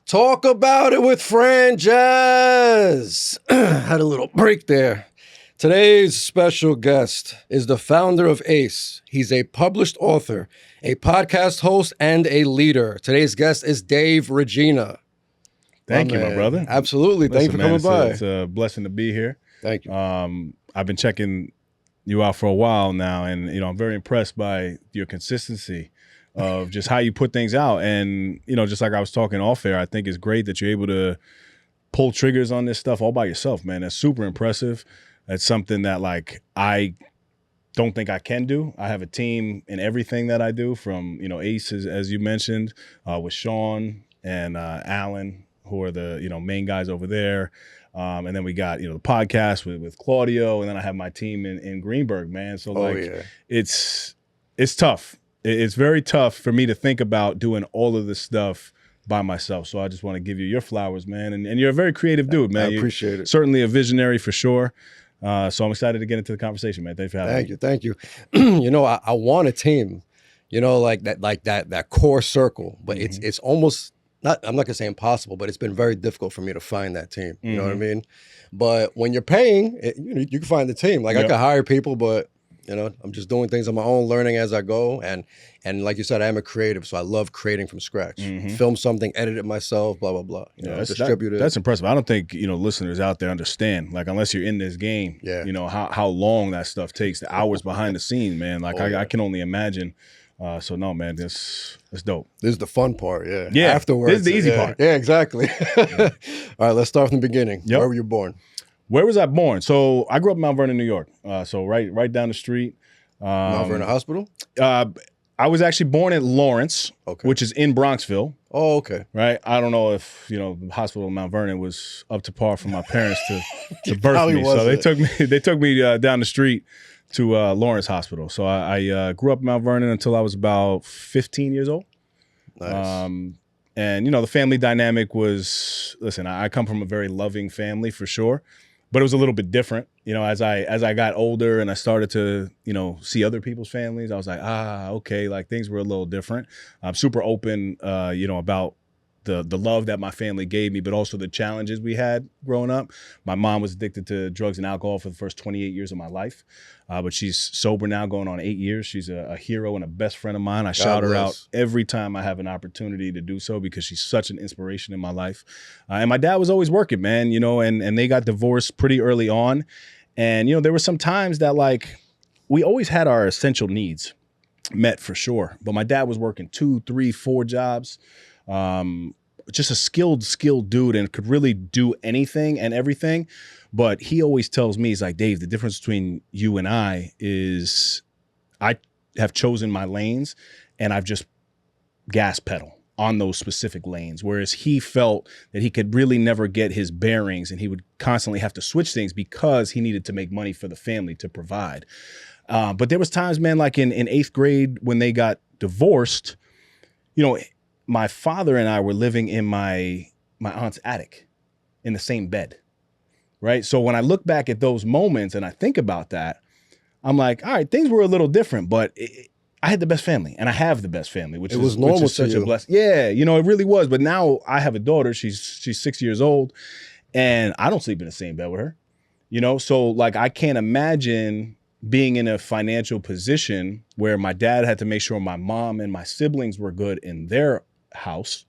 Talk about it with Franjez. Had a little break there. Today's special guest is the founder of ACE. He's a published author, a podcast host, and a leader. Today's guest is Dave Reggina. Thank you, my brother. Absolutely. Thank you for coming by. It's a blessing to be here. Thank you. I've been checking you out for a while now, and I'm very impressed by your consistency of just how you put things out. And just like I was talking off air, I think it's great that you're able to pull triggers on this stuff all by yourself, man. That's super impressive. That's something that I don't think I can do. I have a team in everything that I do, from Ace, as you mentioned, with Sean and Alan, who are the main guys over there. And then we got the podcast with Claudio, and then I have my team in Greenberg, man. So it's tough. It's very tough for me to think about doing all of this stuff by myself. So I just want to give you your flowers, man. And you're a very creative dude, man. I appreciate it. Certainly a visionary for sure. So I'm excited to get into the conversation, man. Thanks for having me. Thank you. I want a team, that core circle, but it's almost not, I'm not gonna say impossible, but it's been very difficult for me to find that team. You know what I mean? But when you're paying, you can find the team. I can hire people, but I'm just doing things on my own, learning as I go. And like you said, I am a creative, so I love creating from scratch. Film something, edit it myself, blah, blah, blah. Distribute it. That's impressive. I don't think, listeners out there understand, unless you're in this game, how long that stuff takes, the hours behind the scenes, man. I can only imagine. So no, man, this dope. This is the fun part, yeah. Yeah, afterwards. This is the easy part. Yeah, exactly. All right, let's start from the beginning. Yep. Where were you born? Where was I born? So I grew up in Mount Vernon, New York. So right down the street. Mount Vernon Hospital? I was actually born at Lawrence, which is in Bronxville. Oh, okay. Right. I don't know if the hospital in Mount Vernon was up to par for my parents to birth me. So they took me down the street to Lawrence Hospital. So I grew up in Mount Vernon until I was about 15 years old. Nice. And the family dynamic was, listen, I come from a very loving family for sure, but it was a little bit different. As I got older and I started to, see other people's families, I was like, okay, things were a little different. I'm super open, about the love that my family gave me, but also the challenges we had growing up. My mom was addicted to drugs and alcohol for the first 28 years of my life, but she's sober now, going on 8 years. She's a hero and a best friend of mine. I shout her out every time I have an opportunity to do so, because she's such an inspiration in my life. And my dad was always working, man, and they got divorced pretty early on. And, there were some times that we always had our essential needs met for sure. But my dad was working 2, 3, 4 jobs. Just a skilled dude, and could really do anything and everything. But he always tells me, he's like, Dave, the difference between you and I is I have chosen my lanes, and I've just gas pedal on those specific lanes. Whereas he felt that he could really never get his bearings, and he would constantly have to switch things because he needed to make money for the family to provide. But there was times, man, in 8th grade when they got divorced, my father and I were living in my aunt's attic in the same bed, right? So when I look back at those moments and I think about that, I'm like, all right, things were a little different, but I had the best family, and I have the best family, which is such a blessing. Yeah, it really was. But now I have a daughter. She's 6 years old, and I don't sleep in the same bed with her. So I can't imagine being in a financial position where my dad had to make sure my mom and my siblings were good in their house,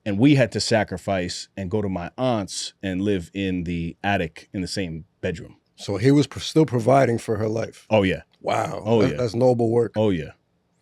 and we had to sacrifice and go to my aunt's and live in the attic in the same bedroom. So he was still providing for her life. Oh yeah. Wow. Oh yeah. That's noble work. Oh yeah.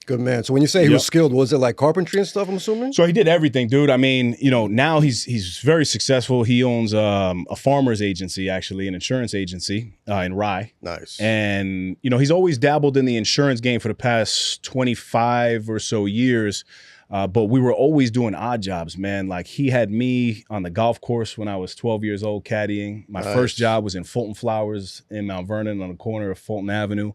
Good man. So when you say he was skilled, was it like carpentry and stuff, I'm assuming? So he did everything, dude. I mean, now he's very successful. He owns a farmer's agency, actually, an insurance agency in Rye. Nice. And, he's always dabbled in the insurance game for the past 25 or so years. But we were always doing odd jobs, man. He had me on the golf course when I was 12 years old caddying. My first job was in Fulton Flowers in Mount Vernon on the corner of Fulton Avenue.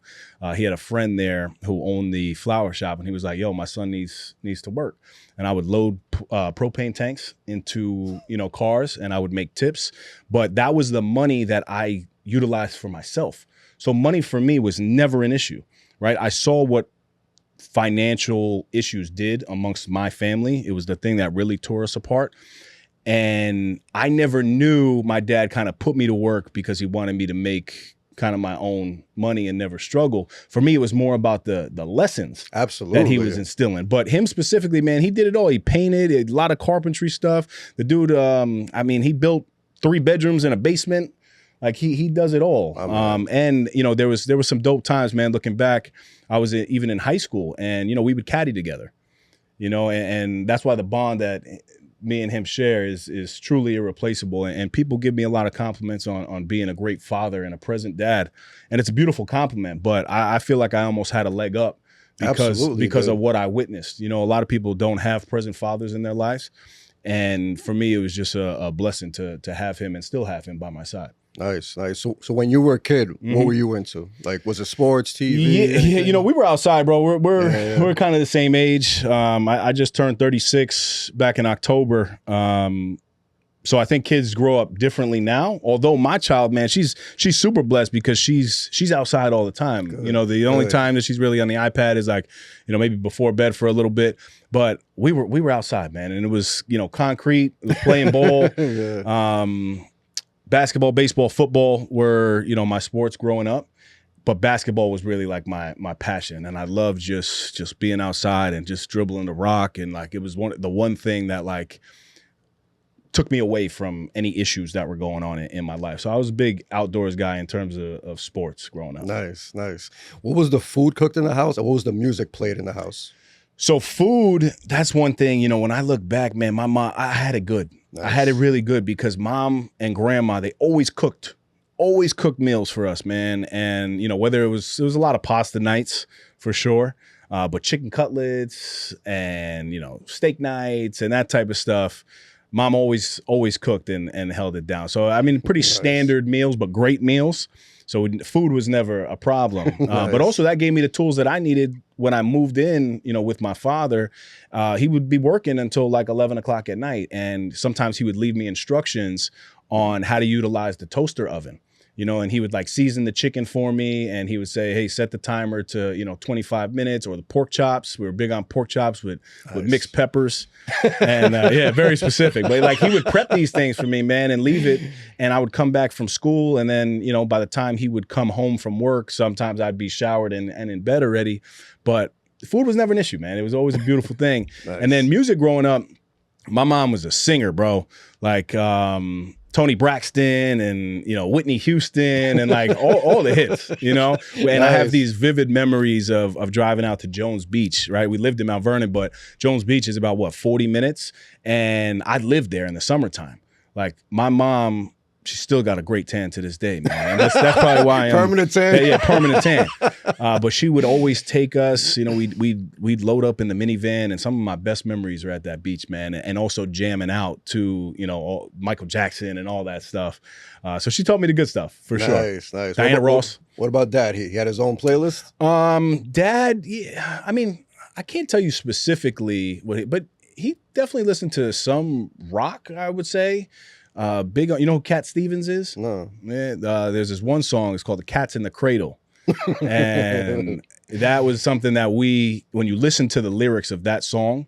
He had a friend there who owned the flower shop, and he was like, yo, my son needs to work. And I would load propane tanks into, cars, and I would make tips. But that was the money that I utilized for myself. So money for me was never an issue, right? I saw what financial issues did amongst my family. It was the thing that really tore us apart. And I never knew my dad kind of put me to work because he wanted me to make kind of my own money and never struggle. For me, it was more about the lessons Absolutely that he was instilling. But him specifically, man, he did it all. He painted, a lot of carpentry stuff. The dude, he built 3 bedrooms in a basement. Like he does it all. And there was some dope times, man. Looking back, I was even in high school, and we would caddy together. And that's why the bond that me and him share is truly irreplaceable. And people give me a lot of compliments on being a great father and a present dad, and it's a beautiful compliment. But I feel like I almost had a leg up because of what I witnessed. A lot of people don't have present fathers in their lives, and for me, it was just a blessing to have him and still have him by my side. Nice. So when you were a kid, what were you into? Like, was it sports, TV? Yeah, we were outside, bro. We're kind of the same age. I just turned 36 back in October. So I think kids grow up differently now. Although my child, man, she's super blessed because she's outside all the time. Good. The only time that she's really on the iPad is like, maybe before bed for a little bit. But we were outside, man, and it was concrete. It was playing ball. Yeah. Basketball, baseball, football were, my sports growing up, but basketball was really like my passion. And I loved just being outside and just dribbling the rock. And like, it was the one thing that like took me away from any issues that were going on in my life. So I was a big outdoors guy in terms of sports growing up. Nice. What was the food cooked in the house, and what was the music played in the house? So food, that's one thing, when I look back, man, my mom, I had it good. Nice. I had it really good because mom and grandma, they always cooked meals for us, man. And, whether it was a lot of pasta nights for sure, but chicken cutlets and, steak nights and that type of stuff. Mom always cooked and held it down. So, pretty standard meals, but great meals. So food was never a problem. Nice. But also that gave me the tools that I needed when I moved in, with my father. He would be working until like 11 o'clock at night. And sometimes he would leave me instructions on how to utilize the toaster oven. And he would like season the chicken for me, and he would say, hey, set the timer to, 25 minutes, or the pork chops. We were big on pork chops with mixed peppers and very specific. But like he would prep these things for me, man, and leave it. And I would come back from school, and then, by the time he would come home from work, sometimes I'd be showered and in bed already. But food was never an issue, man. It was always a beautiful thing. Nice. And then music growing up, my mom was a singer, bro. Like, Tony Braxton and, Whitney Houston and like all the hits, And nice. I have these vivid memories of driving out to Jones Beach, right? We lived in Mount Vernon, but Jones Beach is about 40 minutes. And I lived there in the summertime. Like my mom, she's still got a great tan to this day, man. And that's probably why I am. Permanent tan? Yeah, permanent tan. But she would always take us, we'd load up in the minivan, and some of my best memories are at that beach, man. And also jamming out to, Michael Jackson and all that stuff. So she taught me the good stuff, for sure. Nice. Diana Ross. What about Dad? He had his own playlist? Dad, yeah, I can't tell you specifically but he definitely listened to some rock, I would say. Big on, who Cat Stevens is? No. Yeah, there's this one song, it's called The Cat's in the Cradle. And that was something that when you listen to the lyrics of that song,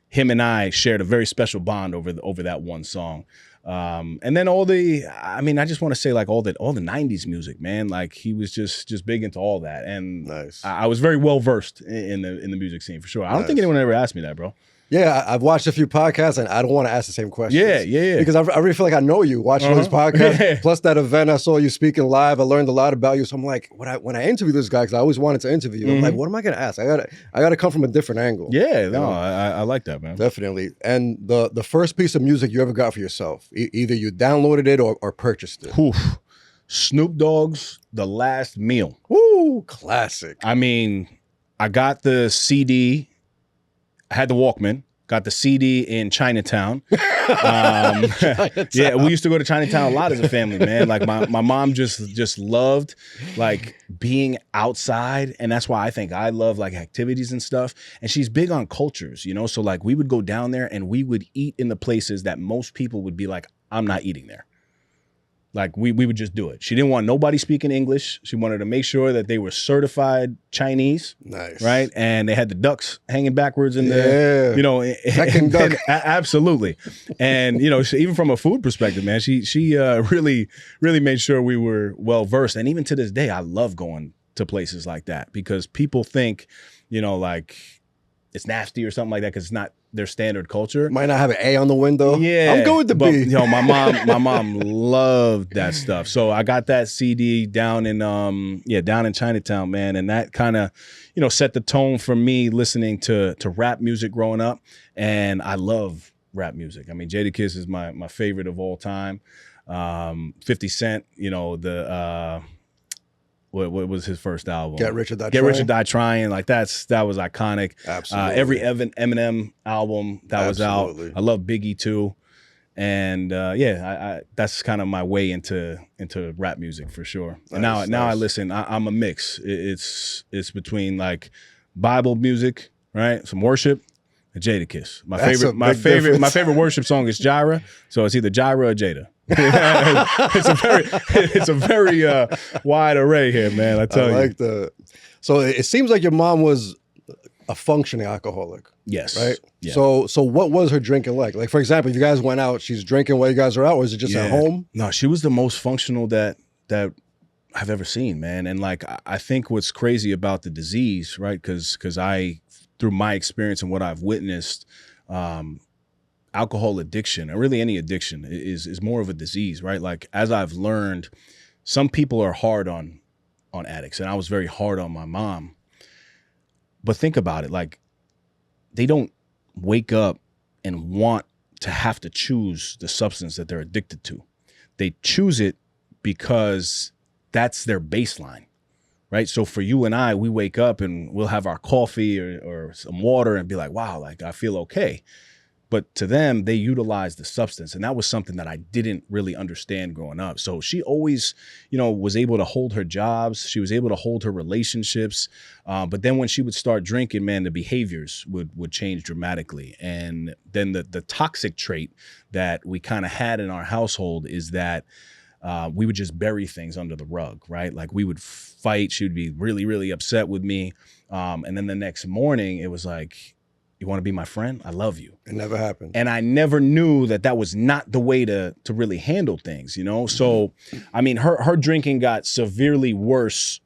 him and I shared a very special bond over that one song. And then I just want to say like all the 90s music, man. Like he was just big into all that. And nice. I was very well versed in the music scene, for sure. I don't think anyone ever asked me that, bro. Yeah, I've watched a few podcasts, and I don't want to ask the same questions. Yeah. Because I really feel like I know you watching all these podcasts. Yeah. Plus that event, I saw you speaking live. I learned a lot about you. So I'm like, when I interview this guy, because I always wanted to interview you, I'm like, what am I going to ask? I gotta come from a different angle. Yeah, I like that, man. Definitely. And the first piece of music you ever got for yourself, either you downloaded it or purchased it. Oof. Snoop Dogg's The Last Meal. Woo, classic. I got the CD. I had the Walkman, got the CD in Chinatown. Yeah, we used to go to Chinatown a lot as a family, man. Like my mom just loved like being outside, and that's why I think I love like activities and stuff. And she's big on cultures, so like we would go down there and we would eat in the places that most people would be like, I'm not eating there. Like we would just do it. She didn't want nobody speaking English. She wanted to make sure that they were certified Chinese. Nice. Right. And they had the ducks hanging backwards in there. You know, duck. Absolutely. And, you know, even from a food perspective, man, she really made sure we were well versed. And even to this day, I love going to places like that because people think, you know, like it's nasty or something like that because it's not their standard culture. Might not have an A on the window. Yeah, I'm going to but, B. You know, my mom loved that stuff. So I got that CD down in Chinatown, man, and that kind of, you know, set the tone for me listening to rap music growing up. And I love rap music. I mean, Jadakiss is my favorite of all time. 50 Cent, you know, the what was his first album? Get Rich or Die Trying. Get Rich or Die Trying. Like that was iconic. Absolutely. Every Eminem album that was out. I love Biggie too. And I that's kind of my way into rap music for sure. And now I listen. I'm a mix. It's between like Bible music, right? Some worship, and Jadakiss. My favorite worship song is Jireh. So it's either Jireh or Jada. it's a very wide array here, man. I tell you. I like that. So it seems like your mom was a functioning alcoholic. Yes. Right? Yeah. So what was her drinking like? Like, for example, if you guys went out, she's drinking while you guys are out, or is it just at home? No, she was the most functional that I've ever seen, man. And like, I think what's crazy about the disease, right? Because I, through my experience and what I've witnessed, alcohol addiction, or really any addiction, is more of a disease, right? Like, as I've learned, some people are hard on addicts, and I was very hard on my mom. But think about it, like, they don't wake up and want to have to choose the substance that they're addicted to. They choose it because that's their baseline, right? So for you and I, we wake up and we'll have our coffee or some water and be like, wow, like I feel okay. But to them, they utilize the substance. And that was something that I didn't really understand growing up. So she always, you know, was able to hold her jobs. She was able to hold her relationships. But then when she would start drinking, man, the behaviors would change dramatically. And then the toxic trait that we kind of had in our household is that we would just bury things under the rug, right? Like we would fight. She would be really, really upset with me. And then the next morning, it was like, you want to be my friend? I love you. It never happened. And I never knew that was not the way to really handle things, you know? So, I mean, her drinking got severely worse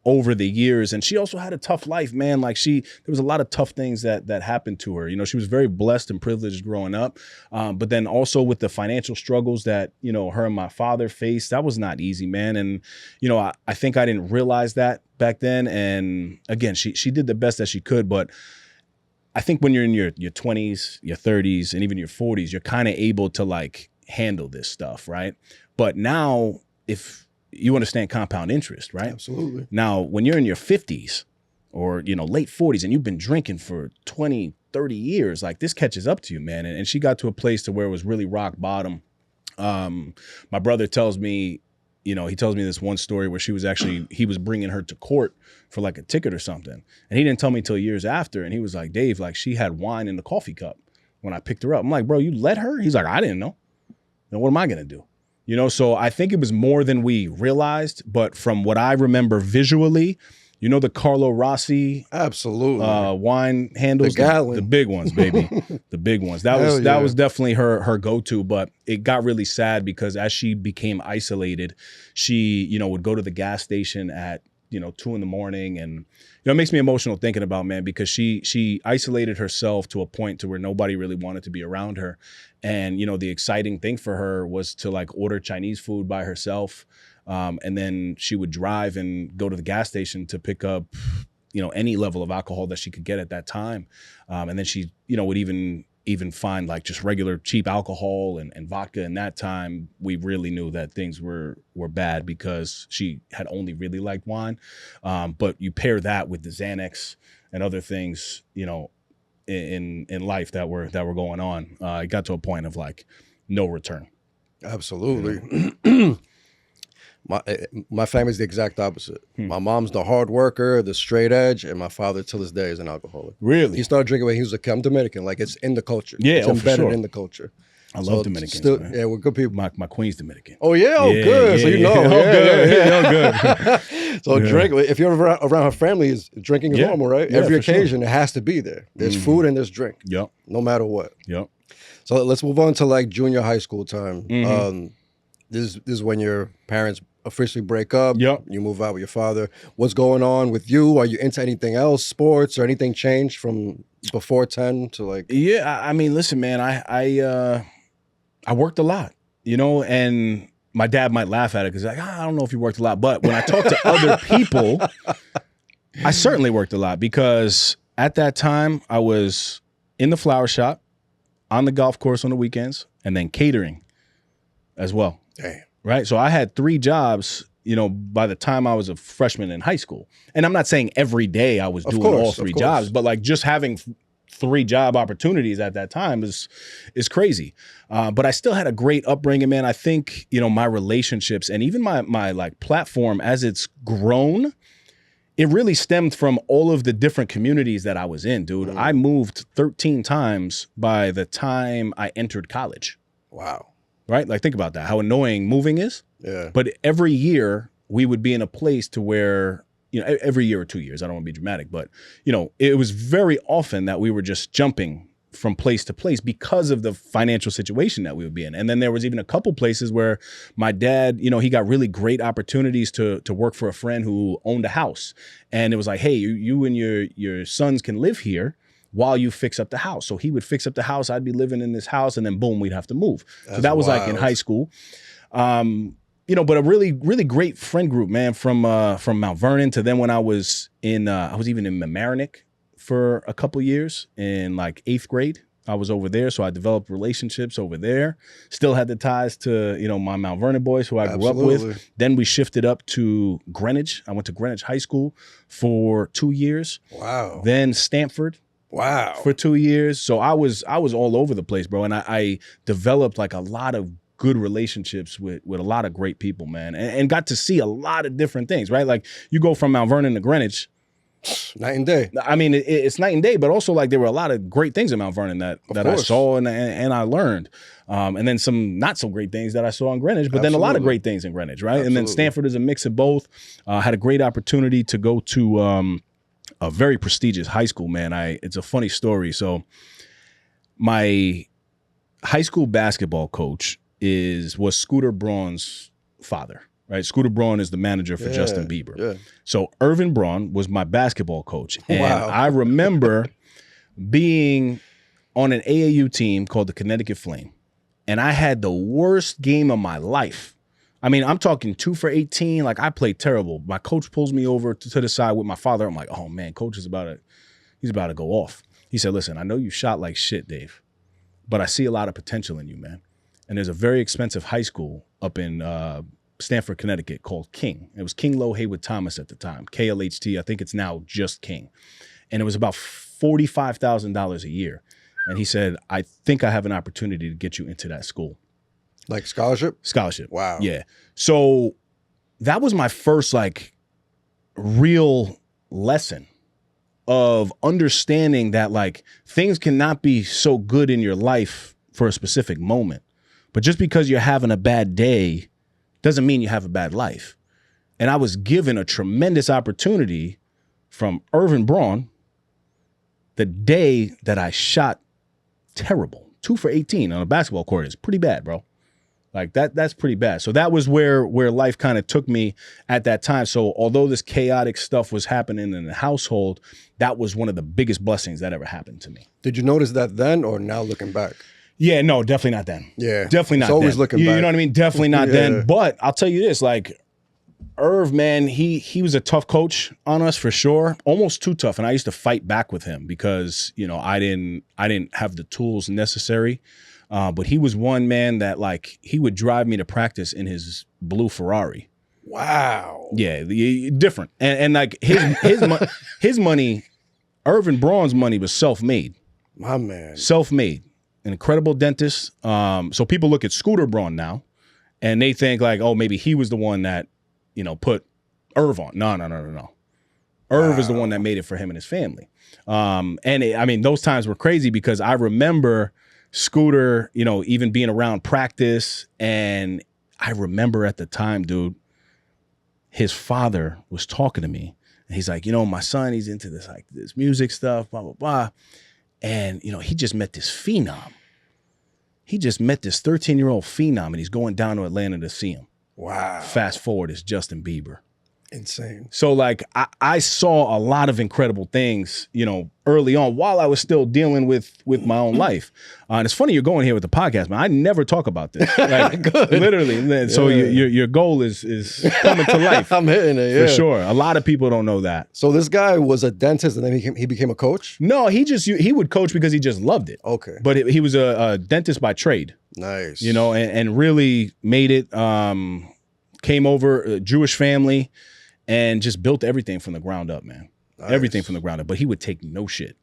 over the years. And she also had a tough life, man. Like there was a lot of tough things that happened to her. You know, she was very blessed and privileged growing up. But then also with the financial struggles that, you know, her and my father faced, that was not easy, man. And, you know, I think I didn't realize that back then. And again, she did the best that she could, but I think when you're in your 20s, your 30s, and even your 40s, you're kind of able to like handle this stuff, right? But now, if you understand compound interest, right? Absolutely. Now, when you're in your 50s or, you know, late 40s and you've been drinking for 20, 30 years, like this catches up to you, man. And she got to a place to where it was really rock bottom. My brother tells me, you know, he tells me this one story where he was bringing her to court for like a ticket or something. And he didn't tell me till years after. And he was like, Dave, like she had wine in the coffee cup when I picked her up. I'm like, bro, you let her? He's like, I didn't know. Now, what am I going to do? You know, so I think it was more than we realized. But from what I remember visually, you know, the Carlo Rossi wine handles, the big ones, baby, the big ones. That was definitely her go-to. But it got really sad because as she became isolated, she, you know, would go to the gas station at, you know, 2 a.m. and, you know, it makes me emotional thinking about, man, because she isolated herself to a point to where nobody really wanted to be around her. And, you know, the exciting thing for her was to like order Chinese food by herself. And then she would drive and go to the gas station to pick up, you know, any level of alcohol that she could get at that time. And then she, you know, would even find like just regular cheap alcohol and vodka. And that time we really knew that things were bad because she had only really liked wine. But you pair that with the Xanax and other things, you know, in life that were going on. It got to a point of like no return. Absolutely. You know? My family's the exact opposite. My mom's the hard worker, the straight edge, and my father till this day is an alcoholic. Really? He started drinking when he was a kid. I'm Dominican. Like it's in the culture. Yeah, it's embedded for sure. in the culture. I love Dominicans, still, man. Yeah, we're good people. My queen's Dominican. Oh yeah, oh Yeah, good. yeah, So you know, yeah. good. So drink. If you're around her family, is drinking is normal, right? Yeah, Every for occasion, it has to be there. There's food and there's drink. Yep. No matter what. Yep. So let's move on to like junior high school time. This is when your parents officially break up. Yep. You move out with your father. What's going on with you? Are you into anything else, sports, or anything changed from before 10 to like? Yeah, I mean, listen, man, I worked a lot, you know, and my dad might laugh at it because like, I don't know if you worked a lot, but when I talk to other people, I certainly worked a lot because at that time I was in the flower shop, on the golf course on the weekends, and then catering as well. Damn. Right. So I had 3 jobs, you know, by the time I was a freshman in high school. And I'm not saying every day I was doing all 3 jobs, but like just having 3 job opportunities at that time is crazy. But I still had a great upbringing, man. I think, you know, my relationships and even my like platform as it's grown, it really stemmed from all of the different communities that I was in, dude. I moved 13 times by the time I entered college. Wow. Right? Like, think about that, how annoying moving is. Yeah. But every year we would be in a place to where, you know, every year or 2 years, I don't want to be dramatic, but, you know, it was very often that we were just jumping from place to place because of the financial situation that we would be in. And then there was even a couple places where my dad, you know, he got really great opportunities to work for a friend who owned a house. And it was like, hey, you and your sons can live here while you fix up the house. So he would fix up the house. I'd be living in this house and then boom, we'd have to move. So that was like in high school. You know, but a really, really great friend group, man, from Mount Vernon to then when I was even in Mamaroneck for a couple years in like 8th grade. I was over there. So I developed relationships over there. Still had the ties to, you know, my Mount Vernon boys who I grew up with. Then we shifted up to Greenwich. I went to Greenwich High School for 2 years. Wow. Then Stanford. Wow. For 2 years. So I was all over the place, bro. And I developed like a lot of good relationships with a lot of great people, man. And got to see a lot of different things, right? Like you go from Mount Vernon to Greenwich. Night and day. I mean, it's night and day, but also like there were a lot of great things in Mount Vernon that I saw and I learned. And then some not so great things that I saw in Greenwich, but then a lot of great things in Greenwich, right? And then Stanford is a mix of both. Had a great opportunity to go to a very prestigious high school, man. It's a funny story. So my high school basketball coach was Scooter Braun's father. Right, Scooter Braun is the manager for Justin Bieber. Yeah. So Irvin Braun was my basketball coach, and I remember being on an AAU team called the Connecticut Flame, and I had the worst game of my life. I mean, I'm talking 2 for 18. Like I played terrible. My coach pulls me over to the side with my father. I'm like, oh man, coach is he's about to go off. He said, listen, I know you shot like shit, Dave, but I see a lot of potential in you, man. And there's a very expensive high school up in Stamford, Connecticut called King. It was King Low Haywood Thomas at the time, KLHT. I think it's now just King. And it was about $45,000 a year. And he said, I think I have an opportunity to get you into that school. Like scholarship? Scholarship. Wow. Yeah. So that was my first like real lesson of understanding that like things cannot be so good in your life for a specific moment. But just because you're having a bad day doesn't mean you have a bad life. And I was given a tremendous opportunity from Irvin Braun the day that I shot terrible. 2 for 18 on a basketball court is pretty bad, bro. Like that's pretty bad. So that was where life kind of took me at that time. So although this chaotic stuff was happening in the household, that was one of the biggest blessings that ever happened to me. Did you notice that then or now looking back? Yeah, no, definitely not then. Yeah. Definitely not then. Always then. looking back. You know what I mean? Definitely not then. But I'll tell you this, like, Irv, man, he was a tough coach on us for sure. Almost too tough. And I used to fight back with him because, you know, I didn't have the tools necessary. But he was one man that, like, he would drive me to practice in his blue Ferrari. Wow. Yeah, different. And like his money, Irvin Braun's money was self-made. My man. Self-made. An incredible dentist. So people look at Scooter Braun now and they think like, oh, maybe he was the one that, you know, put Irv on. No. Irv is the one that made it for him and his family. I mean, those times were crazy because I remember Scooter, you know, even being around practice. And I remember at the time, dude, his father was talking to me. And he's like, you know, my son, he's into this, like this music stuff, blah, blah, blah. And, you know, he just met this phenom. He just met this 13-year-old phenom, and he's going down to Atlanta to see him. Wow. Fast forward, it's Justin Bieber. Insane. So like I saw a lot of incredible things, you know, early on while I was still dealing with my own life. And it's funny you're going here with the podcast, man. I never talk about this. Like, literally. So your goal is coming to life. I'm hitting it, for sure. A lot of people don't know that. So this guy was a dentist, and then he became a coach? No, he would coach because he just loved it. Okay. But he was a dentist by trade. Nice. You know, and really made it. Came over, a Jewish family. And just built everything from the ground up, man. Nice. Everything from the ground up. But he would take no shit.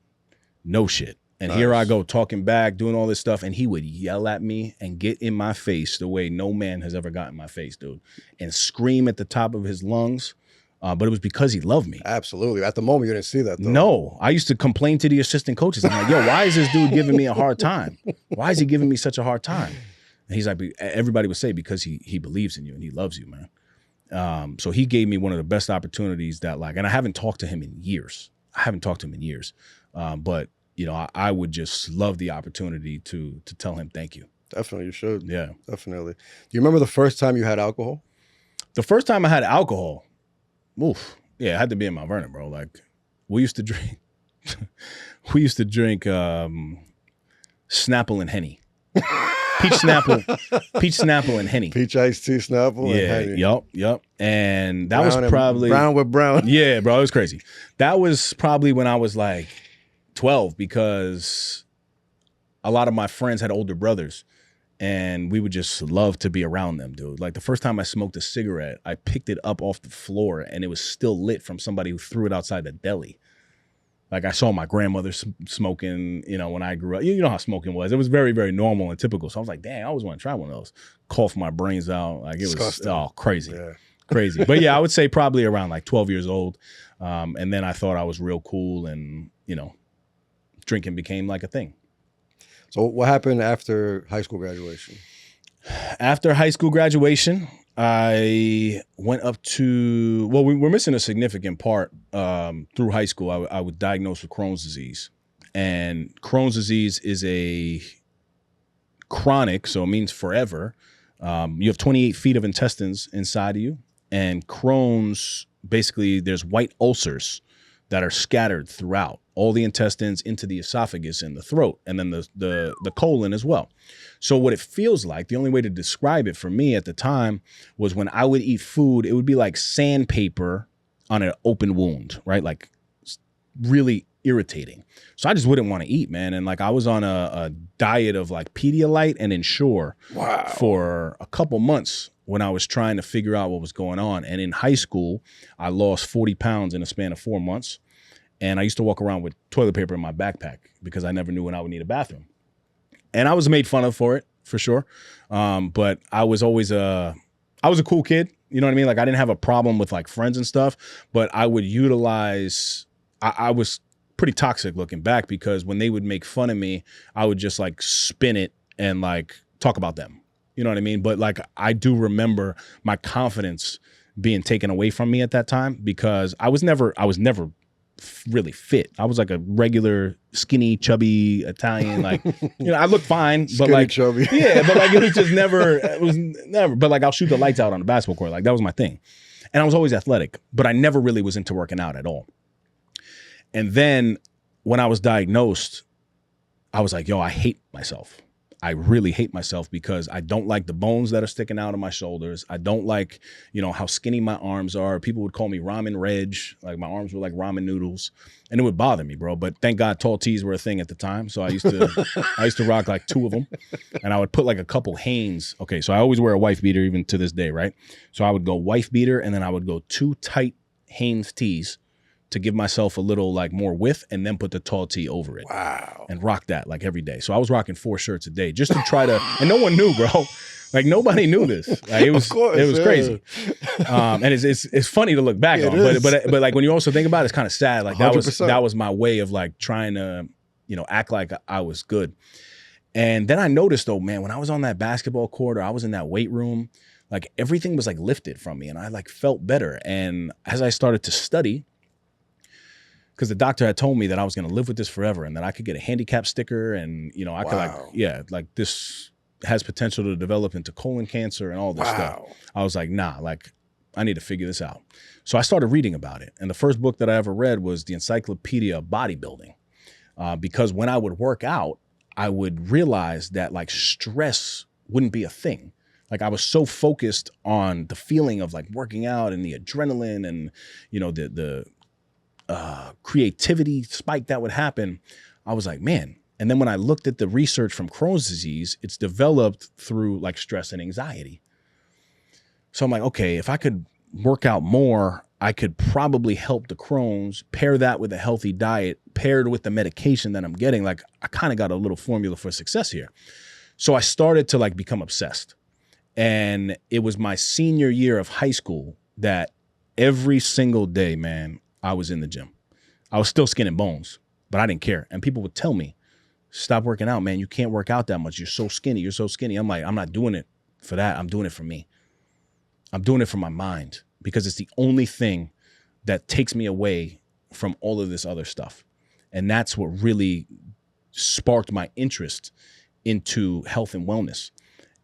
No shit. And here I go talking back, doing all this stuff. And he would yell at me and get in my face the way no man has ever gotten in my face, dude. And scream at the top of his lungs. But it was because he loved me. Absolutely. At the moment, you didn't see that, though. No. I used to complain to the assistant coaches. I'm like, yo, why is this dude giving me a hard time? Why is he giving me such a hard time? And he's like, everybody would say, because he believes in you and he loves you, man. So he gave me one of the best opportunities that, like, and I haven't talked to him in years. But you know, I would just love the opportunity to tell him thank you. Definitely, you should. Yeah, definitely. Do you remember the first time you had alcohol? The first time I had alcohol, oof, yeah, it had to be in Mount Vernon, bro. Like, we used to drink, Snapple and Henny. Peach Snapple and Henny. Peach iced tea Snapple and Henny. Yup. And that was probably brown with brown. Yeah, bro, it was crazy. That was probably when I was like 12, because a lot of my friends had older brothers, and we would just love to be around them, dude. Like, the first time I smoked a cigarette, I picked it up off the floor, and it was still lit from somebody who threw it outside the deli. Like, I saw my grandmother smoking, you know, when I grew up. You know how smoking was. It was very, very normal and typical. So I was like, dang, I always want to try one of those. Cough my brains out. Like, it was crazy. Yeah. Crazy. But yeah, I would say probably around like 12 years old. And then I thought I was real cool, and, you know, drinking became like a thing. So what happened after high school graduation? After high school graduation, I went up to, well, we were missing a significant part through high school. I was diagnosed with Crohn's disease. And Crohn's disease is a chronic, so it means forever. You have 28 feet of intestines inside of you. And Crohn's, basically, there's white ulcers that are scattered throughout all the intestines into the esophagus and the throat, and then the colon as well. So what it feels like, the only way to describe it for me at the time was when I would eat food, it would be like sandpaper on an open wound, right? Like, really irritating. So I just wouldn't want to eat, man. And like, I was on a diet of like Pedialyte and Ensure for a couple months when I was trying to figure out what was going on. And in high school, I lost 40 pounds in a span of 4 months. And I used to walk around with toilet paper in my backpack because I never knew when I would need a bathroom. And I was made fun of for it, for sure. But I was always I was a cool kid. You know what I mean? Like, I didn't have a problem with like friends and stuff, but I would utilize, I was pretty toxic looking back, because when they would make fun of me, I would just like spin it and like talk about them. You know what I mean? But like, I do remember my confidence being taken away from me at that time, because I was never really fit. I was like a regular skinny, chubby Italian. Like, you know, I looked fine, but skinny, like, chubby. Yeah, but like, it was never, but like, I'll shoot the lights out on the basketball court. Like, that was my thing. And I was always athletic, but I never really was into working out at all. And then when I was diagnosed, I was like, yo, I hate myself. I really hate myself, because I don't like the bones that are sticking out of my shoulders. I don't like, you know, how skinny my arms are. People would call me Ramen Reg. Like, my arms were like ramen noodles, and it would bother me, bro. But thank God tall tees were a thing at the time. So I used to rock like 2 of them, and I would put like a couple Hanes. Okay. So I always wear a wife beater even to this day. Right. So I would go wife beater, and then I would go 2 tight Hanes tees to give myself a little like more width, and then put the tall tee over it. Wow. And rock that like every day. So I was rocking 4 shirts a day just to try to, and no one knew, bro. Like, nobody knew this. Like, it was crazy. And it's funny to look back on, but like, when you also think about it, it's kind of sad. Like, 100%. that was my way of like trying to, you know, act like I was good. And then I noticed though, man, when I was on that basketball court or I was in that weight room, like everything was like lifted from me and I like felt better. And as I started to study, because the doctor had told me that I was going to live with this forever and that I could get a handicap sticker and, you know, I could like this has potential to develop into colon cancer and all this stuff. I was like, nah, like I need to figure this out. So I started reading about it. And the first book that I ever read was the Encyclopedia of Bodybuilding. Because when I would work out, I would realize that like stress wouldn't be a thing. Like I was so focused on the feeling of like working out and the adrenaline and, you know, the creativity spike that would happen. I was like, man. And then when I looked at the research from Crohn's disease, it's developed through like stress and anxiety. So I'm like, okay, if I could work out more, I could probably help the Crohn's, pair that with a healthy diet, paired with the medication that I'm getting. Like I kind of got a little formula for success here. So I started to like become obsessed. And it was my senior year of high school that every single day, man, I was in the gym. I was still skin and bones, but I didn't care. And people would tell me, stop working out, man. You can't work out that much. You're so skinny. You're so skinny. I'm like, I'm not doing it for that. I'm doing it for me. I'm doing it for my mind because it's the only thing that takes me away from all of this other stuff. And that's what really sparked my interest into health and wellness.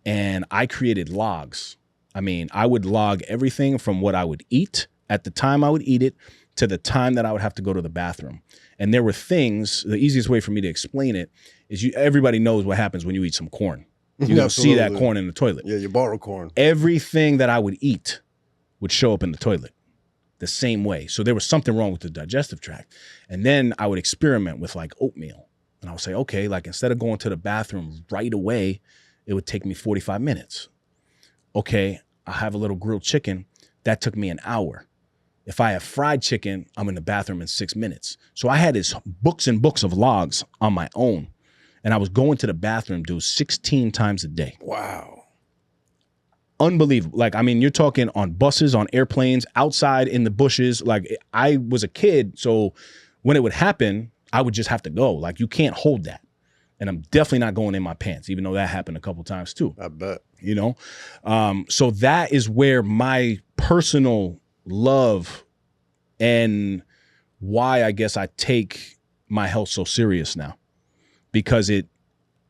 And I created logs. I mean, I would log everything from what I would eat at the time I would eat it to the time that I would have to go to the bathroom. And there were things, the easiest way for me to explain it is everybody knows what happens when you eat some corn. You don't see that corn in the toilet. Yeah, you borrow corn. Everything that I would eat would show up in the toilet the same way. So there was something wrong with the digestive tract. And then I would experiment with like oatmeal. And I would say, okay, like instead of going to the bathroom right away, it would take me 45 minutes. Okay, I have a little grilled chicken. That took me an hour. If I have fried chicken, I'm in the bathroom in 6 minutes. So I had these books and books of logs on my own. And I was going to the bathroom, dude, 16 times a day. Wow. Unbelievable. Like, I mean, you're talking on buses, on airplanes, outside in the bushes. Like, I was a kid, so when it would happen, I would just have to go. Like, you can't hold that. And I'm definitely not going in my pants, even though that happened a couple times too. I bet. You know? So that is where my personal love and why I guess I take my health so serious now. Because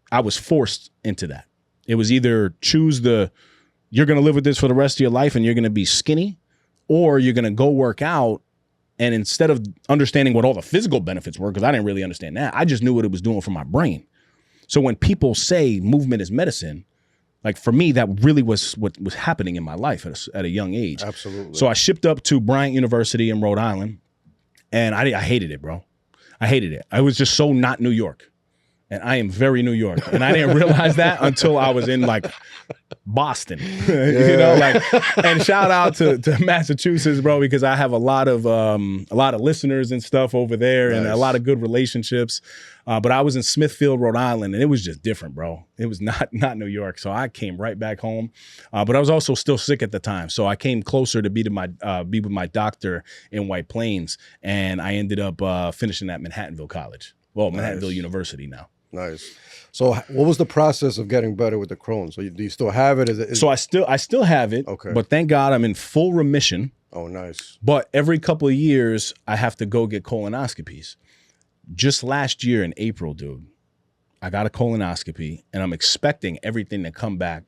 I was forced into that. It was either choose you're going to live with this for the rest of your life and you're going to be skinny, or you're going to go work out. And instead of understanding what all the physical benefits were, because I didn't really understand that, I just knew what it was doing for my brain. So when people say movement is medicine, like for me, that really was what was happening in my life at a young age. Absolutely. So I shipped up to Bryant University in Rhode Island, and I hated it, bro. I hated it. I was just so not New York. And I am very New York. And I didn't realize that until I was in like Boston, you know, like, and shout out to Massachusetts, bro, because I have a lot of listeners and stuff over there. Nice. And a lot of good relationships. But I was in Smithfield, Rhode Island, and it was just different, bro. It was not New York. So I came right back home. But I was also still sick at the time. So I came closer to be with my doctor in White Plains. And I ended up finishing at Manhattanville College. Well, Manhattanville University now. Nice. So what was the process of getting better with the Crohn? So do you still have it? So I still have it. Okay. But thank God I'm in full remission. Oh, nice. But every couple of years, I have to go get colonoscopies. Just last year in April, dude, I got a colonoscopy and I'm expecting everything to come back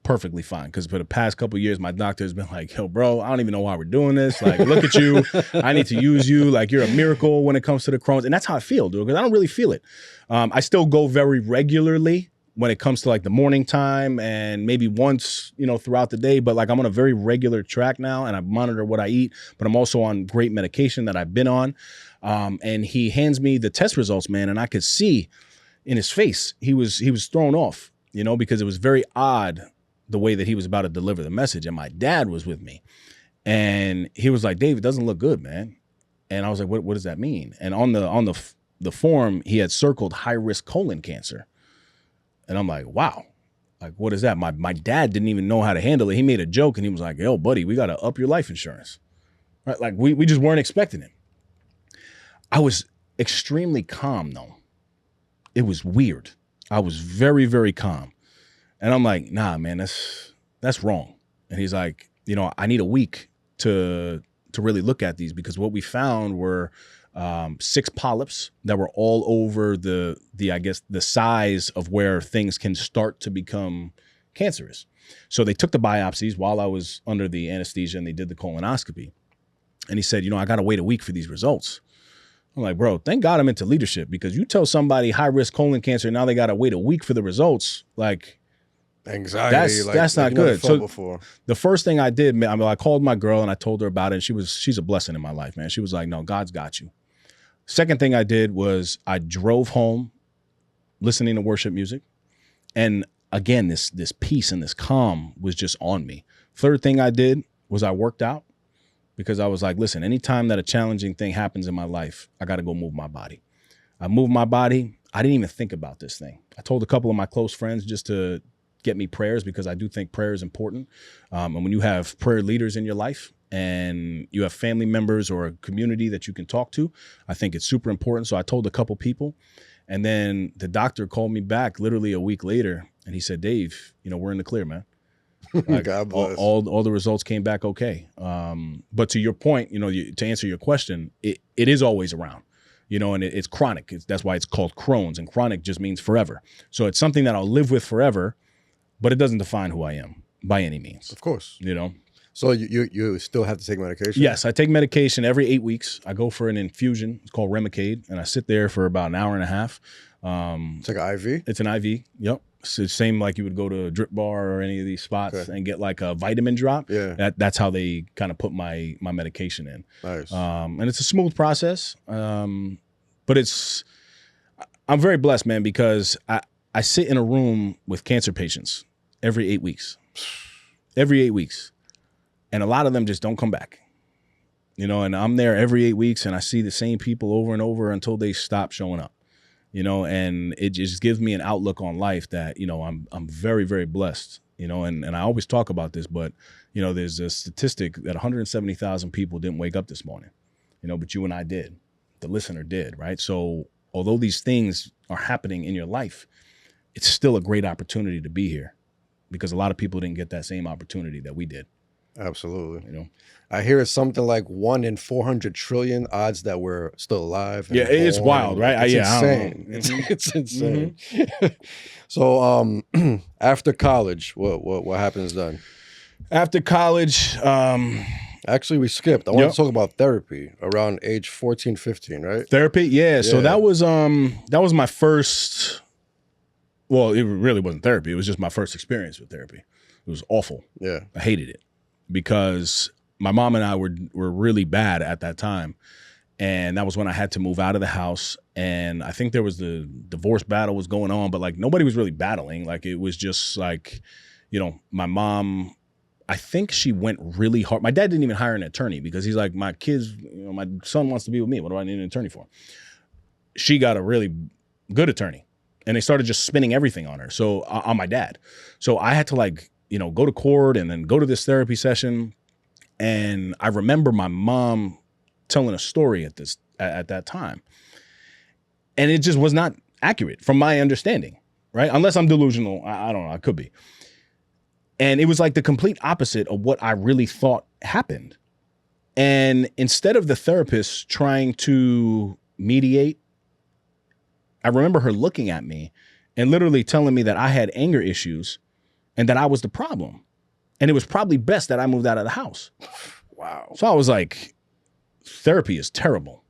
perfectly fine. Because for the past couple of years, my doctor has been like, yo, bro, I don't even know why we're doing this. Like, look at you. I need to use you. Like, you're a miracle when it comes to the Crohn's. And that's how I feel, dude, because I don't really feel it. I still go very regularly when it comes to like the morning time and maybe once, you know, throughout the day. But like I'm on a very regular track now and I monitor what I eat. But I'm also on great medication that I've been on. And he hands me the test results, man. And I could see in his face, he was thrown off, you know, because it was very odd the way that he was about to deliver the message. And my dad was with me and he was like, Dave, it doesn't look good, man. And I was like, what does that mean? And on the form, he had circled high-risk colon cancer. And I'm like, wow, like, what is that? My dad didn't even know how to handle it. He made a joke and he was like, yo, buddy, we got to up your life insurance. Right? Like we just weren't expecting it. I was extremely calm though. It was weird. I was very, very calm. And I'm like, nah, man, that's wrong. And he's like, I need a week to really look at these, because what we found were 6 polyps that were all over the I guess the size of where things can start to become cancerous. So they took the biopsies while I was under the anesthesia, and they did the colonoscopy. And he said, I got to wait a week for these results. I'm like, bro, thank God I'm into leadership, because you tell somebody high risk colon cancer, now they got to wait a week for the results. Like, anxiety. That's not good. So before. The first thing I did, man, I called my girl and I told her about it. And she's a blessing in my life, man. She was like, no, God's got you. Second thing I did was I drove home listening to worship music. And again, this peace and this calm was just on me. Third thing I did was I worked out, because I was like, listen, anytime that a challenging thing happens in my life, I got to go move my body. I moved my body. I didn't even think about this thing. I told a couple of my close friends just to get me prayers, because I do think prayer is important. And when you have prayer leaders in your life and you have family members or a community that you can talk to, I think it's super important. So I told a couple people, and then the doctor called me back literally a week later, and he said, Dave, we're in the clear, man. Like, God bless. All the results came back okay. But to your point, to answer your question, it is always around. And it's chronic. That's why it's called Crohn's, and chronic just means forever. So it's something that I'll live with forever, but it doesn't define who I am by any means. Of course. So you still have to take medication? Yes, I take medication every 8 weeks. I go for an infusion. It's called Remicade, and I sit there for about an hour and a half. It's like an IV? It's an IV, yep. So the same like you would go to a drip bar or any of these spots and get like a vitamin drop. Yeah. That's how they kind of put my medication in. Nice. And it's a smooth process. But I'm very blessed, man, because I sit in a room with cancer patients every 8 weeks. Every 8 weeks. And a lot of them just don't come back. And I'm there every 8 weeks, and I see the same people over and over until they stop showing up. And it just gives me an outlook on life that, I'm very, very blessed, and I always talk about this, but, there's a statistic that 170,000 people didn't wake up this morning, but you and I did, the listener did, right? So although these things are happening in your life, it's still a great opportunity to be here, because a lot of people didn't get that same opportunity that we did. Absolutely. I hear it's something like 1 in 400 trillion odds that we're still alive. Yeah, it's wild, right? It's insane. It's insane. So after college, what happens then? After college, actually we skipped. I want to talk about therapy around age 14, 15, right? Therapy, yeah. So that was my first. Well, it really wasn't therapy. It was just my first experience with therapy. It was awful. Yeah, I hated it, because my mom and I were really bad at that time. And that was when I had to move out of the house. And I think there was the divorce battle was going on, but like nobody was really battling. Like it was just like, my mom, I think she went really hard. My dad didn't even hire an attorney, because he's like, my kids, my son wants to be with me. What do I need an attorney for? She got a really good attorney, and they started just spinning everything on her. So on my dad. So I had to go to court and then go to this therapy session. And I remember my mom telling a story at that time. And it just was not accurate from my understanding, right? Unless I'm delusional. I don't know. I could be. And it was like the complete opposite of what I really thought happened. And instead of the therapist trying to mediate, I remember her looking at me and literally telling me that I had anger issues and that I was the problem. And it was probably best that I moved out of the house. Wow. So I was like, therapy is terrible.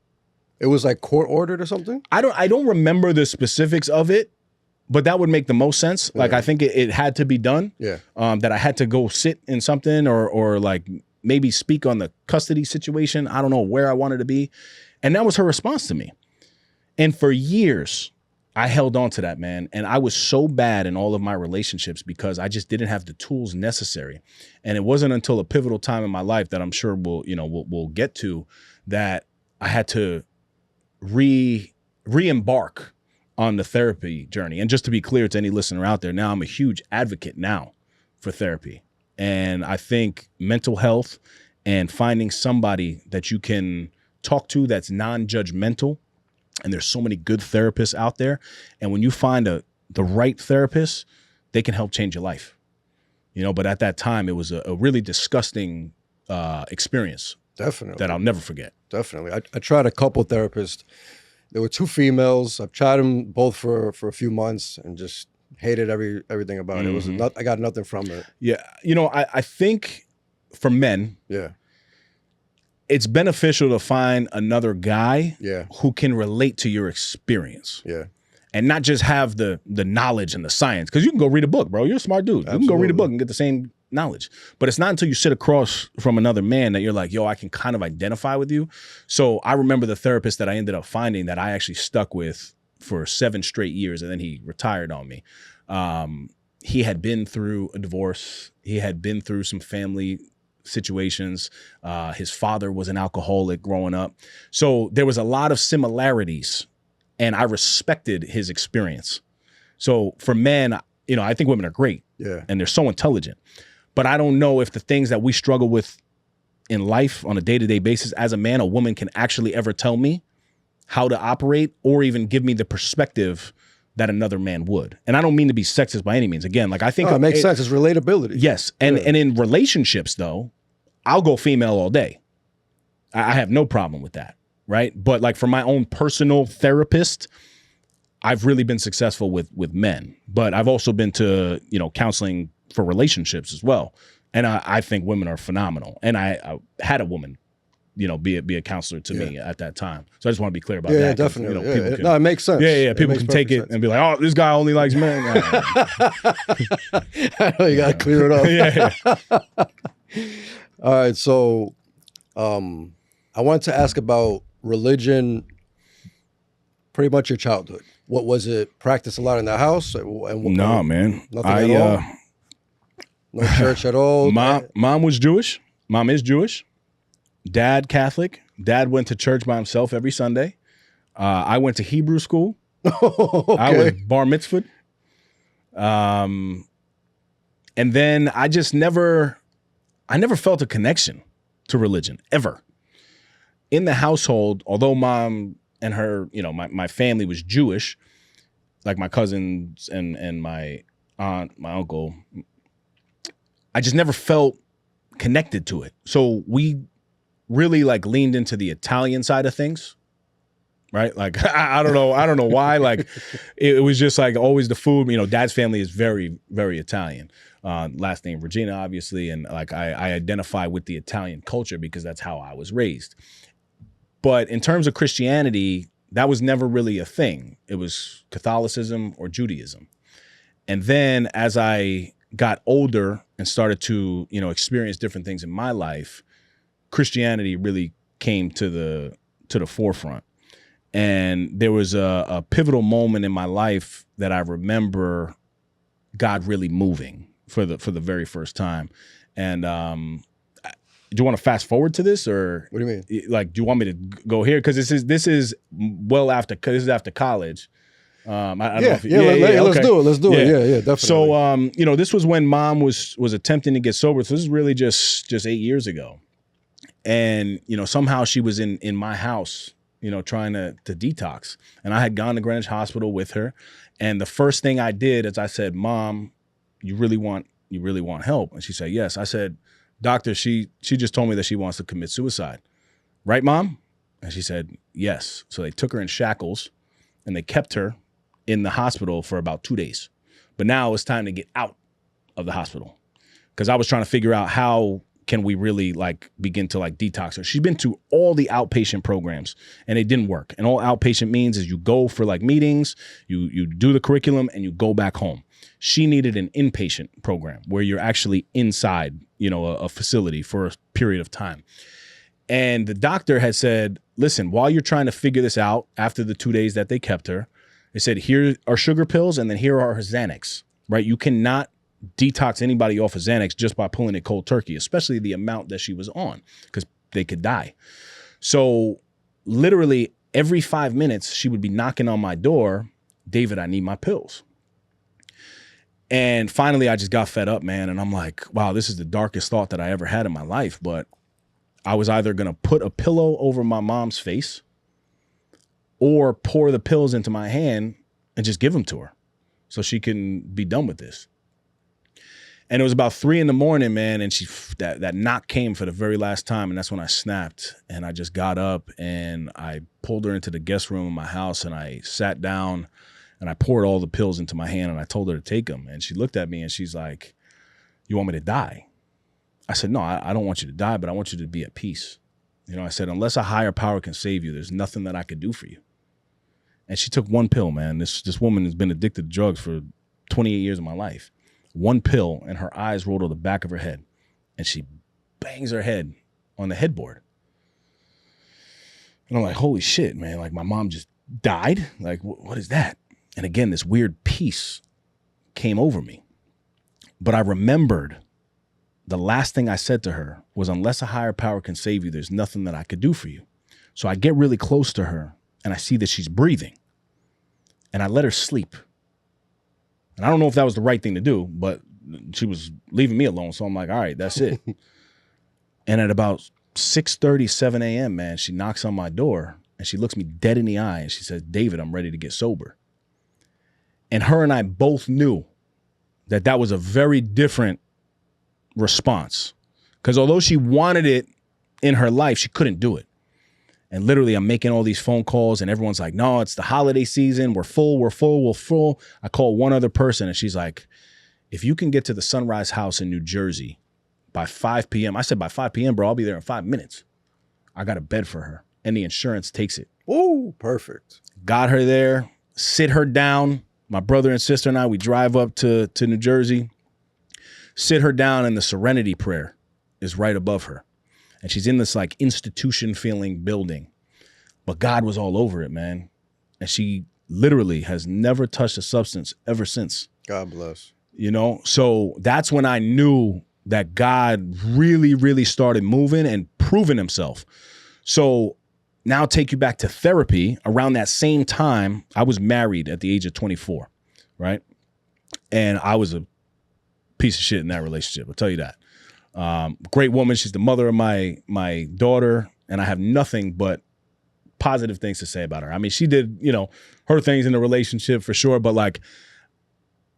It was like court ordered or something? I don't remember the specifics of it, but that would make the most sense. Like, I think it had to be done. Yeah. That I had to go sit in something or like maybe speak on the custody situation. I don't know where I wanted to be. And that was her response to me. And for years, I held on to that, man. And I was so bad in all of my relationships because I just didn't have the tools necessary. And it wasn't until a pivotal time in my life that I'm sure we'll get to, that I had to re-embark on the therapy journey. And just to be clear to any listener out there, now I'm a huge advocate now for therapy. And I think mental health and finding somebody that you can talk to that's non-judgmental, and there's so many good therapists out there. And when you find a the right therapist, they can help change your life. But at that time, it was a really disgusting experience. Definitely. That I'll never forget. Definitely. I tried a couple therapists. There were 2 females. I've tried them both for a few months and just hated everything about it. It was I got nothing from it. Yeah. I think for men, it's beneficial to find another guy who can relate to your experience. Yeah. And not just have the knowledge and the science. Because you can go read a book, bro. You're a smart dude. Absolutely. You can go read a book and get the same knowledge. But it's not until you sit across from another man that you're like, yo, I can kind of identify with you. So I remember the therapist that I ended up finding that I actually stuck with for 7 straight years, and then he retired on me. He had been through a divorce. He had been through some family situations. His father was an alcoholic growing up. So there was a lot of similarities, and I respected his experience. So for men, I think women are great. Yeah. And they're so intelligent. But I don't know if the things that we struggle with in life on a day-to-day basis, as a man, a woman can actually ever tell me how to operate or even give me the perspective that another man would. And I don't mean to be sexist by any means. Again, like I think it makes sense. It's relatability. Yes. And in relationships though, I'll go female all day. I have no problem with that. Right. But like for my own personal therapist, I've really been successful with men, but I've also been to, counseling for relationships as well. And I think women are phenomenal. And I had a woman, be a counselor to me at that time. So I just want to be clear about that. Yeah, definitely. People can, no, it makes sense. Yeah. People can take it and be like, oh, this guy only likes men. I know you got to clear it up. Yeah. All right. So I wanted to ask about religion, pretty much your childhood. What was it? Practice a lot in the house? No, man. Nothing at all? No church at all? Mom was Jewish. Mom is Jewish. Dad, Catholic. Dad went to church by himself every Sunday. I went to Hebrew school. Okay. I was bar mitzvahed. And then I never felt a connection to religion, ever. In the household, although mom and her, my family was Jewish, like my cousins and my aunt, my uncle, I just never felt connected to it. So we really like leaned into the Italian side of things, right? Like, I don't know why. Like it was just like always the food, Dad's family is very, very Italian. Last name Reggina, obviously. And like, I identify with the Italian culture because that's how I was raised. But in terms of Christianity, that was never really a thing. It was Catholicism or Judaism. And then as I got older and started to, experience different things in my life, Christianity really came to the forefront. And there was a pivotal moment in my life that I remember God really moving for the very first time. And do you want to fast forward to this, or what do you mean? Like, do you want me to go here? Because this is well after. This is after college. I don't know if, let's do it. Let's do it. Yeah, definitely. So, this was when mom was attempting to get sober. So this is really just 8 years ago. And, somehow she was in my house, trying to detox. And I had gone to Greenwich Hospital with her. And the first thing I did is I said, Mom, you really want help? And she said, yes. I said, Doctor, she just told me that she wants to commit suicide. Right, Mom? And she said, yes. So they took her in shackles and they kept her in the hospital for about 2 days. But now it's time to get out of the hospital, because I was trying to figure out how can we really begin to detox her. She's been to all the outpatient programs and it didn't work. And all outpatient means is you go for meetings, you do the curriculum and you go back home. She needed an inpatient program where you're actually inside, a facility for a period of time. And the doctor had said, listen, while you're trying to figure this out after the 2 days that they kept her, they said, here are sugar pills and then here are her Xanax, right? You cannot detox anybody off of Xanax just by pulling it cold turkey, especially the amount that she was on, because they could die. So literally every 5 minutes, she would be knocking on my door, David, I need my pills. And finally, I just got fed up, man. And I'm like, wow, this is the darkest thought that I ever had in my life. But I was either going to put a pillow over my mom's face or pour the pills into my hand and just give them to her. so she can be done with this. And it was about 3 a.m, man, and that knock came for the very last time, and that's when I snapped. And I just got up and I pulled her into the guest room of my house, and I sat down and I poured all the pills into my hand, and I told her to take them. And she looked at me and she's like, "You want me to die?" I said, "No, I don't want you to die, but I want you to be at peace." You know, I said, "Unless a higher power can save you, there's nothing that I could do for you." And she took one pill, man. This woman has been addicted to drugs for 28 years of my life. One pill, and her eyes rolled to the back of her head, and she bangs her head on the headboard. And I'm like, holy shit, man. Like, my mom just died? Like, what is that? And again, this weird peace came over me. But I remembered the last thing I said to her was, unless a higher power can save you, there's nothing that I could do for you. So I get really close to her, and I see that she's breathing. And I let her sleep. And I don't know if that was the right thing to do, but she was leaving me alone. So I'm like, all right, that's it. And at about 6:30, 7 a.m., man, she knocks on my door and she looks me dead in the eye and she says, "David, I'm ready to get sober." And her and I both knew that was a very different response. Because although she wanted it in her life, she couldn't do it. And literally, I'm making all these phone calls and everyone's like, "No, it's the holiday season. We're full. I call one other person and she's like, "If you can get to the Sunrise House in New Jersey by 5 p.m. I said, "By 5 p.m., bro, I'll be there in 5 minutes. I got a bed for her." And the insurance takes it. Ooh, perfect. Got her there, sit her down. My brother and sister and I, we drive up to New Jersey, sit her down, and the Serenity Prayer is right above her. And she's in this like institution feeling building, but God was all over it, man. And she literally has never touched a substance ever since. God bless. You know, so that's when I knew that God really, really started moving and proving himself. So now take you back to therapy. Around that same time, I was married at the age of 24, right? And I was a piece of shit in that relationship. I'll tell you that. Great woman. She's the mother of my daughter, and I have nothing but positive things to say about her. I mean, she did, you know, her things in the relationship for sure, but like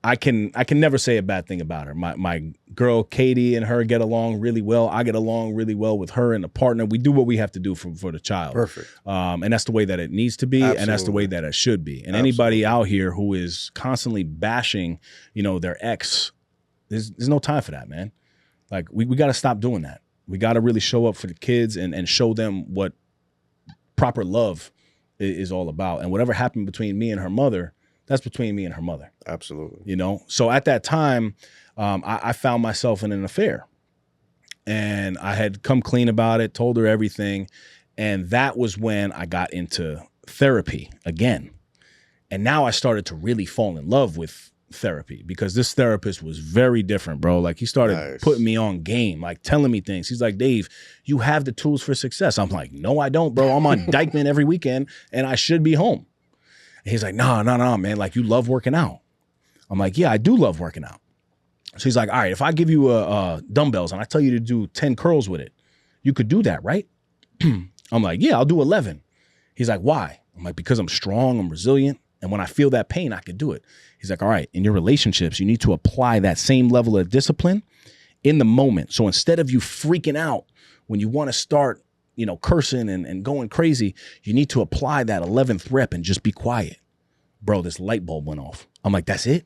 I can never say a bad thing about her. My girl Katie and her get along really well. I get along really well with her and the partner. We do what we have to do for the child. Perfect. And that's the way that it needs to be. Absolutely. And that's the way that it should be. And anybody out here who is constantly bashing, you know, their ex, there's no time for that, man. Like, we got to stop doing that. We got to really show up for the kids and show them what proper love is all about. And whatever happened between me and her mother, that's between me and her mother. Absolutely. You know? So at that time, I found myself in an affair. And I had come clean about it, told her everything. And that was when I got into therapy again. And now I started to really fall in love with therapy, because this therapist was very different, bro. Like, he started putting me on game, like telling me things. He's like, "Dave, you have the tools for success." I'm like, "No, I don't, bro. I'm on Dykeman every weekend and I should be home." And he's like, no, man. Like, you love working out. I'm like, "Yeah, I do love working out." So he's like, "All right, if I give you dumbbells and I tell you to do 10 curls with it, you could do that, right?" I'm like, "Yeah, I'll do 11. He's like, "Why?" I'm like, "Because I'm strong, I'm resilient. And when I feel that pain, I could do it." He's like, "All right, in your relationships, you need to apply that same level of discipline in the moment. So instead of you freaking out when you want to start, you know, cursing and going crazy, you need to apply that 11th rep and just be quiet." Bro, this light bulb went off. I'm like, "That's it?"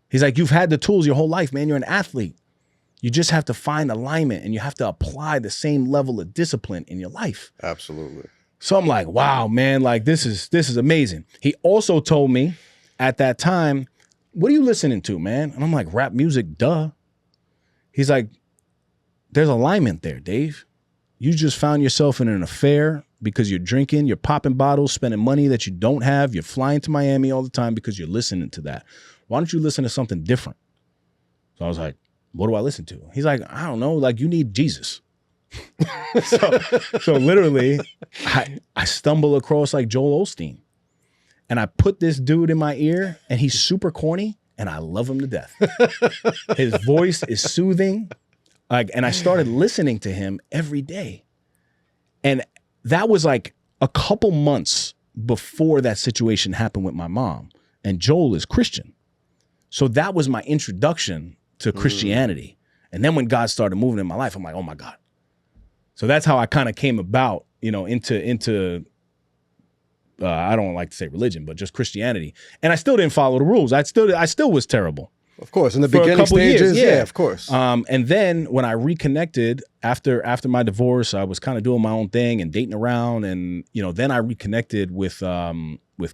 He's like, "You've had the tools your whole life, man. You're an athlete. You just have to find alignment and you have to apply the same level of discipline in your life." Absolutely. So I'm like, wow, man, like this is amazing. He also told me at that time, "What are you listening to, man?" And I'm like, "Rap music, duh." He's like, "There's alignment there, Dave. You just found yourself in an affair because you're drinking, you're popping bottles, spending money that you don't have. You're flying to Miami all the time because you're listening to that. Why don't you listen to something different?" So I was like, "What do I listen to?" He's like, "I don't know. Like, you need Jesus." so literally, I stumble across like Joel Osteen, and I put this dude in my ear, and he's super corny, and I love him to death. His voice is soothing, like, and I started listening to him every day, and that was like a couple months before that situation happened with my mom. And Joel is Christian, So that was my introduction to Christianity. And then when God started moving in my life, I'm like, oh my God. So that's how I kind of came about, into I don't like to say religion, but just Christianity. And I still didn't follow the rules. I still was terrible. Of course, in the beginning stages, yeah, of course. And then when I reconnected after my divorce, I was kind of doing my own thing and dating around, and then I reconnected with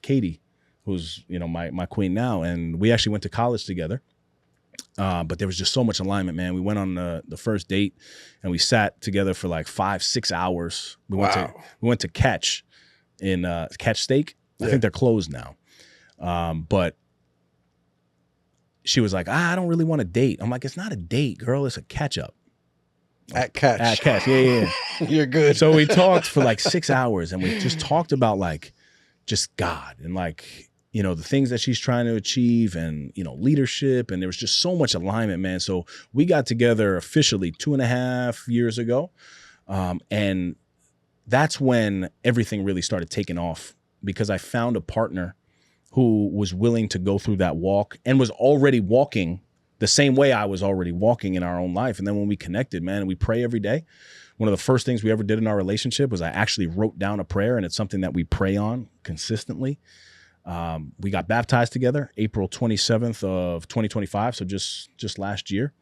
Katie, who's my queen now, and we actually went to college together. But there was just so much alignment, man. We went on the first date, and we sat together for like 5-6 hours. We went to Catch in Catch Steak. I think they're closed now, but. She was like, I don't really want to date. I'm like, it's not a date, girl. It's a catch up. At Catch. Yeah. You're good. So we talked for like 6 hours, and we just talked about like just God and like, the things that she's trying to achieve and, leadership. And there was just so much alignment, man. So we got together officially 2.5 years ago. And that's when everything really started taking off, because I found a partner who was willing to go through that walk and was already walking the same way I was already walking in our own life. And then when we connected, man, and we pray every day, one of the first things we ever did in our relationship was I actually wrote down a prayer, and it's something that we pray on consistently. We got baptized together April 27th of 2025, so just last year.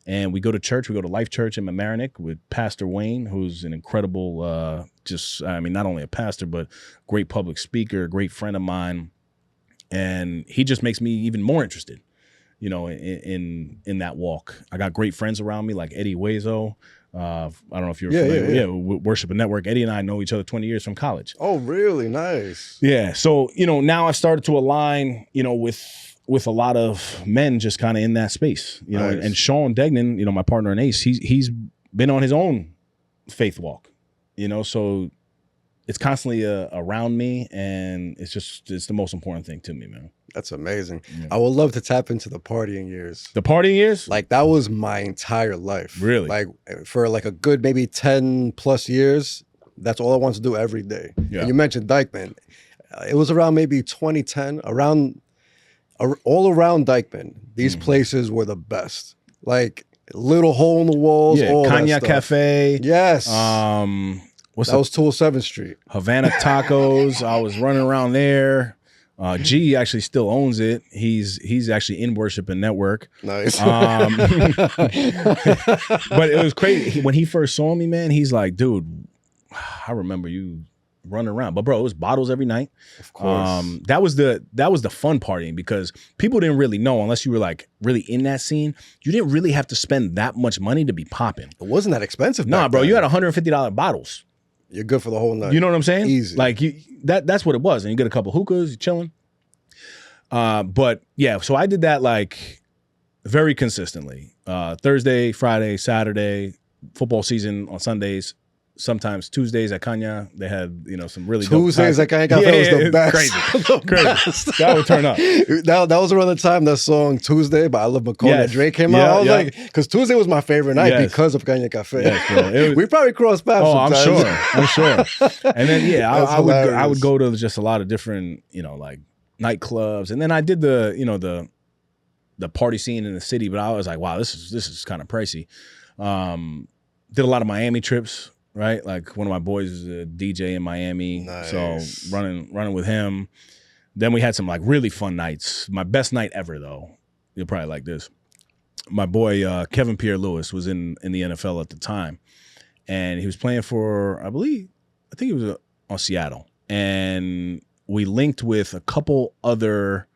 And we go to church. We go to Life Church in Mamaroneck with Pastor Wayne, who's an incredible, not only a pastor, but great public speaker, great friend of mine. And he just makes me even more interested, in that walk. I got great friends around me like Eddie Hueso. I don't know if you're familiar. Yeah, Worship and Network. Eddie and I know each other 20 years from college. Oh, really? Nice. Yeah. So, now I started to align, with a lot of men just kind of in that space, Nice. And Sean Degnan, my partner in Ace, he's been on his own faith walk, so it's constantly around me, and it's the most important thing to me, man. That's amazing. Yeah. I would love to tap into the partying years. The partying years? Like, that was my entire life. Really? Like, for like a good maybe 10 plus years, that's all I wanted to do every day. Yeah. And you mentioned Dykeman. It was around maybe 2010, all around Dykeman. These places were the best. Like, little hole in the walls, all that Cognac stuff. Cafe. Yes. That was 207th Street. Havana Tacos. I was running around there. G actually still owns it. He's actually in Worship and Network. Nice. But it was crazy. When he first saw me, man, he's like, dude, I remember you running around. But bro, it was bottles every night. Of course. That was the fun partying, because people didn't really know, unless you were like really in that scene, you didn't really have to spend that much money to be popping. It wasn't that expensive. Nah, bro, then. you had $150 bottles. You're good for the whole night. You know what I'm saying? Easy. Like that's what it was. And you get a couple hookahs, you're chilling. But yeah, so I did that like very consistently. Thursday, Friday, Saturday, football season on Sundays. Sometimes Tuesdays at Kanya, they had some really Tuesdays at Kanya Cafe was the best. Crazy, crazy. That would turn up. That was around the time that song Tuesday by I Love McCall that Drake came out. I was like, because Tuesday was my favorite night because of Kanya Cafe. Yes, we probably crossed paths. I'm sure. And then I would go to just a lot of different like nightclubs, and then I did the party scene in the city. But I was like, wow, this is kind of pricey. Did a lot of Miami trips. Right, like one of my boys is a DJ in Miami, so running with him. Then we had some like really fun nights. My best night ever, though, you'll probably like this. My boy Kevin Pierre-Louis was in the NFL at the time, and he was playing for I think he was on Seattle, and we linked with a couple other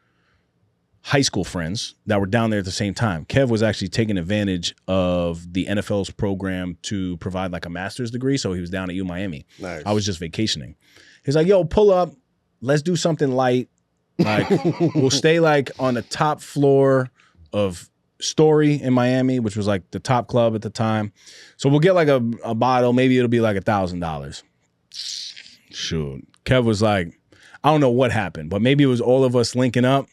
high school friends that were down there at the same time. Kev was actually taking advantage of the NFL's program to provide like a master's degree. So he was down at U Miami. Nice. I was just vacationing. He's like, yo, pull up. Let's do something light. Like we'll stay like on the top floor of Story in Miami, which was like the top club at the time. So we'll get like a bottle. Maybe it'll be like $1,000. Shoot. Kev was like, I don't know what happened, but maybe it was all of us linking up.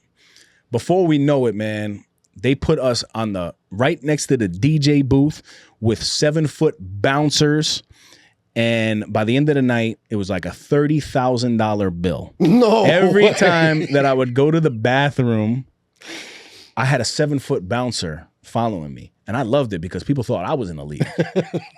Before we know it, man, they put us on the right next to the DJ booth with 7-foot bouncers. And by the end of the night, it was like a $30,000 bill. No. Every time that I would go to the bathroom, I had a 7-foot bouncer following me. And I loved it because people thought I was in the league.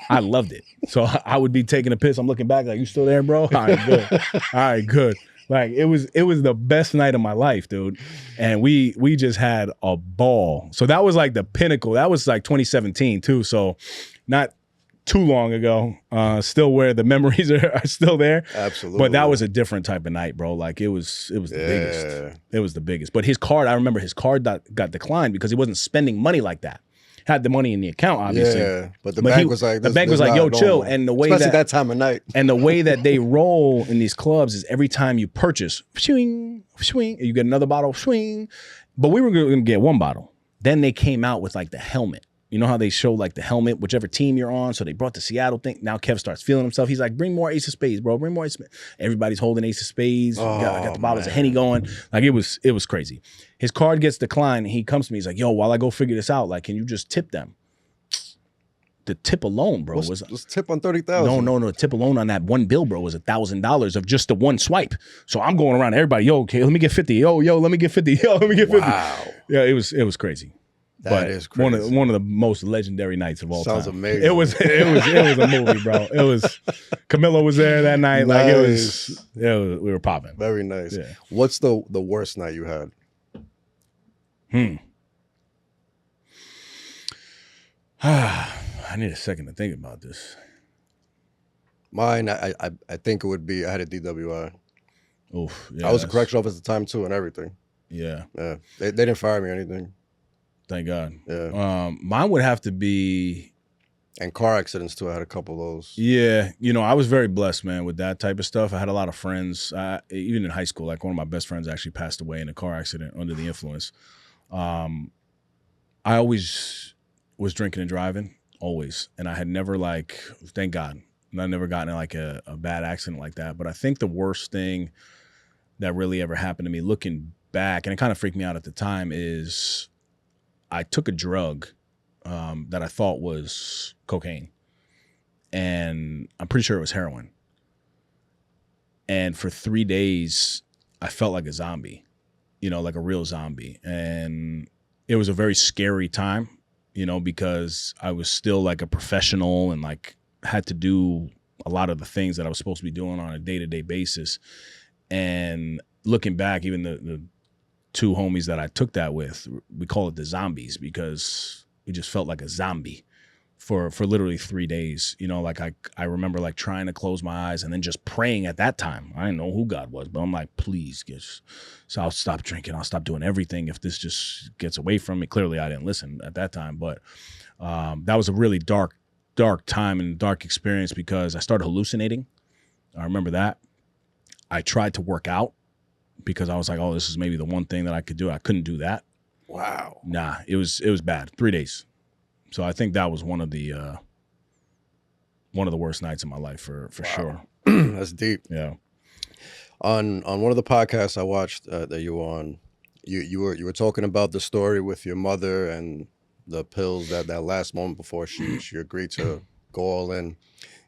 I loved it. So I would be taking a piss. I'm looking back like, you still there, bro? All right, good. All right, good. Like it was the best night of my life, dude. And we just had a ball. So that was like the pinnacle. That was like 2017 too. So not too long ago. Still where the memories are still there. Absolutely. But that was a different type of night, bro. Like it was the biggest. It was the biggest. But his card, I remember his card got declined because he wasn't spending money like that. Had the money in the account, obviously. Yeah, but the bank was like, yo, chill. And the way especially that time of night. And the way that they roll in these clubs is every time you purchase, swing, swing, you get another bottle, swing. But we were going to get one bottle. Then they came out with like the helmet. You know how they show like the helmet, whichever team you're on. So they brought the Seattle thing. Now Kev starts feeling himself. He's like, bring more Ace of Spades, bro. Bring more Ace of Spades. Everybody's holding Ace of Spades. I got the bottles of Henny going. Like it was crazy. His card gets declined. And he comes to me. He's like, yo, while I go figure this out, like, can you just tip them? The tip alone, bro, was tip on 30,000. No. Tip alone on that one bill, bro, was $1,000 of just the one swipe. So I'm going around everybody. Yo, okay, let me get 50. Yo, let me get 50. Yo, let me get 50. Wow. Yeah, it was crazy. That is crazy. One of the most legendary nights of all time. Sounds amazing. It was a movie, bro. It was Camilo was there that night. Like it was we were popping. Very nice. Yeah. What's the worst night you had? I need a second to think about this. Mine, I think it would be, I had a DWI. Oof. Yeah, I was a correctional officer at the time too and everything. Yeah. Yeah. They didn't fire me or anything. Thank God. Yeah. Mine would have to be. And car accidents too. I had a couple of those. Yeah. I was very blessed, man, with that type of stuff. I had a lot of friends, even in high school. Like one of my best friends actually passed away in a car accident under the influence. I always was drinking and driving. Always. And I had never thank God, I never gotten in like a bad accident like that. But I think the worst thing that really ever happened to me looking back, and it kind of freaked me out at the time, is I took a drug that I thought was cocaine. And I'm pretty sure it was heroin. And for 3 days, I felt like a zombie, like a real zombie. And it was a very scary time. Because I was still like a professional and like had to do a lot of the things that I was supposed to be doing on a day-to-day basis. And looking back, even the two homies that I took that with, we call it the zombies because we just felt like a zombie for literally 3 days. I remember like trying to close my eyes and then just praying at that time. I didn't know who God was, but I'm like, please, so I'll stop drinking. I'll stop doing everything if this just gets away from me. Clearly, I didn't listen at that time, but that was a really dark time and dark experience because I started hallucinating. I remember that. I tried to work out because I was like, oh, this is maybe the one thing that I could do. I couldn't do that. Wow. Nah, it was bad. 3 days. So I think that was one of the worst nights of my life for sure. That's deep. Yeah. On one of the podcasts I watched that you were on, you were talking about the story with your mother and the pills that last moment before she agreed to go all in,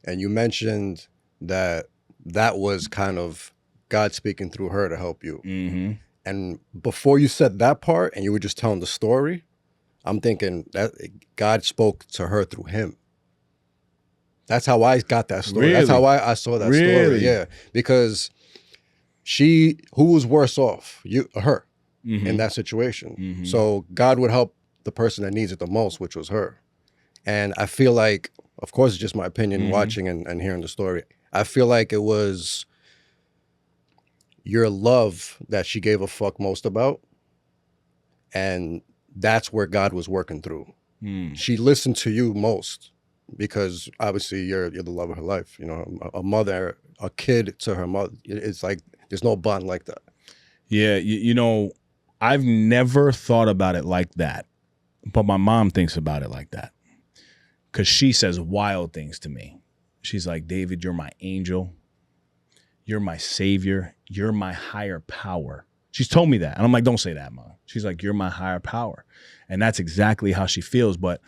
and you mentioned that was kind of God speaking through her to help you. Mm-hmm. And before you said that part, and you were just telling the story, I'm thinking that God spoke to her through him. That's how I got that story. Really? That's how I saw that story. Yeah, because who was worse off? Her, mm-hmm. in that situation. Mm-hmm. So God would help the person that needs it the most, which was her. And I feel like, of course, it's just my opinion, mm-hmm. watching and hearing the story. I feel like it was your love that she gave a fuck most about, and that's where God was working through. She listened to you most because obviously you're the love of her life. A mother, a kid to her mother. It's like there's no bond like that. Yeah, I've never thought about it like that, but my mom thinks about it like that because she says wild things to me. She's like, David, you're my angel. You're my savior. You're my higher power. She's told me that. And I'm like, don't say that, Mom. She's like, you're my higher power. And that's exactly how she feels. But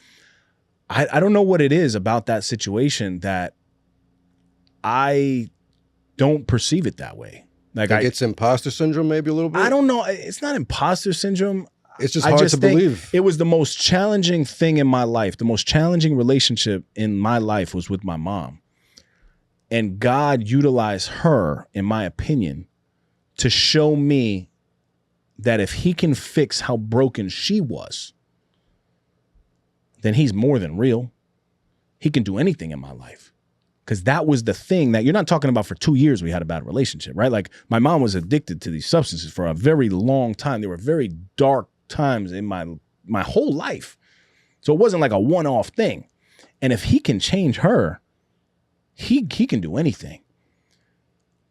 I don't know what it is about that situation that I don't perceive it that way. Like it's imposter syndrome, maybe a little bit. I don't know. It's not imposter syndrome. It's just hard to believe. It was the most challenging thing in my life. The most challenging relationship in my life was with my mom. And God utilized her, in my opinion, to show me that if he can fix how broken she was, then he's more than real. He can do anything in my life. Because that was the thing that you're not talking about. For 2 years we had a bad relationship, right? Like my mom was addicted to these substances for a very long time. There were very dark times in my whole life. So it wasn't like a one-off thing. And if he can change her, he can do anything.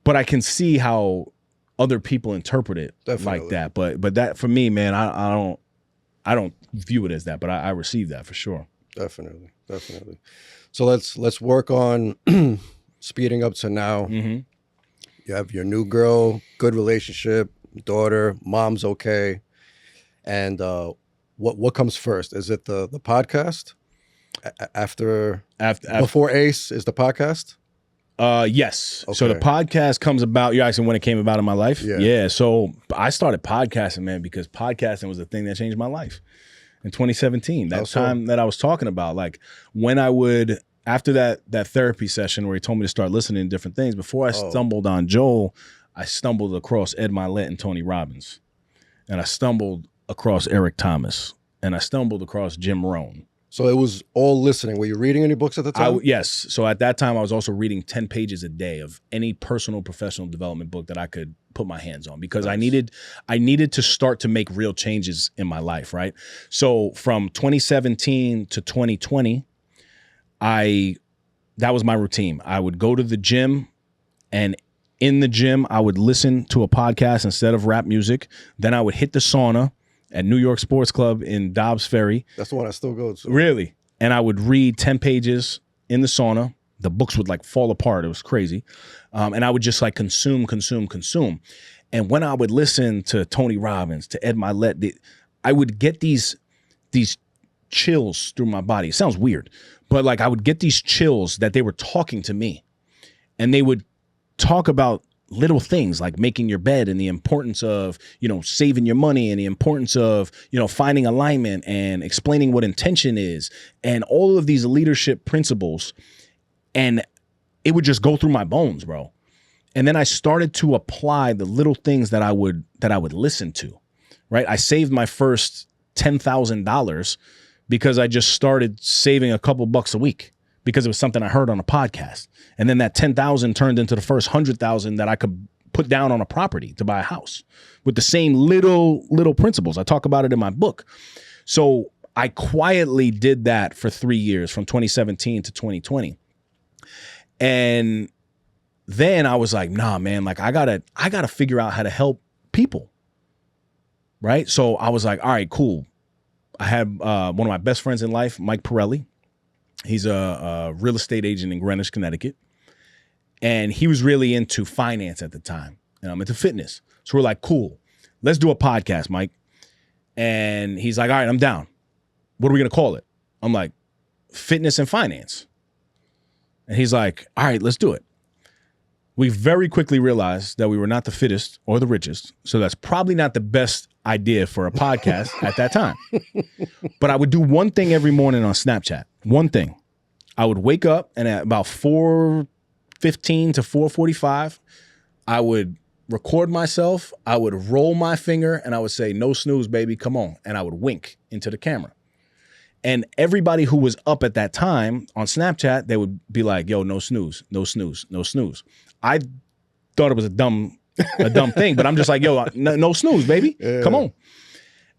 But I can see how other people interpret it like that. But that, for me, man, I don't view it as that, but I receive that for sure. Definitely. So let's work on speeding up to now. Mm-hmm. You have your new girl, good relationship, daughter, mom's okay. And what comes first? Is it the podcast? After before Ace is the podcast? Yes. Okay. So the podcast comes about. You're asking when it came about in my life? Yeah. So I started podcasting, man, because podcasting was the thing that changed my life in 2017. That time that I was talking about, like when I would, after that therapy session where he told me to start listening to different things, before I stumbled on Joel, I stumbled across Ed Milet and Tony Robbins. And I stumbled across Eric Thomas. And I stumbled across Jim Rohn. So it was all listening. Were you reading any books at the time? Yes. So at that time, I was also reading 10 pages a day of any personal, professional development book that I could put my hands on, because I needed to start to make real changes in my life, right? So from 2017 to 2020, that was my routine. I would go to the gym, and in the gym, I would listen to a podcast instead of rap music. Then I would hit the sauna at New York Sports Club in Dobbs Ferry. That's the one I still go to. Really? And I would read 10 pages in the sauna. The books would like fall apart. It was crazy. And I would just like consume. And when I would listen to Tony Robbins, to Ed Milet, I would get these chills through my body. It sounds weird, but like I would get these chills that they were talking to me. And they would talk about little things like making your bed and the importance of, saving your money, and the importance of, finding alignment and explaining what intention is, and all of these leadership principles. And it would just go through my bones, bro. And then I started to apply the little things that I would listen to, right? I saved my first $10,000 because I just started saving a couple bucks a week, because it was something I heard on a podcast. And then that 10,000 turned into the first 100,000 that I could put down on a property to buy a house, with the same little principles. I talk about it in my book. So I quietly did that for 3 years, from 2017 to 2020. And then I was like, nah, man, like I gotta figure out how to help people. Right. So I was like, all right, cool. I had one of my best friends in life, Mike Pirelli. He's a real estate agent in Greenwich, Connecticut. And he was really into finance at the time. And I'm into fitness. So we're like, cool, let's do a podcast, Mike. And he's like, all right, I'm down. What are we going to call it? I'm like, Fitness and Finance. And he's like, all right, let's do it. We very quickly realized that we were not the fittest or the richest. So that's probably not the best idea for a podcast at that time. But I would do one thing every morning on Snapchat. One thing. I would wake up, and at about 4:15 to 4:45, I would record myself. I would roll my finger, and I would say, no snooze, baby, come on. And I would wink into the camera. And everybody who was up at that time on Snapchat, they would be like, yo, no snooze, no snooze, no snooze. I thought it was a dumb thing, but I'm just like, yo, no snooze, baby. Yeah. Come on.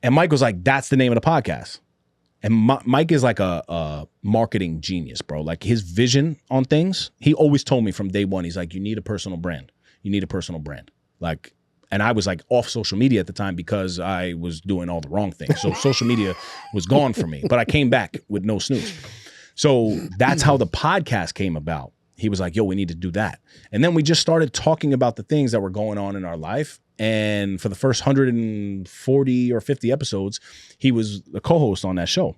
And Mike was like, that's the name of the podcast. And Mike is like a marketing genius, bro. Like his vision on things, he always told me from day one, he's like, you need a personal brand. You need a personal brand. Like, and I was like off social media at the time because I was doing all the wrong things. So social media was gone for me, but I came back with no snooze. So that's how the podcast came about. He was like, yo, we need to do that. And then we just started talking about the things that were going on in our life. And for the first 140 or 50 episodes, he was the co-host on that show.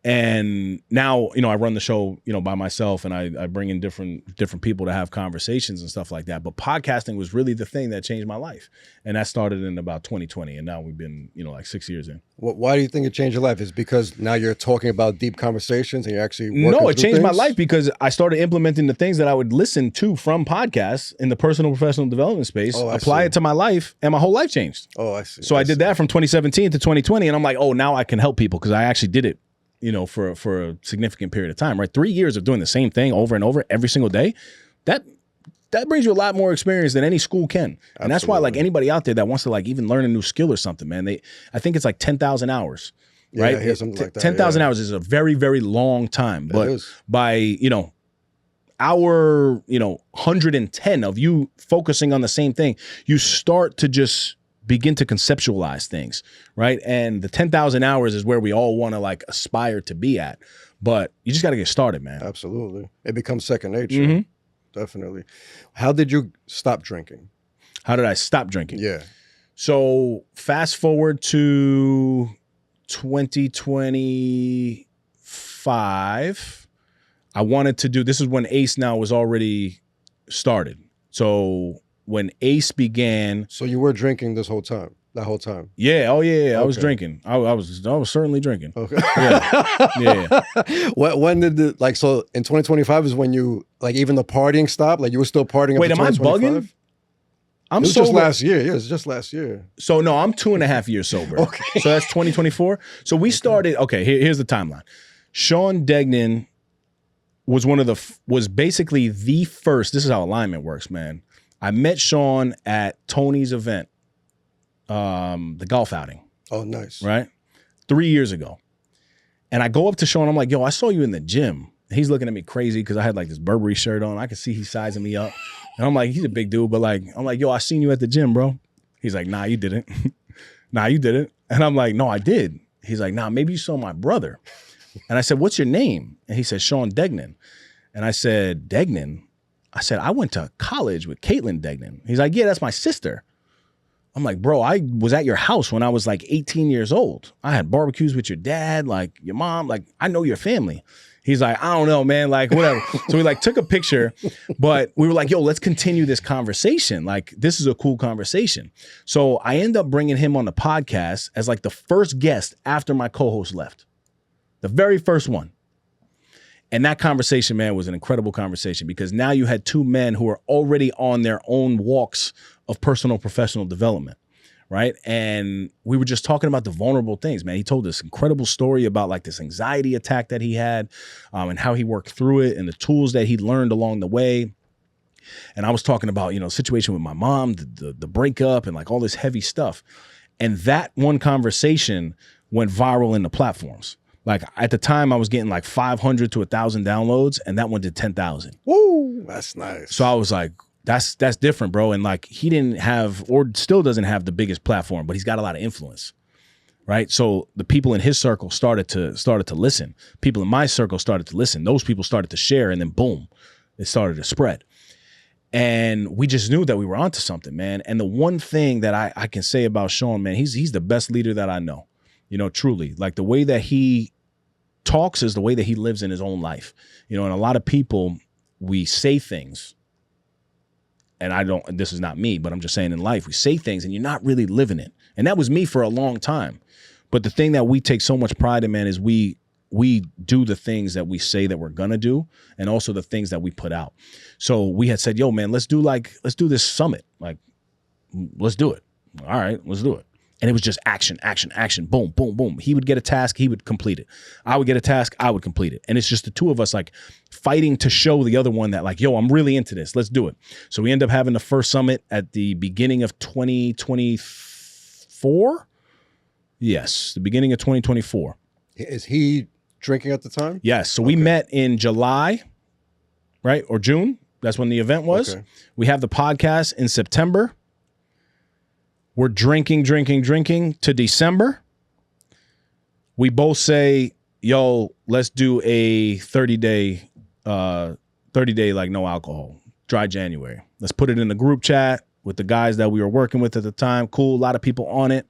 And now, you know, I run the show, you know, by myself, and I bring in different people to have conversations and stuff like that. But podcasting was really the thing that changed my life. And that started in about 2020. And now we've been, you know, like 6 years in. Why do you think it changed your life? Is because now you're talking about deep conversations and you're actually working No, it changed my things? life because I started implementing the things that I would listen to from podcasts in the personal professional development space, apply it to my life, and my whole life changed. Oh, I see. So I did that from 2017 to 2020. And I'm like, oh, now I can help people because I actually did it, you know, for a significant period of time, right? 3 years of doing the same thing over and over every single day. That brings you a lot more experience than any school can. And Absolutely. that's why, like, anybody out there that wants to, like, even learn a new skill or something, man, I think it's like 10,000 hours, right? Yeah, I hear something like that. 10,000 hours is a very, very long time. But by, you know, hour, you know, 110 of you focusing on the same thing, you start to just begin to conceptualize things, right? And the 10,000 hours is where we all want to, like, aspire to be at. But you just got to get started, man. Absolutely. It becomes second nature. Mm-hmm. Definitely. How did you stop drinking? How did I stop drinking? Yeah. So fast forward to 2025. I wanted to do, this is when ACE now was already started. So when ACE began. So you were drinking that whole time? Yeah. Oh, yeah. Okay. I was drinking. I was certainly drinking. Okay. Yeah. When did so in 2025 is when you, like, even the partying stopped? Like, you were still partying? Wait, am I bugging? It was just last year. Yeah, it was just last year. So no, I'm 2.5 years sober. Okay. So that's 2024. So we started, here's the timeline. Sean Degnan was was basically the first, this is how alignment works, man. I met Sean at Tony's event. The golf outing. Oh, nice. Right? 3 years ago. And I go up to Sean. I'm like, yo, I saw you in the gym. And he's looking at me crazy because I had like this Burberry shirt on. I could see he's sizing me up. And I'm like, he's a big dude, but like, I'm like, yo, I seen you at the gym, bro. He's like, nah, you didn't. Nah, you didn't. And I'm like, no, I did. He's like, nah, maybe you saw my brother. And I said, what's your name? And he said, Sean Degnan. And I said, Degnan? I said, I went to college with Caitlin Degnan. He's like, yeah, that's my sister. I'm like, bro, I was at your house when I was like 18 years old. I had barbecues with your dad, like your mom, like I know your family. He's like, I don't know, man, like whatever. So we like took a picture, but we were like, yo, let's continue this conversation. Like, this is a cool conversation. So I end up bringing him on the podcast as like the first guest after my co-host left. The very first one. And that conversation, man, was an incredible conversation because now you had two men who are already on their own walks of personal professional development, right? And we were just talking about the vulnerable things, man. He told this incredible story about like this anxiety attack that he had and how he worked through it and the tools that he learned along the way. And I was talking about, you know, situation with my mom, the breakup and like all this heavy stuff. And that one conversation went viral in the platforms. Like at the time I was getting like 500 to 1,000 downloads and that one did 10,000. Woo, that's nice. So I was like, that's different, bro. And like he didn't have or still doesn't have the biggest platform, but he's got a lot of influence. Right? So the people in his circle started to listen. People in my circle started to listen. Those people started to share and then boom, it started to spread. And we just knew that we were onto something, man. And the one thing that I can say about Sean, man, he's the best leader that I know. You know, truly. Like the way that he talks is the way that he lives in his own life. You know, and a lot of people, we say things, and this is not me, but I'm just saying in life, we say things and you're not really living it. And that was me for a long time. But the thing that we take so much pride in, man, is we do the things that we say that we're gonna do and also the things that we put out. So we had said, yo, man, let's do this summit. Like, let's do it. All right, let's do it. And it was just action, action, action, boom, boom, boom. He would get a task, he would complete it. I would get a task, I would complete it. And it's just the two of us like fighting to show the other one that like, yo, I'm really into this. Let's do it. So we end up having the first summit at the beginning of 2024. Yes, the beginning of 2024. Is he drinking at the time? Yes. So we met in July, right? Or June. That's when the event was. Okay. We have the podcast in September. We're drinking to December. We both say, yo, let's do a 30-day like no alcohol, dry January. Let's put it in the group chat with the guys that we were working with at the time. Cool, a lot of people on it.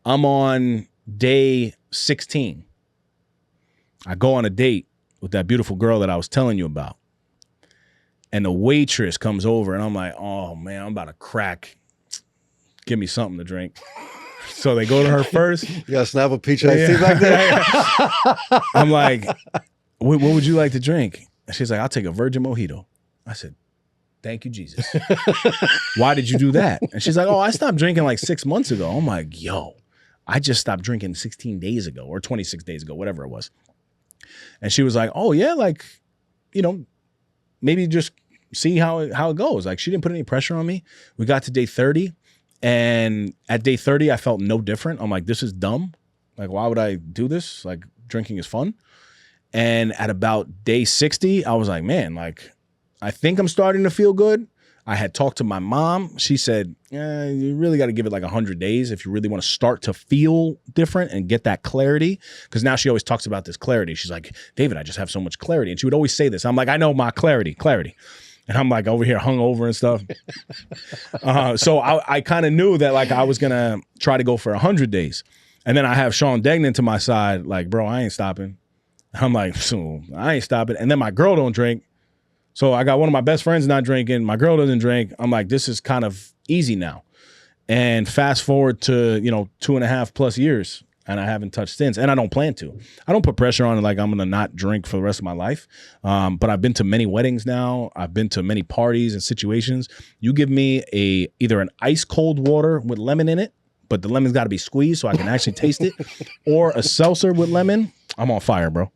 I'm on day 16. I go on a date with that beautiful girl that I was telling you about. And the waitress comes over and I'm like, oh man, I'm about to crack. Give me something to drink. So they go to her first. You got to snap a peach iced tea back there? I'm like, what would you like to drink? And she's like, I'll take a virgin mojito. I said, thank you, Jesus. Why did you do that? And she's like, oh, I stopped drinking like 6 months ago. I'm like, yo, I just stopped drinking 16 days ago or 26 days ago, whatever it was. And she was like, oh yeah, like, you know, maybe just see how it goes. Like, she didn't put any pressure on me. We got to day 30. And at day 30, I felt no different. I'm like, this is dumb. Like, why would I do this? Like, drinking is fun. And at about day 60, I was like, man, like, I think I'm starting to feel good. I had talked to my mom. She said, you really got to give it like 100 days if you really want to start to feel different and get that clarity. Because now she always talks about this clarity. She's like, David, I just have so much clarity. And she would always say this. I'm like, I know my clarity. And I'm like over here hungover and stuff. So I kind of knew that like I was going to try to go for 100 days. And then I have Sean Degnan to my side, like, bro, I ain't stopping. I'm like, so I ain't stopping. And then my girl don't drink. So I got one of my best friends not drinking. My girl doesn't drink. I'm like, this is kind of easy now. And fast forward to, 2.5+ years, and I haven't touched since. And I don't plan to. I don't put pressure on it like I'm going to not drink for the rest of my life. But I've been to many weddings now. I've been to many parties and situations. You give me either an ice cold water with lemon in it, but the lemon's got to be squeezed so I can actually taste it, or a seltzer with lemon. I'm on fire, bro.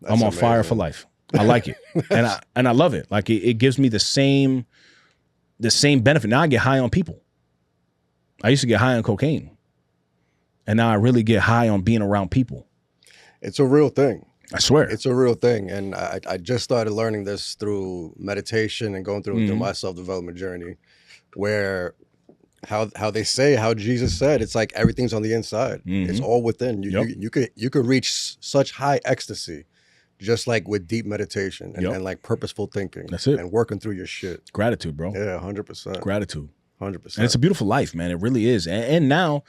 I'm on amazing. fire for life. I like it. and I love it. Like it gives me the same benefit. Now I get high on people. I used to get high on cocaine. And now I really get high on being around people. It's a real thing. I swear. It's a real thing. And I just started learning this through meditation and going through my self-development journey, where how Jesus said, it's like everything's on the inside. It's all within. You could reach such high ecstasy just like with deep meditation and like purposeful thinking. That's it. And working through your shit. Gratitude, bro. Yeah, 100%. Gratitude. 100%. And it's a beautiful life, man. It really is. And now,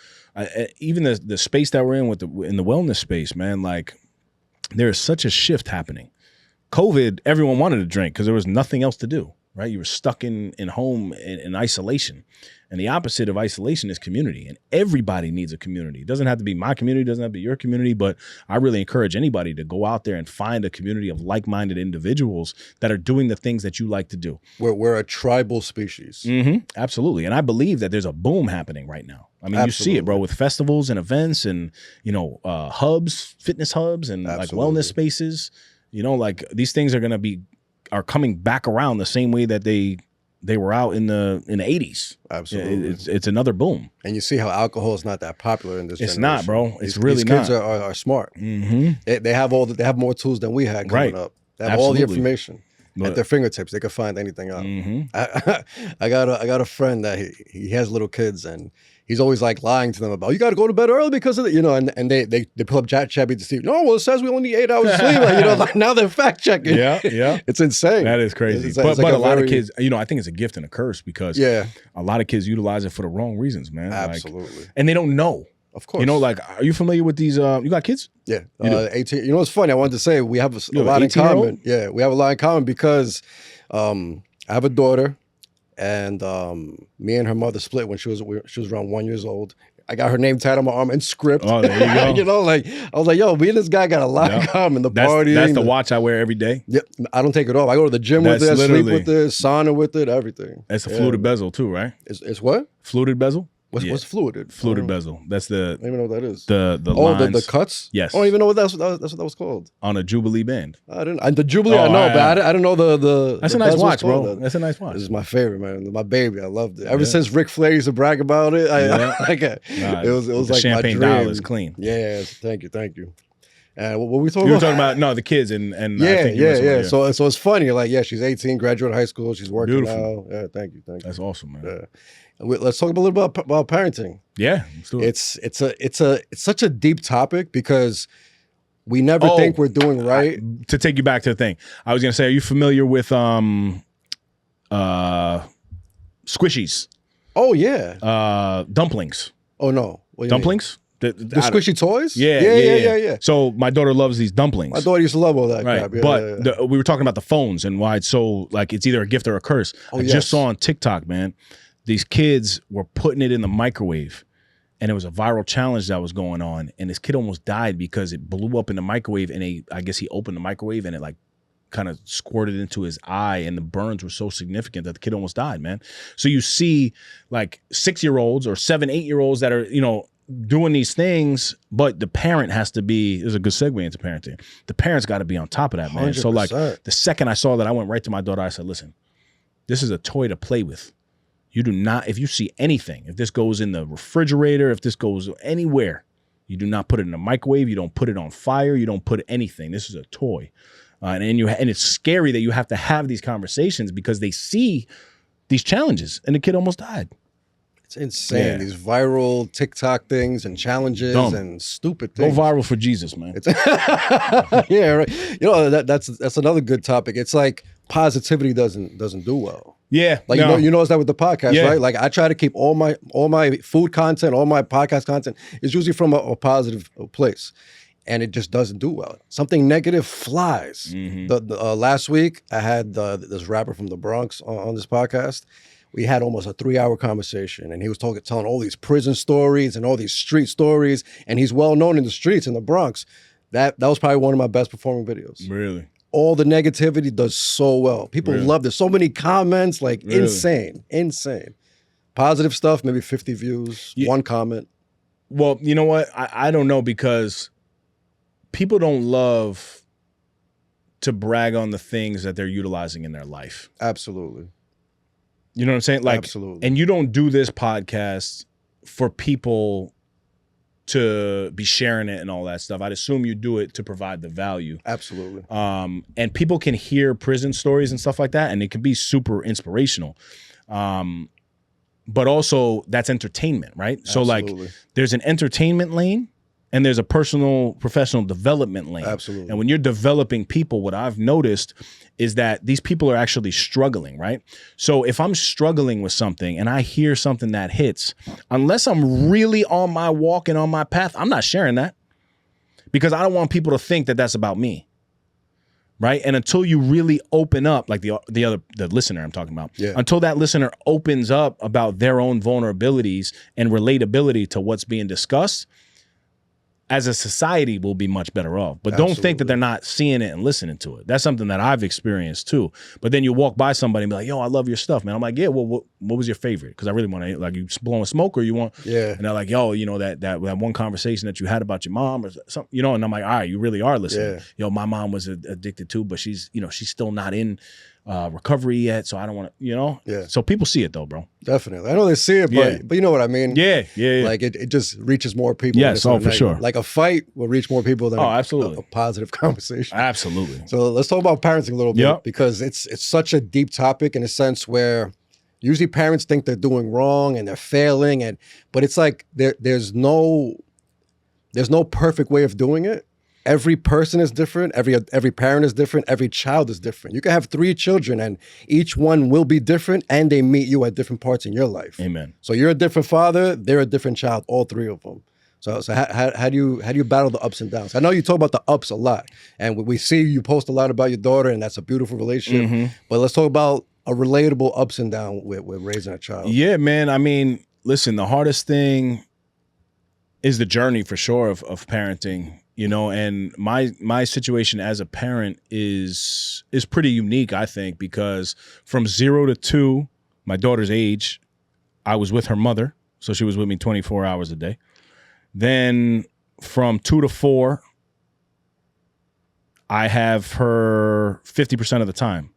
even the space that we're in in the wellness space, man, like there is such a shift happening. COVID, everyone wanted to drink because there was nothing else to do, right? You were stuck in home in isolation. And the opposite of isolation is community. And everybody needs a community. It doesn't have to be my community, it doesn't have to be your community, but I really encourage anybody to go out there and find a community of like-minded individuals that are doing the things that you like to do. We're a tribal species. Absolutely. And I believe that there's a boom happening right now. I mean, you see it, bro, with festivals and events and, hubs, fitness hubs and like wellness spaces. Like these things are coming back around the same way that they were out in the 80s. Absolutely. It's another boom. And you see how alcohol is not that popular in this generation. It's not, bro. It's really not. These kids are smart. They have more tools than we had growing up. They have all the information at their fingertips. They can find anything out. I got a friend that he has little kids, and he's always like lying to them about, you got to go to bed early because of it, and they pull up ChatGPT to see, no, well, it says we only need 8 hours of sleep. Like, now they're fact checking. Yeah. It's insane. That is crazy. But a lot of kids, I think it's a gift and a curse because a lot of kids utilize it for the wrong reasons, man. Absolutely. And they don't know. Of course. Like, are you familiar with these? You got kids? Yeah. 18. You know what's funny? I wanted to say we have a lot in common. Yeah, we have a lot in common because I have a daughter. And me and her mother split when she was around 1 year old. I got her name tatted on my arm in script. Oh, there you go. I was like, yo, me and this guy got a lot in common. The party. That's the watch I wear every day. Yep. I don't take it off. I go to the gym with it, I sleep with it, sauna with it, everything. It's a fluted bezel too, right? It's what? Fluted bezel? What's fluted? Fluted bezel. That's the. I don't even know what that is. The lines. The cuts. Yes. I don't even know what that's what that was called. On a Jubilee band. I didn't. The Jubilee. I know, but I don't know the. That's a nice watch, bro. That's a nice watch. This is my favorite, man. My baby. I loved it. Ever since Ric Flair used to brag about it, it was like champagne my dream. dial is clean. Yeah. Thank you. And what were we talking about? You were talking about the kids and yeah. So it's funny. Like, she's 18, graduated high school. She's working now. Yeah. Thank you. That's awesome, man. Yeah. Let's talk a little bit about parenting. Yeah, let's do it. It's such a deep topic because we never think we're doing right. To take you back to the thing, I was gonna say, are you familiar with squishies? Oh yeah. Dumplings. Oh no. Dumplings? The squishy toys? Yeah. So my daughter loves these dumplings. My daughter used to love all that right. crap. Yeah, but we were talking about the phones and why it's so, like, it's either a gift or a curse. I just saw on TikTok, man, these kids were putting it in the microwave, and it was a viral challenge that was going on, and this kid almost died because it blew up in the microwave, and I guess he opened the microwave, and it, like, kind of squirted into his eye, and the burns were so significant that the kid almost died, man. So you see, like, 6-year-olds or 7, 8-year-olds that are, doing these things, but the parent has to be, is a good segue into parenting. The parent's got to be on top of that, man. 100%. So, like, the second I saw that, I went right to my daughter. I said, listen, this is a toy to play with. You do not, if you see anything, if this goes in the refrigerator, if this goes anywhere, you do not put it in the microwave. You don't put it on fire. You don't put anything. This is a toy. And it's scary that you have to have these conversations because they see these challenges, and the kid almost died. It's insane. Yeah. These viral TikTok things and challenges and stupid things. Go viral for Jesus, man. Yeah, right. That's another good topic. It's like positivity doesn't do well. Yeah. Like, you notice that with the podcast, right? Like, I try to keep all my food content, all my podcast content is usually from a positive place. And it just doesn't do well. Something negative flies. Mm-hmm. Last week, I had this rapper from the Bronx on this podcast. We had almost a 3-hour conversation, and he was telling all these prison stories and all these street stories, and he's well known in the streets in the Bronx. That was probably one of my best performing videos. Really? All the negativity does so well. People love this. So many comments, like insane. Positive stuff, maybe 50 views, one comment. Well, you know what? I don't know, because people don't love to brag on the things that they're utilizing in their life. Absolutely. You know what I'm saying? Like, absolutely. And you don't do this podcast for people to be sharing it and all that stuff. I'd assume you do it to provide the value. Absolutely. And people can hear prison stories and stuff like that, and it can be super inspirational. But also, that's entertainment, right? Absolutely. So, like, there's an entertainment lane, and there's a professional development lane. Absolutely. And when you're developing people, what I've noticed is that these people are actually struggling, right? So if I'm struggling with something and I hear something that hits, unless I'm really on my walk and on my path, I'm not sharing that, because I don't want people to think that that's about me, right? And until you really open up, like the listener I'm talking about, until that listener opens up about their own vulnerabilities and relatability to what's being discussed, as a society, we'll be much better off. But don't think that they're not seeing it and listening to it. That's something that I've experienced too. But then you walk by somebody and be like, yo, I love your stuff, man. I'm like, yeah, well, what was your favorite? Because I really want to, like, you blowing smoke, or you want, and they're like, yo, that one conversation that you had about your mom or something, and I'm like, all right, you really are listening. Yeah. Yo, my mom was addicted too, but she's still not in recovery yet, so I don't want to, Yeah. So people see it though, bro. Definitely. I know they see it, but you know what I mean? Yeah. Like, it just reaches more people. Yes, for sure. Like, a fight will reach more people than absolutely. A positive conversation. Absolutely. So let's talk about parenting a little bit, because it's such a deep topic, in a sense where usually parents think they're doing wrong and they're failing, but it's like there's no perfect way of doing it. Every person is different. Every parent is different. Every child is different. You can have 3 children, and each one will be different, and they meet you at different parts in your life. Amen. So you're a different father. They're a different child. All 3 of them. So how do you battle the ups and downs? I know you talk about the ups a lot, and we see you post a lot about your daughter, and that's a beautiful relationship. Mm-hmm. But let's talk about a relatable ups and downs with raising a child. Yeah, man. I mean, listen, the hardest thing is the journey, for sure, of parenting. And my situation as a parent is pretty unique, I think, because from 0 to 2, my daughter's age, I was with her mother, so she was with me 24 hours a day. Then from 2 to 4, I have her 50% of the time,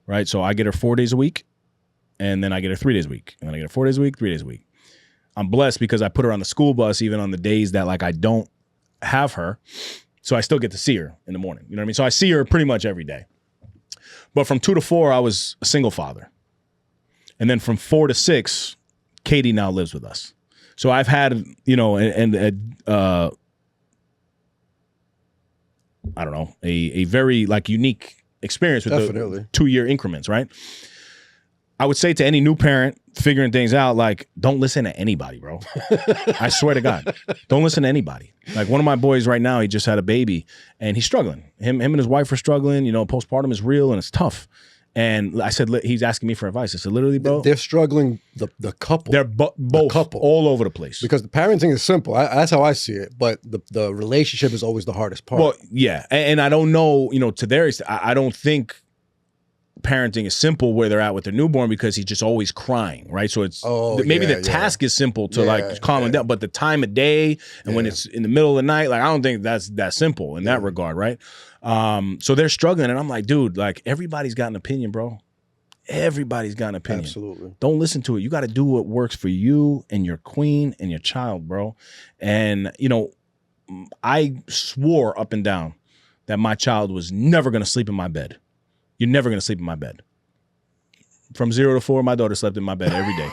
right? So I get her 4 days a week, and then I get her 3 days a week, and then I get her 4 days a week, 3 days a week. I'm blessed because I put her on the school bus even on the days that, like, I don't have her, so I still get to see her in the morning. You know what I mean? So I see her pretty much every day. But from 2 to 4, I was a single father. And then from 4 to 6, Katie now lives with us. So I've had, I don't know, a very, like, unique experience with the 2-year increments, right? I would say to any new parent figuring things out, like, don't listen to anybody, bro. I swear to God, don't listen to anybody. Like one of my boys right now, he just had a baby and he's struggling. Him and his wife are struggling. You know, postpartum is real and it's tough. And I said, he's asking me for advice. I said, literally, bro. They're struggling, the couple. They're both couple. All over the place. Because the parenting is simple. That's how I see it. But the relationship is always the hardest part. Well, yeah. And I don't know, you know, to their extent, I don't think parenting is simple where they're at with their newborn because he's just always crying, right? So it's maybe the task is simple to like calm him down, but the time of day and when it's in the middle of the night, like I don't think that's that simple in that regard, right? So they're struggling, and I'm like, dude, like everybody's got an opinion, bro. Everybody's got an opinion. Absolutely. Don't listen to it. You got to do what works for you and your queen and your child, bro. And you know, I swore up and down that my child was never going to sleep in my bed. You're never going to sleep in my bed. From 0 to 4, my daughter slept in my bed every day.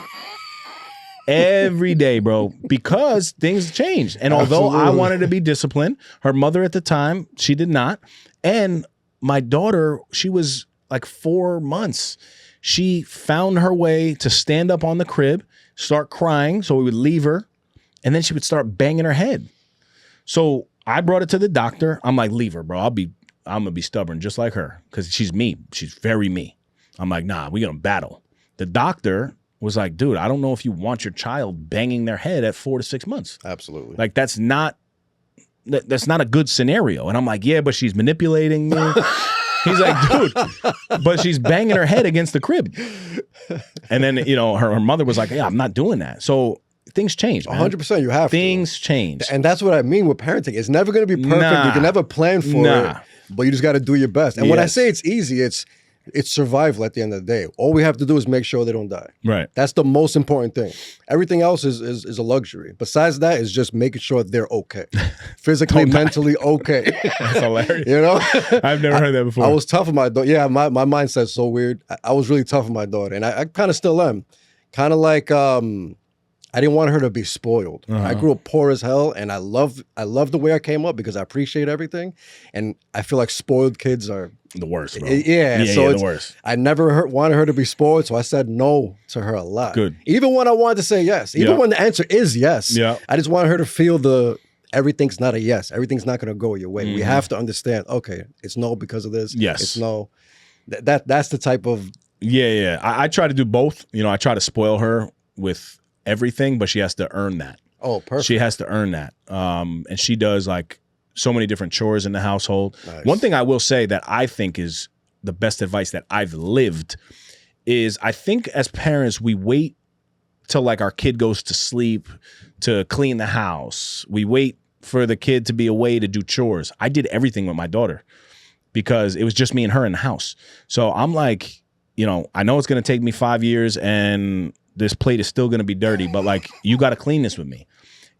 Every day, bro, because things changed. And although I wanted to be disciplined, her mother at the time, she did not. And my daughter, she was like 4 months. She found her way to stand up on the crib, start crying, so we would leave her, and then she would start banging her head. So I brought it to the doctor. I'm like, leave her, bro. I'm going to be stubborn just like her because she's me. She's very me. I'm like, nah, we're going to battle. The doctor was like, dude, I don't know if you want your child banging their head at 4 to 6 months. Absolutely. Like, that's not a good scenario. And I'm like, yeah, but she's manipulating me. He's like, dude, but she's banging her head against the crib. And then, you know, her mother was like, yeah, I'm not doing that. So things change, man. 100%, you have things change. And that's what I mean with parenting. It's never going to be perfect. You can never plan for it, but you just got to do your best. And when I say it's easy, it's survival at the end of the day. All we have to do is make sure they don't die. Right. That's the most important thing. Everything else is a luxury. Besides that, is just making sure they're okay. Physically, mentally okay. That's hilarious. You know? I've never heard that before. I was tough on my daughter. Yeah, my mindset's so weird. I was really tough on my daughter. And I kind of still am. Kind of like I didn't want her to be spoiled. I grew up poor as hell, and I love the way I came up because I appreciate everything. And I feel like spoiled kids are the worst, bro. Yeah, so it's the worst. I never wanted her to be spoiled, so I said no to her a lot. Good. Even when I wanted to say yes. Even when the answer is yes. Yeah. I just wanted her to feel everything's not a yes. Everything's not going to go your way. We have to understand, okay, it's no because of this. Yes. It's no. That's the type of... Yeah. I try to do both. You know, I try to spoil her with everything, but she has to earn that. Oh, perfect. She has to earn that. And she does like so many different chores in the household. Nice. One thing I will say that I think is the best advice that I've lived is I think as parents, we wait till like our kid goes to sleep to clean the house. We wait for the kid to be away to do chores. I did everything with my daughter because it was just me and her in the house. So I'm like, you know, I know it's going to take me 5 years and this plate is still going to be dirty, but like, you got to clean this with me.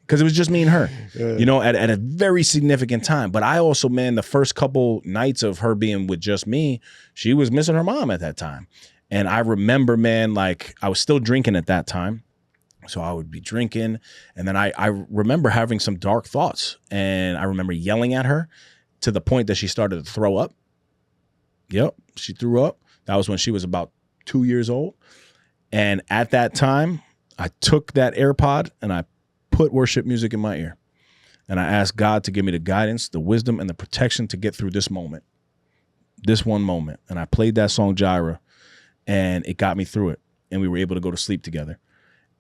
Because it was just me and her, you know, at a very significant time. But I also, man, the first couple nights of her being with just me, she was missing her mom at that time. And I remember, man, like I was still drinking at that time. So I would be drinking. And then I remember having some dark thoughts. And I remember yelling at her to the point that she started to throw up. Yep, she threw up. That was when she was about 2 years old. And at that time, I took that AirPod and I put worship music in my ear. And I asked God to give me the guidance, the wisdom, and the protection to get through this moment. This one moment. And I played that song, Jireh, and it got me through it. And we were able to go to sleep together.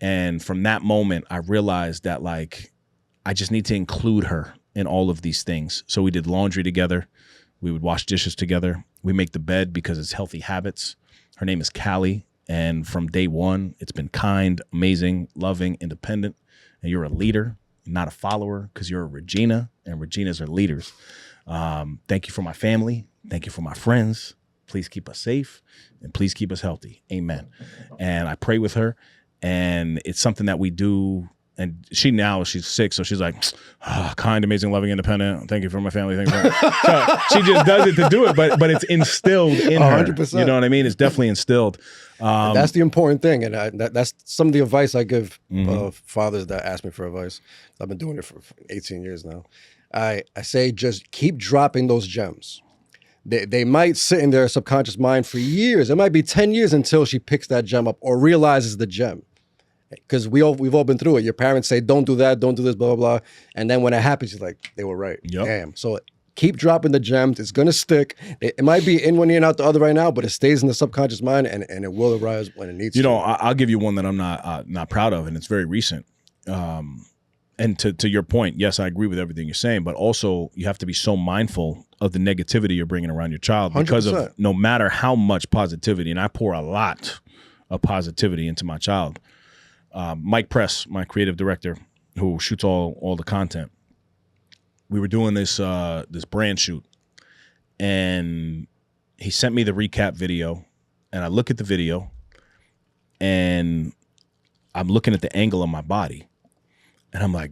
And from that moment, I realized that, like, I just need to include her in all of these things. So we did laundry together. We would wash dishes together. We make the bed because it's healthy habits. Her name is Callie. And from day one, it's been kind, amazing, loving, independent. And you're a leader, not a follower, because you're a Reggina, and Regginas are leaders. Thank you for my family. Thank you for my friends. Please keep us safe, and please keep us healthy. Amen. And I pray with her, and it's something that we do. And she's 6, so she's like, kind, amazing, loving, independent. Thank you for my family. Thank you for so she just does it to do it, but it's instilled in her. 100%. You know what I mean? It's definitely instilled. That's the important thing, and that's some of the advice I give fathers that ask me for advice. I've been doing it for 18 years now. I say just keep dropping those gems. they might sit in their subconscious mind for years. It might be 10 years until she picks that gem up or realizes the gem. Because we've all been through it. Your parents say, don't do that, don't do this, blah, blah, blah. And then when it happens, she's like, they were right. Yep. Damn. So keep dropping the gems. It's going to stick. It might be in one ear and out the other right now, but it stays in the subconscious mind and it will arise when it needs to. You know, I'll give you one that I'm not proud of, and it's very recent. And to your point, yes, I agree with everything you're saying, but also you have to be so mindful of the negativity you're bringing around your child because 100%. of no matter how much positivity, and I pour a lot of positivity into my child. Mike Press, my creative director, who shoots all the content, we were doing this brand shoot, and he sent me the recap video, and I look at the video, and I'm looking at the angle of my body, and I'm like,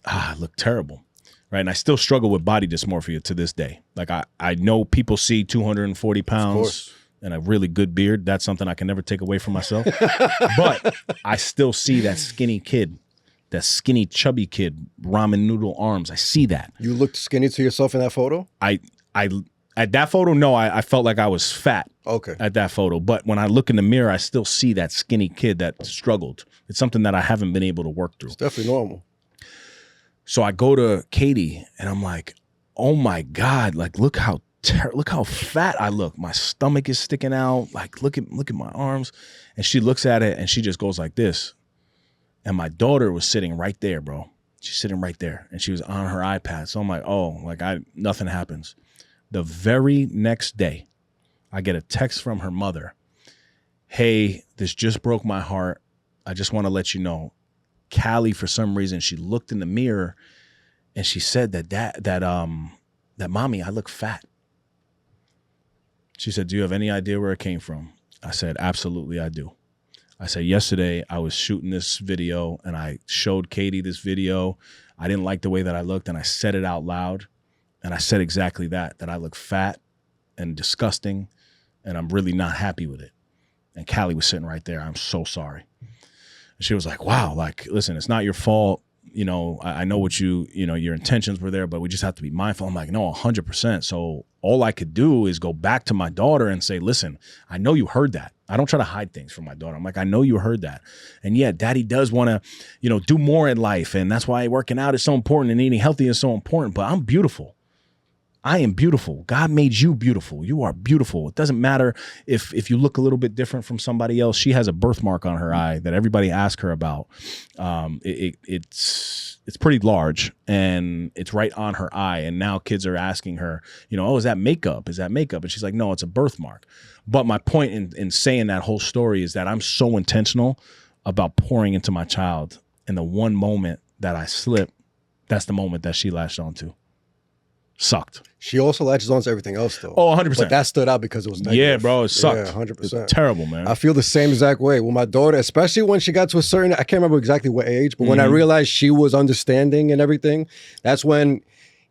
I look terrible, right? And I still struggle with body dysmorphia to this day. Like I know people see 240 pounds and a really good beard. That's something I can never take away from myself. But I still see that skinny kid, that skinny, chubby kid, ramen noodle arms. I see that. You looked skinny to yourself in that photo? I at that photo, no, I felt like I was fat. Okay. At that photo. But when I look in the mirror, I still see that skinny kid that struggled. It's something that I haven't been able to work through. It's definitely normal. So I go to Katie and I'm like, oh my God, like look how fat I look. My stomach is sticking out. Like look at my arms. And she looks at it and she just goes like this. And my daughter was sitting right there, bro. She's sitting right there. And she was on her iPad. So I'm like, oh, like nothing happens. The very next day, I get a text from her mother. Hey, this just broke my heart. I just want to let you know. Callie, for some reason, she looked in the mirror and she said that mommy, I look fat. She said, do you have any idea where it came from? I said, absolutely, I do. I said, yesterday I was shooting this video and I showed Katie this video. I didn't like the way that I looked and I said it out loud. And I said exactly that I look fat and disgusting and I'm really not happy with it. And Callie was sitting right there. I'm so sorry. She was like, wow, like, listen, it's not your fault. You know, I know what your intentions were there, but we just have to be mindful. I'm like, no, 100%. So all I could do is go back to my daughter and say, listen, I know you heard that. I don't try to hide things from my daughter. I'm like, I know you heard that. And yeah, daddy does want to, do more in life. And that's why working out is so important and eating healthy is so important. But I'm beautiful. I am beautiful. God made you beautiful. You are beautiful. It doesn't matter if you look a little bit different from somebody else. She has a birthmark on her eye that everybody asks her about. It's pretty large and it's right on her eye. And now kids are asking her, oh, is that makeup? Is that makeup? And she's like, no, it's a birthmark. But my point in saying that whole story is that I'm so intentional about pouring into my child. And the one moment that I slip, that's the moment that she latched onto. Sucked. She also latches on to everything else, though. Oh, 100%. But that stood out because it was negative. Yeah, bro, it sucked. Yeah, 100%. It's terrible, man. I feel the same exact way. With my daughter, especially when she got to a certain, I can't remember exactly what age, but when I realized she was understanding and everything, that's when,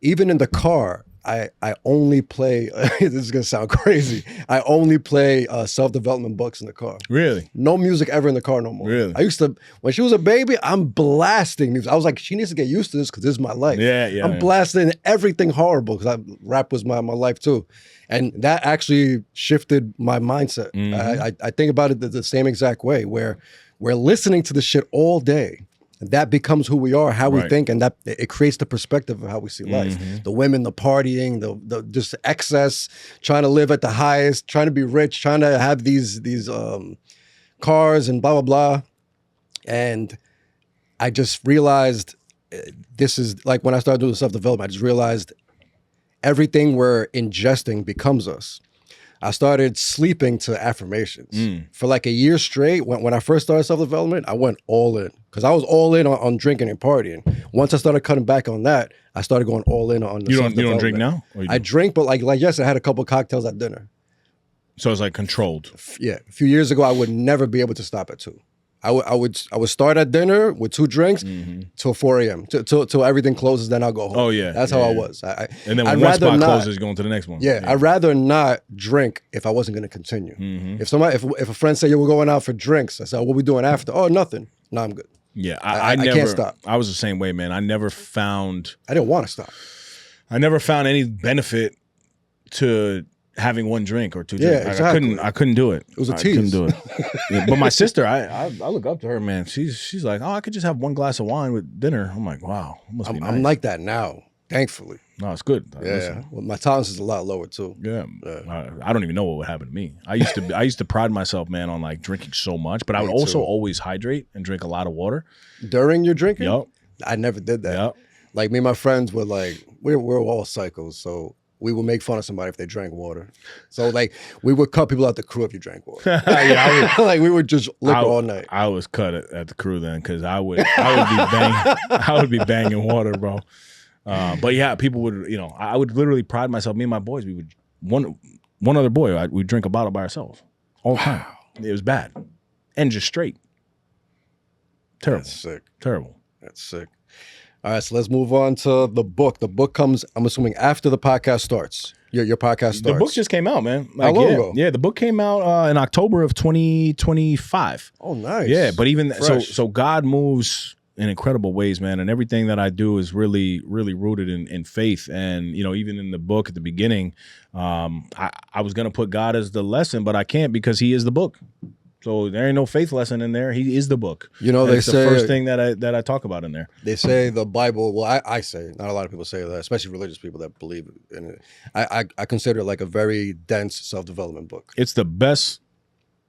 even in the car, I only play, this is going to sound crazy, I only play self-development books in the car. Really? No music ever in the car no more. Really? I used to, when she was a baby, I'm blasting music. I was like, she needs to get used to this because this is my life. I'm blasting everything horrible because rap was my life too. And that actually shifted my mindset. I think about it the same exact way, where we're listening to this shit all day. That becomes who we are, how we think, and that it creates the perspective of how we see life. The women, the partying, the just excess, trying to live at the highest, trying to be rich, trying to have these cars and blah blah blah. And I just realized this is like when I started doing self-development. I just realized everything we're ingesting becomes us. I started sleeping to affirmations. For like a year straight. When I first started self-development, I went all in. Because I was all in on drinking and partying. Once I started cutting back on that, I started going all in on the self-development. You don't drink now? I drink, but like yesterday, I had a couple of cocktails at dinner. So it's like controlled. Yeah. A few years ago, I would never be able to stop at 2. I would start at dinner with 2 drinks till 4 a.m. till everything closes. Then I'll go home. Oh yeah, that's how I was. And then when one spot closes, going to the next one. Yeah, I'd rather not drink if I wasn't going to continue. If a friend said, "Yeah, we're going out for drinks," I said, "What are we doing after?" "Oh, nothing." "No, I'm good." Yeah, I never, can't stop. I was the same way, man. I didn't want to stop. I never found any benefit to having one drink or two drinks. Yeah, exactly. I couldn't do it. It was a I tease. couldn't do it. Yeah, but my sister, I look up to her, man. She's like, oh, I could just have one glass of wine with dinner. I'm like, wow, must be nice. I'm like that now, thankfully. No, it's good. Yeah, well, my tolerance is a lot lower too. Yeah, I don't even know what would happen to me. I used to pride myself, man, on like drinking so much, but I would also always hydrate and drink a lot of water during your drinking. Yep. I never did that. Yep. Like me and my friends were like, we're all psychos, so we would make fun of somebody if they drank water. So like we would cut people out the crew if you drank water. Like we would just liquor all night. I was cut at the crew then because I would be banging water, bro. But yeah, people would, I would literally pride myself. Me and my boys, we would one other boy, we'd drink a bottle by ourselves all the time. It was bad and just straight. Terrible. That's sick. Terrible. That's sick. All right, so let's move on to the book. The book comes, I'm assuming, after the podcast starts. Your podcast starts. The book just came out, man. How long ago? Yeah, the book came out in October of 2025. Oh, nice. Yeah, but even Fresh. so God moves in incredible ways, man. And everything that I do is really, really rooted in faith. And, even in the book at the beginning, I was going to put God as the lesson, but I can't because he is the book. So there ain't no faith lesson in there. He is the book. They it's say the first thing that I talk about in there. They say the Bible. Well, I say, not a lot of people say that, especially religious people that believe in it. I consider it like a very dense self-development book. It's the best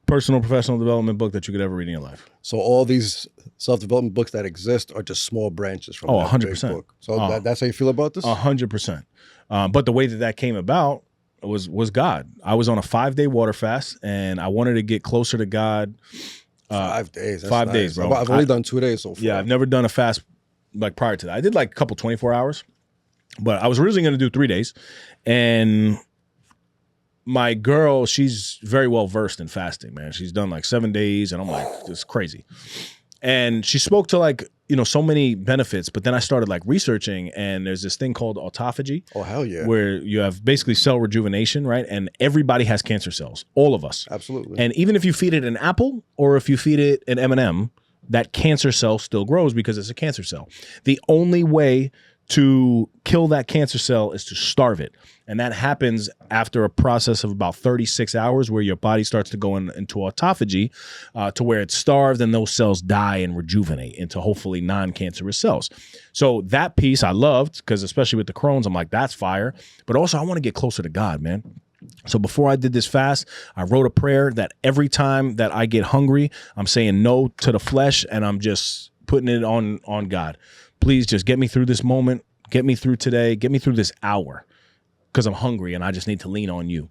personal professional development book that you could ever read in your life. So all these self-development books that exist are just small branches from that 100%. big book. So that's how you feel about this? 100%. But the way that came about was God. I was on a 5-day water fast, and I wanted to get closer to God. 5 days. That's 5 nice. days, bro. I've only done 2 days so far. Yeah, I've never done a fast like prior to that. I did like a couple 24 hours, but I was originally going to do 3 days. And my girl, she's very well versed in fasting, man. She's done like 7 days, and I'm like, this is crazy. And she spoke to like, so many benefits, but then I started like researching, and there's this thing called autophagy. Oh, hell yeah. Where you have basically cell rejuvenation, right? And everybody has cancer cells, all of us. Absolutely. And even if you feed it an apple or if you feed it an M&M, that cancer cell still grows because it's a cancer cell. The only way to kill that cancer cell is to starve it. And that happens after a process of about 36 hours where your body starts to go into autophagy to where it's starved and those cells die and rejuvenate into hopefully non-cancerous cells. So that piece I loved because especially with the Crohn's, I'm like, that's fire. But also I want to get closer to God, man. So before I did this fast, I wrote a prayer that every time that I get hungry, I'm saying no to the flesh and I'm just putting it on God. Please just get me through this moment, get me through today, get me through this hour because I'm hungry and I just need to lean on you.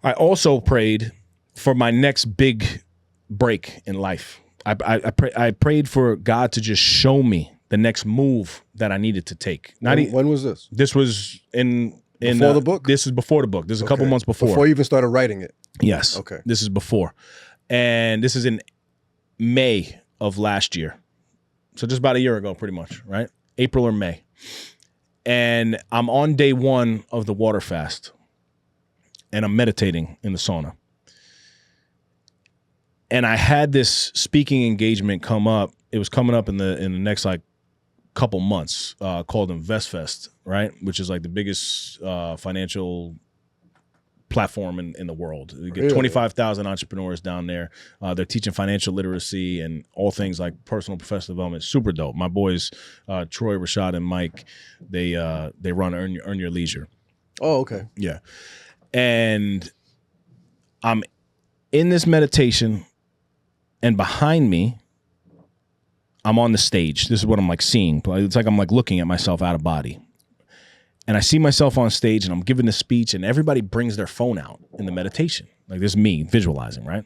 I also prayed for my next big break in life. I prayed for God to just show me the next move that I needed to take. When was this? This was before the book? This is before the book. This is a couple months before. Before you even started writing it? Yes. Okay. This is before. And this is in May of last year. So just about a year ago, pretty much, right? April or May. And I'm on day 1 of the water fast. And I'm meditating in the sauna. And I had this speaking engagement come up. It was coming up in the next like couple months called InvestFest, right? Which is like the biggest financial platform in the world. We get 25,000 entrepreneurs down there. They're teaching financial literacy and all things like personal professional development. Super dope. My boys, Troy, Rashad, and Mike, they run Earn Your Leisure. Oh, okay. Yeah. And I'm in this meditation, and behind me, I'm on the stage. This is what I'm like seeing. It's like I'm like looking at myself out of body. And I see myself on stage and I'm giving the speech and everybody brings their phone out in the meditation. Like this is me visualizing, right?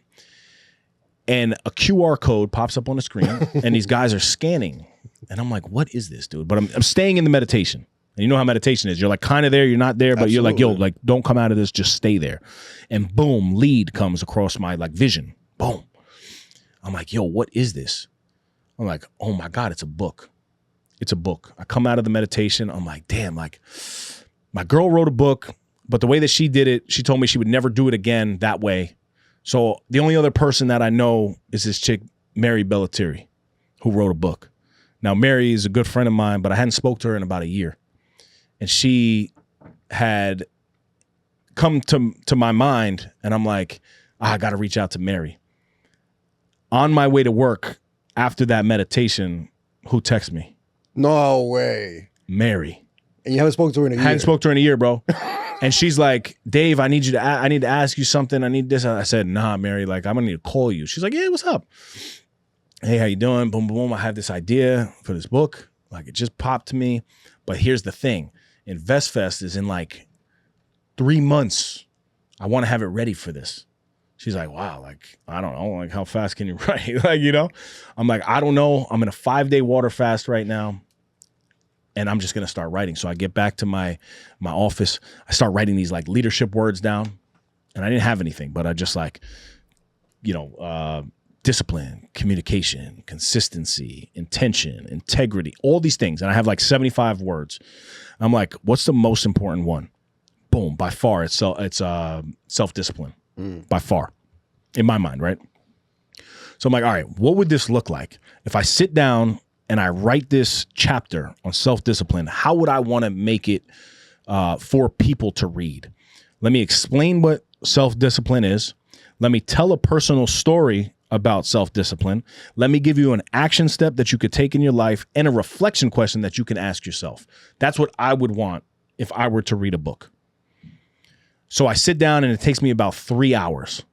And a QR code pops up on the screen and these guys are scanning. And I'm like, what is this, dude? But I'm staying in the meditation. And you know how meditation is. You're like kind of there, you're not there, but You're like, yo, like don't come out of this, just stay there. And boom, lead comes across my like vision. Boom. I'm like, yo, what is this? I'm like, oh my God, it's a book. It's a book. I come out of the meditation. I'm like, damn, like my girl wrote a book, but the way that she did it, she told me she would never do it again that way. So the only other person that I know is this chick, Mary Bellatiri, who wrote a book. Now, Mary is a good friend of mine, but I hadn't spoke to her in about a year. And she had come to my mind, and I'm like, I got to reach out to Mary. On my way to work after that meditation, who texts me? No way. Mary. And you haven't spoken to her in a year? Hadn't spoke to her in a year, bro. And she's like, Dave, I need to ask you something. I need this. I said, nah, Mary, like, I'm gonna need to call you. She's like, yeah, what's up? Hey, how you doing? Boom, boom, boom. I have this idea for this book. Like, it just popped to me. But here's the thing. InvestFest is in like 3 months. I want to have it ready for this. She's like, wow, like, I don't know, like, how fast can you write? Like, you know, I'm like, I don't know. I'm in a 5-day water fast right now. And I'm just going to start writing. So I get back to my office. I start writing these like leadership words down. And I didn't have anything, but I just like, you know, discipline, communication, consistency, intention, integrity, all these things. And I have like 75 words. I'm like, what's the most important one? Boom, by far, it's self-discipline, by far, in my mind, right? So I'm like, all right, what would this look like if I sit down and I write this chapter on self-discipline? How would I want to make it for people to read? Let me explain what self-discipline is. Let me tell a personal story about self-discipline. Let me give you an action step that you could take in your life and a reflection question that you can ask yourself. That's what I would want if I were to read a book. So I sit down and it takes me about 3 hours.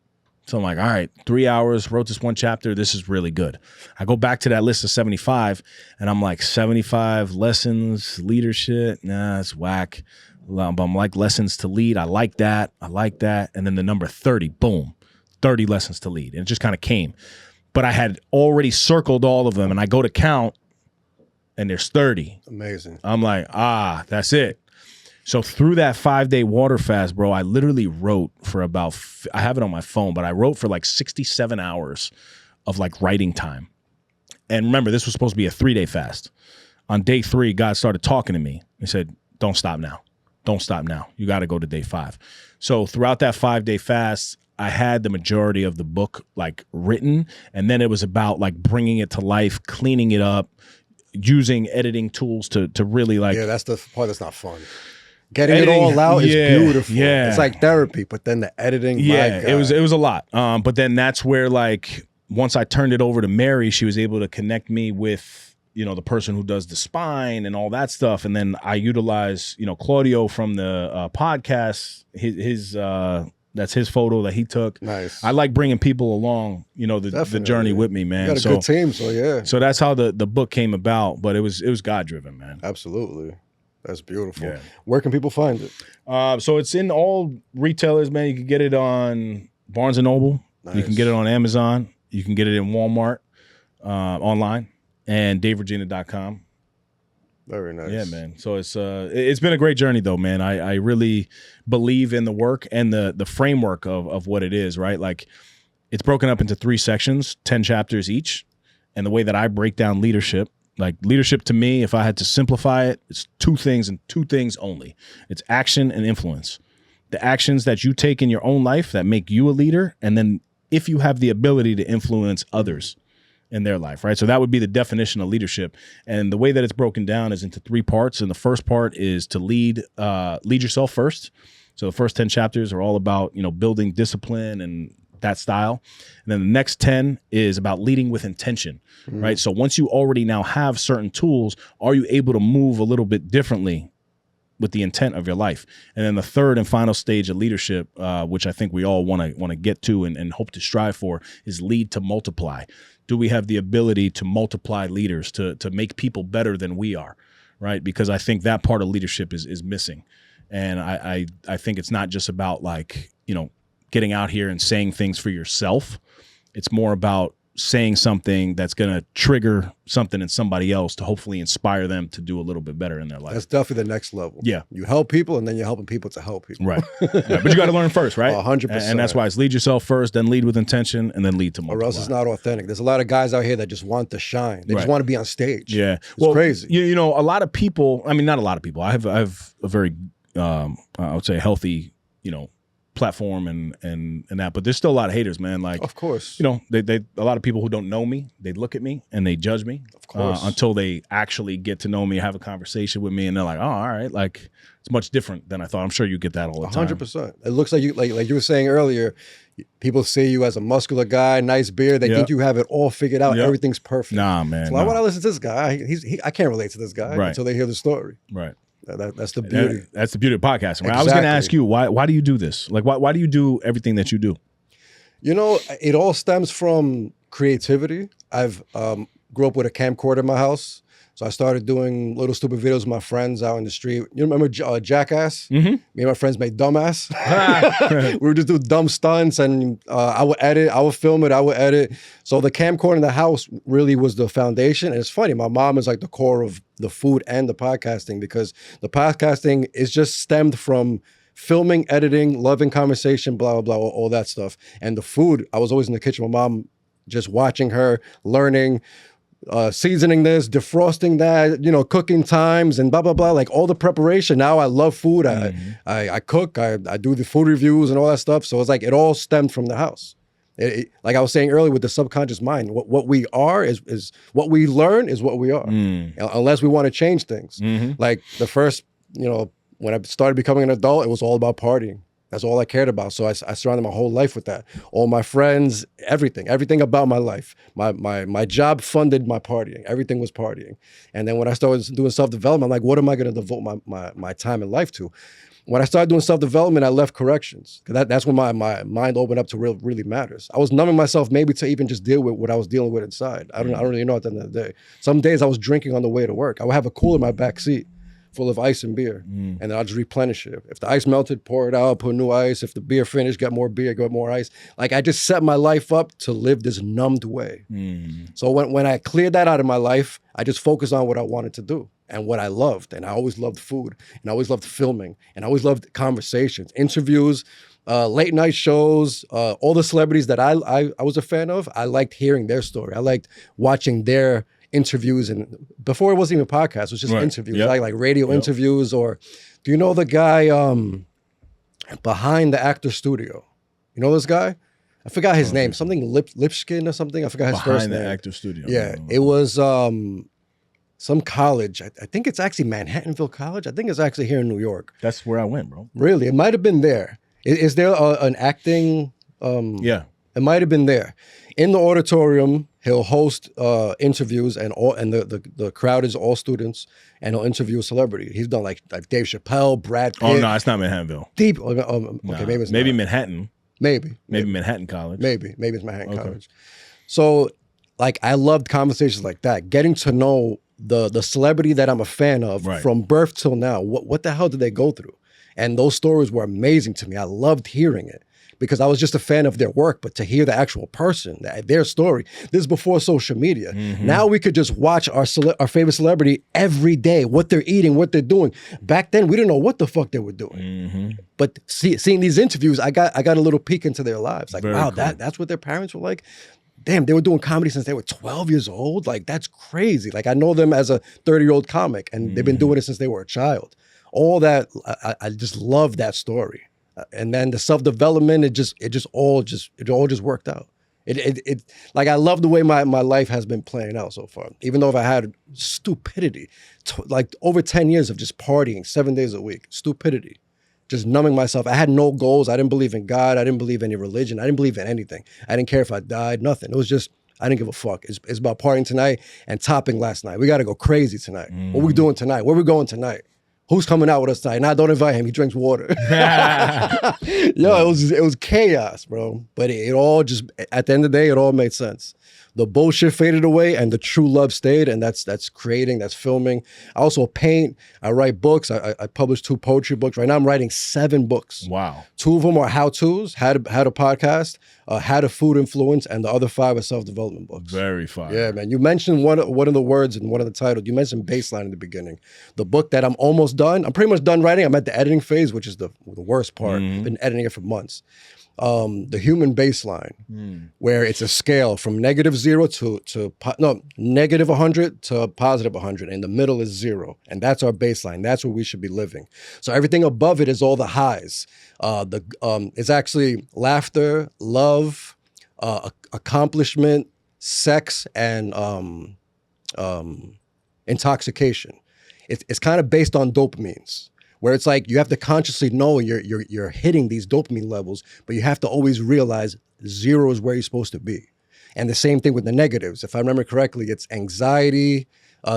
So I'm like, all right, 3 hours, wrote this one chapter. This is really good. I go back to that list of 75 and I'm like, 75 lessons, leadership. Nah, it's whack. But I'm like, lessons to lead. I like that. And then the number 30, boom, 30 lessons to lead. And it just kind of came. But I had already circled all of them and I go to count and there's 30. Amazing. I'm like, that's it. So through that 5-day water fast, bro, I literally wrote for about, I have it on my phone, but I wrote for like 67 hours of like writing time. And remember, this was supposed to be a 3-day fast. On day 3, God started talking to me. He said, don't stop now. Don't stop now. You got to go to day 5. So throughout that 5-day fast, I had the majority of the book like written. And then it was about like bringing it to life, cleaning it up, using editing tools to really like. Yeah, that's the part that's not fun. Getting it all out is beautiful. Yeah. It's like therapy, but then the editing, yeah, it was a lot. But then that's where like once I turned it over to Mary, she was able to connect me with, you know, the person who does the spine and all that stuff. And then I utilize, you know, Claudio from the podcast, his that's his photo that he took. Nice. I like bringing people along, you know, the journey with me, man. You got a good team, so yeah. So that's how the book came about, but it was God driven, man. Absolutely. That's beautiful. Yeah. Where can people find it? So it's in all retailers, man. You can get it on Barnes & Noble. Nice. You can get it on Amazon. You can get it in Walmart online and DaveReggina.com. Very nice. Yeah, man. So it's been a great journey, though, man. I really believe in the work and the framework of what it is, right? Like it's broken up into 3 sections, 10 chapters each. And the way that I break down leadership, like leadership to me, if I had to simplify it, it's 2 things and 2 things only. It's action and influence. The actions that you take in your own life that make you a leader, and then if you have the ability to influence others in their life, right? So that would be the definition of leadership. And the way that it's broken down is into 3 parts. And the first part is to lead yourself first. So the first 10 chapters are all about, you know, building discipline and that style. And then the next 10 is about leading with intention, right? So once you already now have certain tools, are you able to move a little bit differently with the intent of your life? And then the third and final stage of leadership, which I think we all want to get to and hope to strive for, is lead to multiply. Do we have the ability to multiply leaders, to make people better than we are, right? Because I think that part of leadership is missing. And I think it's not just about like, you know, getting out here and saying things for yourself. It's more about saying something that's going to trigger something in somebody else to hopefully inspire them to do a little bit better in their life. That's definitely the next level. Yeah. You help people and then you're helping people to help people. Right. But you got to learn first, right? 100%. And that's why it's lead yourself first, then lead with intention, and then lead to multiply. Or else it's not authentic. There's a lot of guys out here that just want to shine. They just want to be on stage. Yeah. It's crazy. You know, a lot of people, I mean, not a lot of people. I have a very, I would say healthy, you know, platform and that. But there's still a lot of haters, man. Like, of course, you know, they a lot of people who don't know me, they look at me and they judge me. Of course, until they actually get to know me, have a conversation with me, and they're like, oh, all right, like it's much different than I thought. I'm sure you get that all the time. 100%. It looks like you, like you were saying earlier, people see you as a muscular guy, nice beard. They think you have it all figured out. Everything's perfect. Nah, man. So why would I listen to this guy? I can't relate to this guy until they hear the story. Right. That's the beauty. That's the beauty of podcasting. Right? Exactly. I was going to ask you, why do you do this? Like, why do you do everything that you do? You know, it all stems from creativity. I've grew up with a camcorder in my house. So I started doing little stupid videos with my friends out in the street. You remember Jackass? Mm-hmm. Me and my friends made Dumbass. We would just do dumb stunts, and I would edit, I would film it, I would edit. So the camcorder in the house really was the foundation. And it's funny, my mom is like the core of the food and the podcasting, because the podcasting is just stemmed from filming, editing, loving conversation, blah, blah, blah, all that stuff. And the food, I was always in the kitchen with mom, just watching her, learning, seasoning this, defrosting that, you know, cooking times and blah, blah, blah, like all the preparation. Now I love food. I cook, I do the food reviews and all that stuff. So it's like, it all stemmed from the house. Like I was saying earlier with the subconscious mind, what we are is what we learn is what we are, unless we want to change things. Mm-hmm. Like the first, you know, when I started becoming an adult, it was all about partying. That's all I cared about. So I surrounded my whole life with that. All my friends, everything about my life. My job funded my partying. Everything was partying. And then when I started doing self-development, I'm like, what am I going to devote my time and life to? When I started doing self-development, I left corrections. That's when my mind opened up to really matters. I was numbing myself maybe to even just deal with what I was dealing with inside. I don't really know at the end of the day. Some days I was drinking on the way to work. I would have a cooler in my back seat full of ice and beer, and then I'll just replenish it. If the ice melted, pour it out, put new ice. If the beer finished, got more beer, got more ice. Like I just set my life up to live this numbed way. So when I cleared that out of my life, I just focused on what I wanted to do and what I loved. And I always loved food, and I always loved filming, and I always loved conversations, interviews, late night shows, all the celebrities that I was a fan of. I liked hearing their story. I liked watching their interviews, and before it wasn't even a podcast, it was just interviews, like radio interviews. Or do you know the guy behind the actor studio? You know this guy? I forgot his name. Something Lipskin or something. I forgot his first name. Behind the actor studio. Yeah, it was some college. I think it's actually Manhattanville College. I think it's actually here in New York. That's where I went, bro. Really? It might have been there. Is there an acting? Yeah. It might have been there. In the auditorium, he'll host interviews, and the crowd is all students, and he'll interview a celebrity. He's done like Dave Chappelle, Brad Pitt. Oh no, it's not Manhattanville. Okay, maybe it's maybe not. Manhattan. Maybe Manhattan College. Maybe it's Manhattan College. So, like, I loved conversations like that, getting to know the celebrity that I'm a fan of from birth till now. What the hell did they go through? And those stories were amazing to me. I loved hearing it, because I was just a fan of their work, but to hear the actual person, their story. This is before social media. Mm-hmm. Now we could just watch our favorite celebrity every day, what they're eating, what they're doing. Back then, we didn't know what the fuck they were doing. Mm-hmm. But seeing these interviews, I got a little peek into their lives. Like, wow, cool. That's what their parents were like? Damn, they were doing comedy since they were 12 years old? Like, that's crazy. Like, I know them as a 30-year-old comic, and they've been doing it since they were a child. All that, I just love that story. And then the self-development, it all just worked out. It like, I love the way my life has been playing out so far. Even though if I had stupidity, like over 10 years of just partying 7 days a week, stupidity, just numbing myself. I had no goals. I didn't believe in God. I didn't believe in any religion. I didn't believe in anything. I didn't care if I died, nothing. It was just, I didn't give a fuck. It's about partying tonight and topping last night. We got to go crazy tonight. What we doing tonight? Where we going tonight? Who's coming out with us tonight? Nah, don't invite him. He drinks water. Yo, it was chaos, bro. But it all just, at the end of the day, it all made sense. The bullshit faded away and the true love stayed, and that's creating, that's filming. I also paint, I write books. I published 2 poetry books. Right now I'm writing 7 books. Wow. 2 of them are how-tos, how to podcast, how to food influence, and the other 5 are self-development books. Very fine. Yeah, man. You mentioned one of the words in one of the titles. You mentioned baseline in the beginning. The book that I'm almost done, I'm pretty much done writing. I'm at the editing phase, which is the worst part. I've been editing it for months. The human baseline, where it's a scale from -0 0 to negative 100 to positive 100. And the middle is 0. And that's our baseline. That's where we should be living. So everything above it is all the highs. It's actually laughter, love, accomplishment, sex, and intoxication. It's kind of based on dopamines, where it's like you have to consciously know you're hitting these dopamine levels, but you have to always realize 0 is where you're supposed to be. And the same thing with the negatives. If I remember correctly, it's anxiety,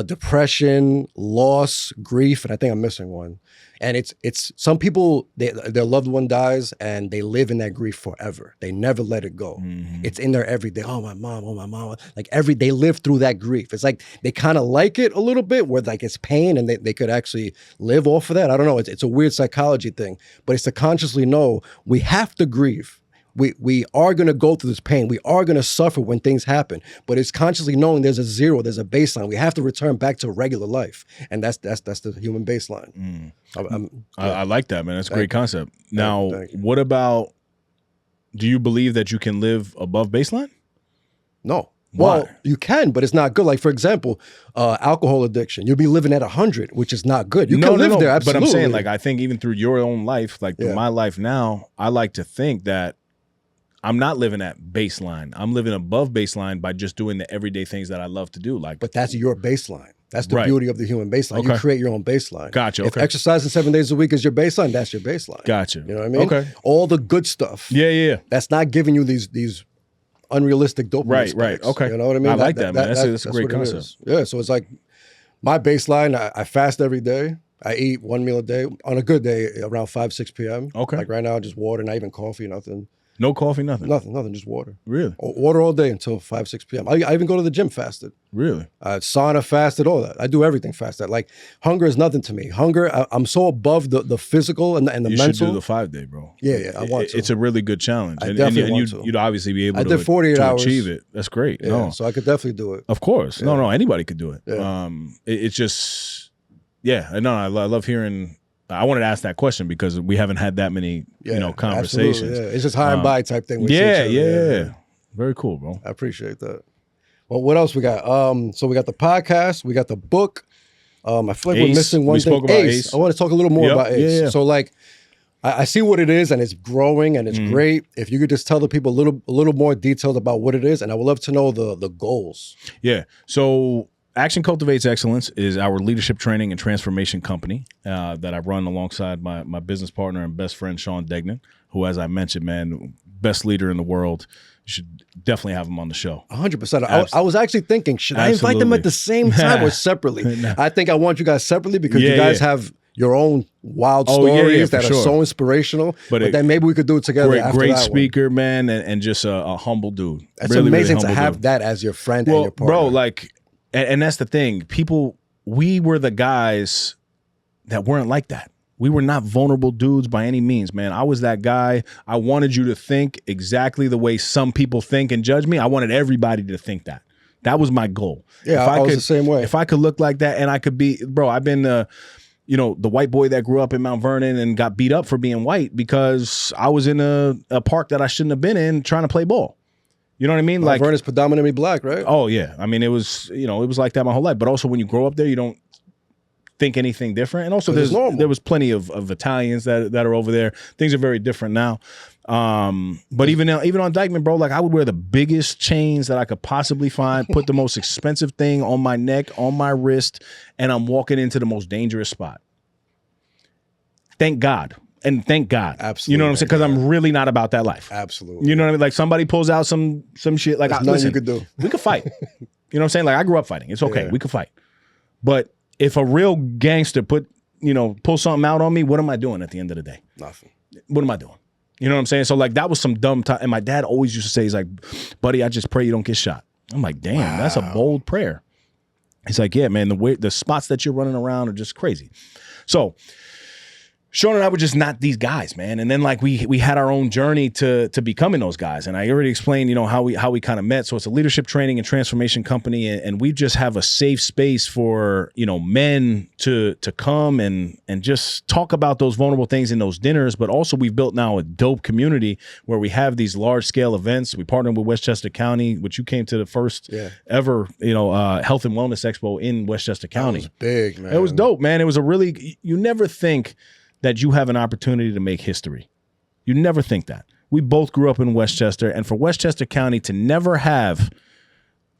depression, loss, grief, and I think I'm missing one. And it's some people, their loved one dies and they live in that grief forever. They never let it go. Mm-hmm. It's in there every day. Oh, my mom. Like they live through that grief. It's like they kind of like it a little bit where like it's pain and they could actually live off of that. I don't know. It's a weird psychology thing, but it's to consciously know we have to grieve. We are going to go through this pain. We are going to suffer when things happen, but it's consciously knowing there's a 0, there's a baseline. We have to return back to regular life, and that's the human baseline. I like that, man. That's a great concept. Now, what about? Do you believe that you can live above baseline? No. Why? Well, you can, but it's not good. Like, for example, alcohol addiction. You'll be living at 100, which is not good. You can live there, absolutely. But I'm saying, like, I think even through your own life, like through my life now, I like to think that I'm not living at baseline. I'm living above baseline by just doing the everyday things that I love to do. Like, but that's your baseline. That's the beauty of the human baseline. Okay. You create your own baseline. Gotcha. If exercising 7 days a week is your baseline, that's your baseline. Gotcha. You know what I mean? Okay. All the good stuff. Yeah. That's not giving you these unrealistic dopamine spikes. Right. Okay. You know what I mean? I like that, man. That's a great concept. Yeah. So it's like my baseline. I fast every day. I eat 1 meal a day. On a good day, around 5, 6 p.m. Okay. Like right now, just water, not even coffee, nothing. No coffee, nothing? Nothing, just water. Really? Water all day until 5, 6 p.m. I even go to the gym fasted. Really? Sauna fasted, all that. I do everything fasted. Like, hunger is nothing to me. Hunger, I'm so above the physical and the mental. You should do the 5-day, bro. Yeah, I want to. It's a really good challenge. I definitely want to. You'd obviously be able to 48 hours. Achieve it. That's great. Yeah, no. So I could definitely do it. Of course. Yeah. No, anybody could do it. Yeah. It's just, I love hearing. I wanted to ask that question because we haven't had that many, conversations. Yeah. It's just high and by type thing. Yeah. Very cool, bro. I appreciate that. Well, what else we got? So we got the podcast, we got the book. I feel like we're missing one thing. Spoke about Ace. I want to talk a little more about Ace. Yeah. So like, I see what it is and it's growing and it's great. If you could just tell the people a little more detailed about what it is, and I would love to know the goals. Yeah. So Action Cultivates Excellence is our leadership training and transformation company that I run alongside my business partner and best friend, Sean Degnan, who, as I mentioned, man, best leader in the world. You should definitely have him on the show. 100%. I was actually thinking, should I invite them at the same time or separately? No. I think I want you guys separately because you guys have your own wild stories that are so inspirational. But then maybe we could do it together. Great speaker, man, and just a humble dude. It's really, amazing to have that as your friend and your partner. Bro, like, and that's the thing. We were the guys that weren't like that. We were not vulnerable dudes by any means, man. I was that guy. I wanted you to think exactly the way some people think and judge me. I wanted everybody to think that. That was my goal. Yeah, I was the same way. If I could look like that and I could be, bro, I've been the white boy that grew up in Mount Vernon and got beat up for being white because I was in a park that I shouldn't have been in trying to play ball. You know what I mean? Mount Vernon's predominantly black, right? Oh, yeah. I mean, it was like that my whole life. But also when you grow up there, you don't think anything different. And also there was plenty of Italians that are over there. Things are very different now. But even on Dykeman, bro, like I would wear the biggest chains that I could possibly find, put the most expensive thing on my neck, on my wrist, and I'm walking into the most dangerous spot. Thank God. And thank God. Absolutely. You know what I'm saying? Because I'm really not about that life. Absolutely. You know what I mean? Like somebody pulls out some shit. Like, nothing you could do. We could fight. You know what I'm saying? Like I grew up fighting. It's okay. Yeah. We could fight. But if a real gangster pull something out on me, what am I doing at the end of the day? Nothing. What am I doing? You know what I'm saying? So like that was some dumb time. And my dad always used to say, he's like, buddy, I just pray you don't get shot. I'm like, damn, that's a bold prayer. He's like, yeah, man, the spots that you're running around are just crazy. So Sean and I were just not these guys, man. And then like we had our own journey to becoming those guys. And I already explained, how we kind of met. So it's a leadership training and transformation company, and we just have a safe space for men to come and just talk about those vulnerable things in those dinners. But also we've built now a dope community where we have these large scale events. We partnered with Westchester County, which you came to the first ever health and wellness expo in Westchester County. It was big, man. It was dope, man. It was you never think that you have an opportunity to make history. You never think that. We both grew up in Westchester, and for Westchester County to never have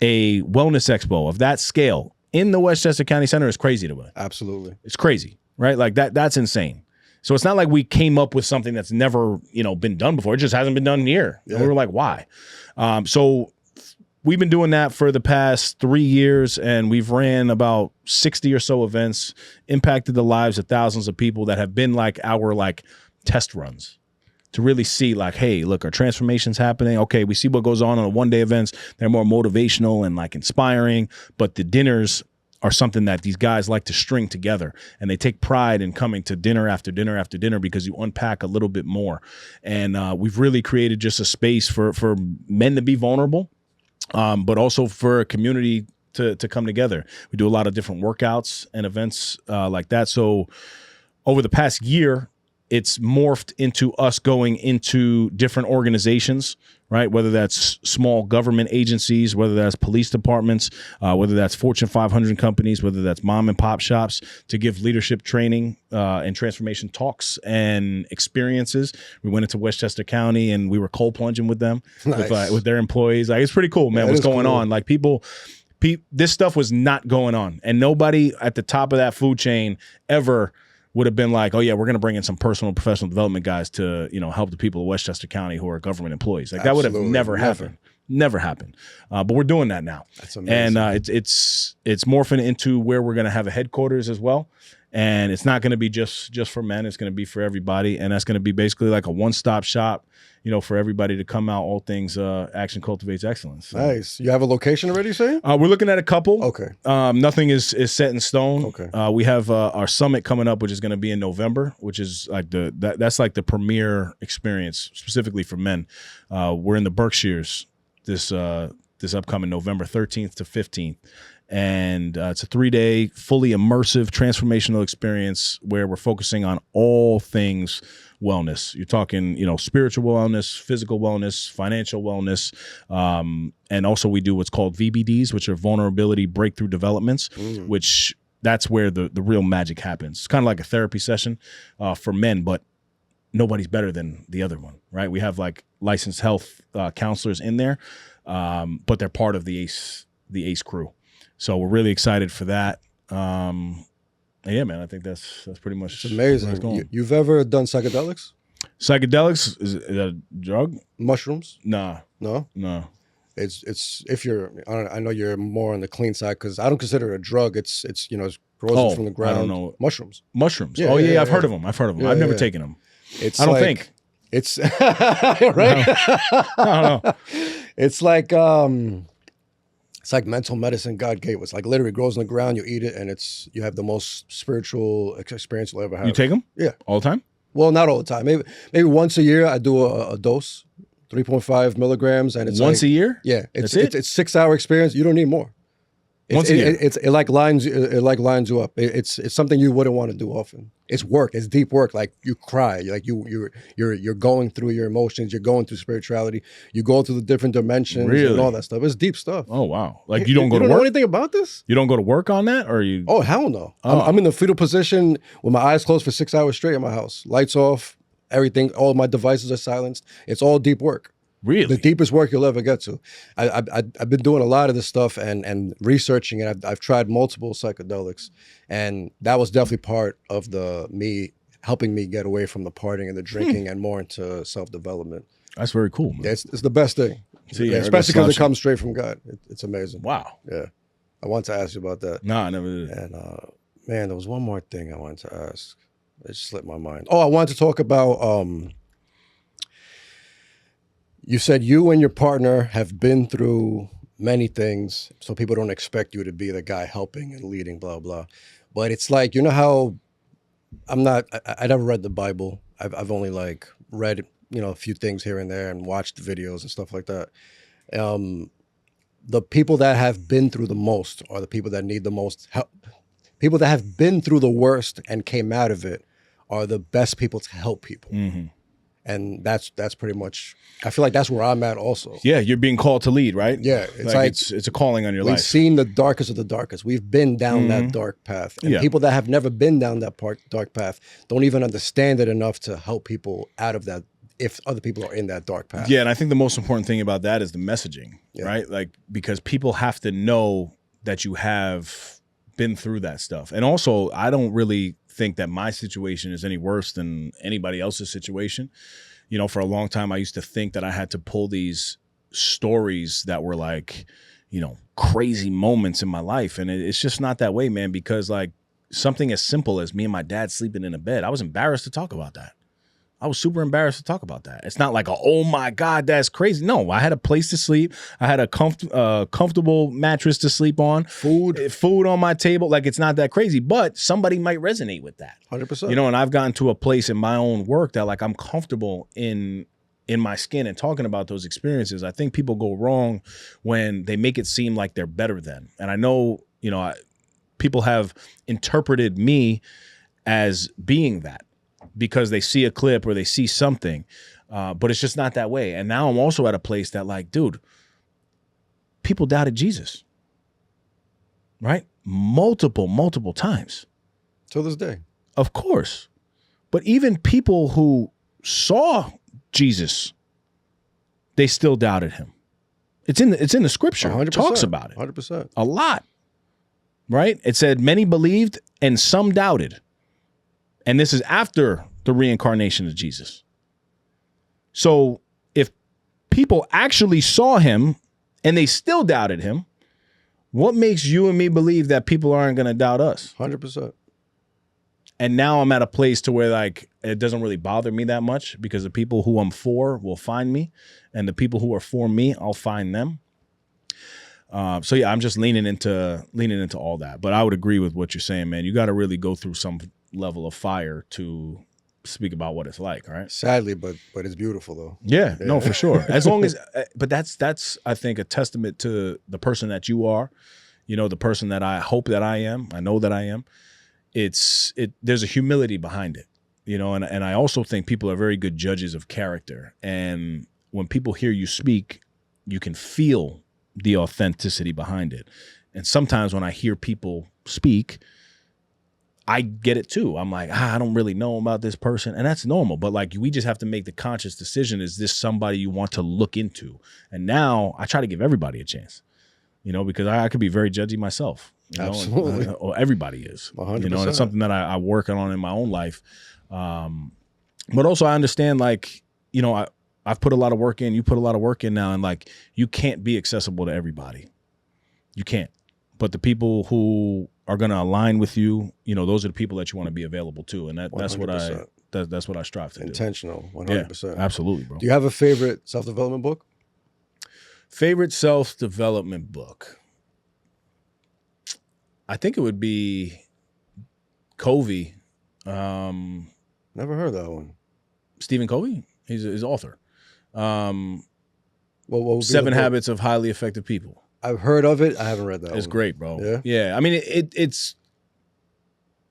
a wellness expo of that scale in the Westchester County Center is crazy to me. Absolutely. It's crazy, right? Like that's insane. So it's not like we came up with something that's never, been done before. It just hasn't been done here. Yeah. And we were like, why? So we've been doing that for the past 3 years, and we've ran about 60 or so events, impacted the lives of thousands of people that have been like our test runs to really see hey, look, our transformation's happening. Okay, we see what goes on the one-day events. They're more motivational and inspiring, but the dinners are something that these guys like to string together, and they take pride in coming to dinner after dinner after dinner because you unpack a little bit more. And we've really created just a space for men to be vulnerable, but also for a community to come together. We do a lot of different workouts and events like that. So over the past year, it's morphed into us going into different organizations, right? Whether that's small government agencies, whether that's police departments, whether that's Fortune 500 companies, whether that's mom and pop shops, to give leadership training and transformation talks and experiences. We went into Westchester County and we were cold plunging with them, with their employees. It's pretty cool, man. What's going on? This stuff was not going on, and nobody at the top of that food chain ever would have been like, oh yeah, we're going to bring in some personal and professional development guys to, help the people of Westchester County who are government employees. That would have never happened. Never happened. But we're doing that now. That's amazing. And it's morphing into where we're going to have a headquarters as well. And it's not going to be just for men. It's going to be for everybody. And that's going to be basically like a one-stop shop, for everybody to come out, all things action cultivates excellence. So, nice. You have a location already, say? We're looking at a couple. Okay. Nothing is set in stone. Okay. We have our summit coming up, which is going to be in November, which is that's like the premier experience specifically for men. We're in the Berkshires this upcoming November 13th to 15th. And it's a 3-day, fully immersive, transformational experience where we're focusing on all things wellness. You're talking, spiritual wellness, physical wellness, financial wellness. And also we do what's called VBDs, which are vulnerability breakthrough developments, which that's where the real magic happens. It's kind of like a therapy session for men, but nobody's better than the other one, right? We have licensed health counselors in there, but they're part of the ACE crew. So we're really excited for that. Yeah, man, I think that's pretty much. It's amazing. You've ever done psychedelics? Psychedelics is it a drug? Mushrooms? Nah. No. It's if you're. I know you're more on the clean side because I don't consider it a drug. It's it grows from the ground. I don't know. Mushrooms. Yeah, I've heard of them. I've never taken them. I don't think. It's right. I don't know. It's like mental medicine God gave us. Literally grows in the ground, you eat it, and you have the most spiritual experience you'll ever have. You take them? Yeah. All the time? Well, not all the time. Maybe once a year I do a dose, 3.5 milligrams, and it's once a year? Yeah. It's 6-hour experience. You don't need more. Once a year. It lines you up. It's something you wouldn't want to do often. It's work. It's deep work. You cry. You're going through your emotions. You're going through spirituality. You go through the different dimensions and all that stuff. It's deep stuff. Oh wow! You don't go to work? You don't know anything about this? You don't go to work on that, or you? Oh hell no! I'm in the fetal position with my eyes closed for 6 hours straight in my house. Lights off. Everything. All my devices are silenced. It's all deep work. Really? The deepest work you'll ever get to. I've been doing a lot of this stuff and researching it. I've tried multiple psychedelics, and that was definitely part of helping me get away from the partying and the drinking and more into self-development. That's very cool, man. Yeah, it's the best thing. Especially because it comes straight from God. It's amazing. Wow. Yeah. I wanted to ask you about that. No, I never did. And man, there was one more thing I wanted to ask. It just slipped my mind. Oh, I wanted to talk about you said you and your partner have been through many things, so people don't expect you to be the guy helping and leading, blah, blah. But it's how I never read the Bible. I've only like read, a few things here and there and watched videos and stuff like that. The people that have been through the most are the people that need the most help. People that have been through the worst and came out of it are the best people to help people. Mm-hmm. And that's pretty much, I feel like that's where I'm at also. Yeah, you're being called to lead, right? Yeah, it's a calling on your life. We've seen the darkest of the darkest. We've been down that dark path. And people that have never been down that dark path don't even understand it enough to help people out of that if other people are in that dark path. Yeah, and I think the most important thing about that is the messaging, right? Like, because people have to know that you have been through that stuff. And also, I don't really think that my situation is any worse than anybody else's situation. For a long time, I used to think that I had to pull these stories that were like, crazy moments in my life. And it's just not that way, man, because like something as simple as me and my dad sleeping in a bed, I was embarrassed to talk about that. I was super embarrassed to talk about that. It's not like, oh my God, that's crazy. No, I had a place to sleep. I had a comfortable mattress to sleep on. Food on my table. Like, it's not that crazy, but somebody might resonate with that. 100%. And I've gotten to a place in my own work that like I'm comfortable in my skin and talking about those experiences. I think people go wrong when they make it seem like they're better than. And I know, people have interpreted me as being that, because they see a clip or they see something, but it's just not that way. And now I'm also at a place that like, dude, people doubted Jesus, right? Multiple times. To this day. Of course. But even people who saw Jesus, they still doubted him. It's in the scripture. 100%. It talks about it. 100%. A lot, right? It said many believed and some doubted. And this is after the reincarnation of Jesus. So if people actually saw him and they still doubted him, what makes you and me believe that people aren't going to doubt us? 100%. And now I'm at a place to where like it doesn't really bother me that much, because the people who I'm for will find me, and the people who are for me, I'll find them. So yeah, I'm just leaning into all that. But I would agree with what you're saying, man. You got to really go through some level of fire to speak about what it's like, right? Sadly, but it's beautiful though. Yeah, no, for sure. As long as, but that's I think a testament to the person that you are, the person that I hope that I am. I know that I am. There's a humility behind it, and I also think people are very good judges of character. And when people hear you speak, you can feel the authenticity behind it. And sometimes when I hear people speak, I get it too. I'm like, I don't really know about this person. And that's normal. But like, we just have to make the conscious decision. Is this somebody you want to look into? And now I try to give everybody a chance, because I could be very judgy myself. Absolutely. Or everybody is. 100%. And it's something that I work on in my own life. But also I understand, like, I've put a lot of work in, you put a lot of work in now, and like, you can't be accessible to everybody. You can't. But the people who are going to align with you, those are the people that you want to be available to. And that's what I strive to do. Intentional, 100%. Yeah, absolutely, bro. Do you have a favorite self-development book? Favorite self-development book? I think it would be Covey. Never heard that one. Stephen Covey? He's his author. What would be 7 Habits of Highly Effective People. I've heard of it. I haven't read that one. It's great, bro. Yeah? Yeah. I mean, it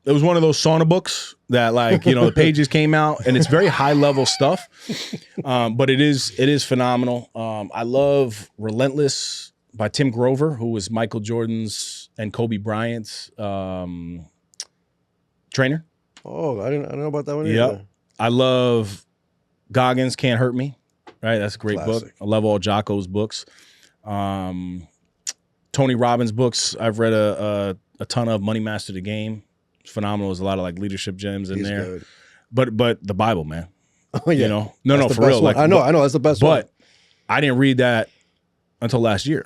was one of those sauna books that, like, the pages came out, and it's very high level stuff. But it is phenomenal. I love Relentless by Tim Grover, who was Michael Jordan's and Kobe Bryant's trainer. Oh, I didn't know about that one either. Yep. I love Goggins, Can't Hurt Me. Right? That's a great book. I love all Jocko's books. Tony Robbins' books, I've read a ton of. Money Master the Game. It's phenomenal. There's a lot of like leadership gems in there. Good. But the Bible, man. Oh, yeah. No, for real. Like, I know that's the best one. But I didn't read that until last year.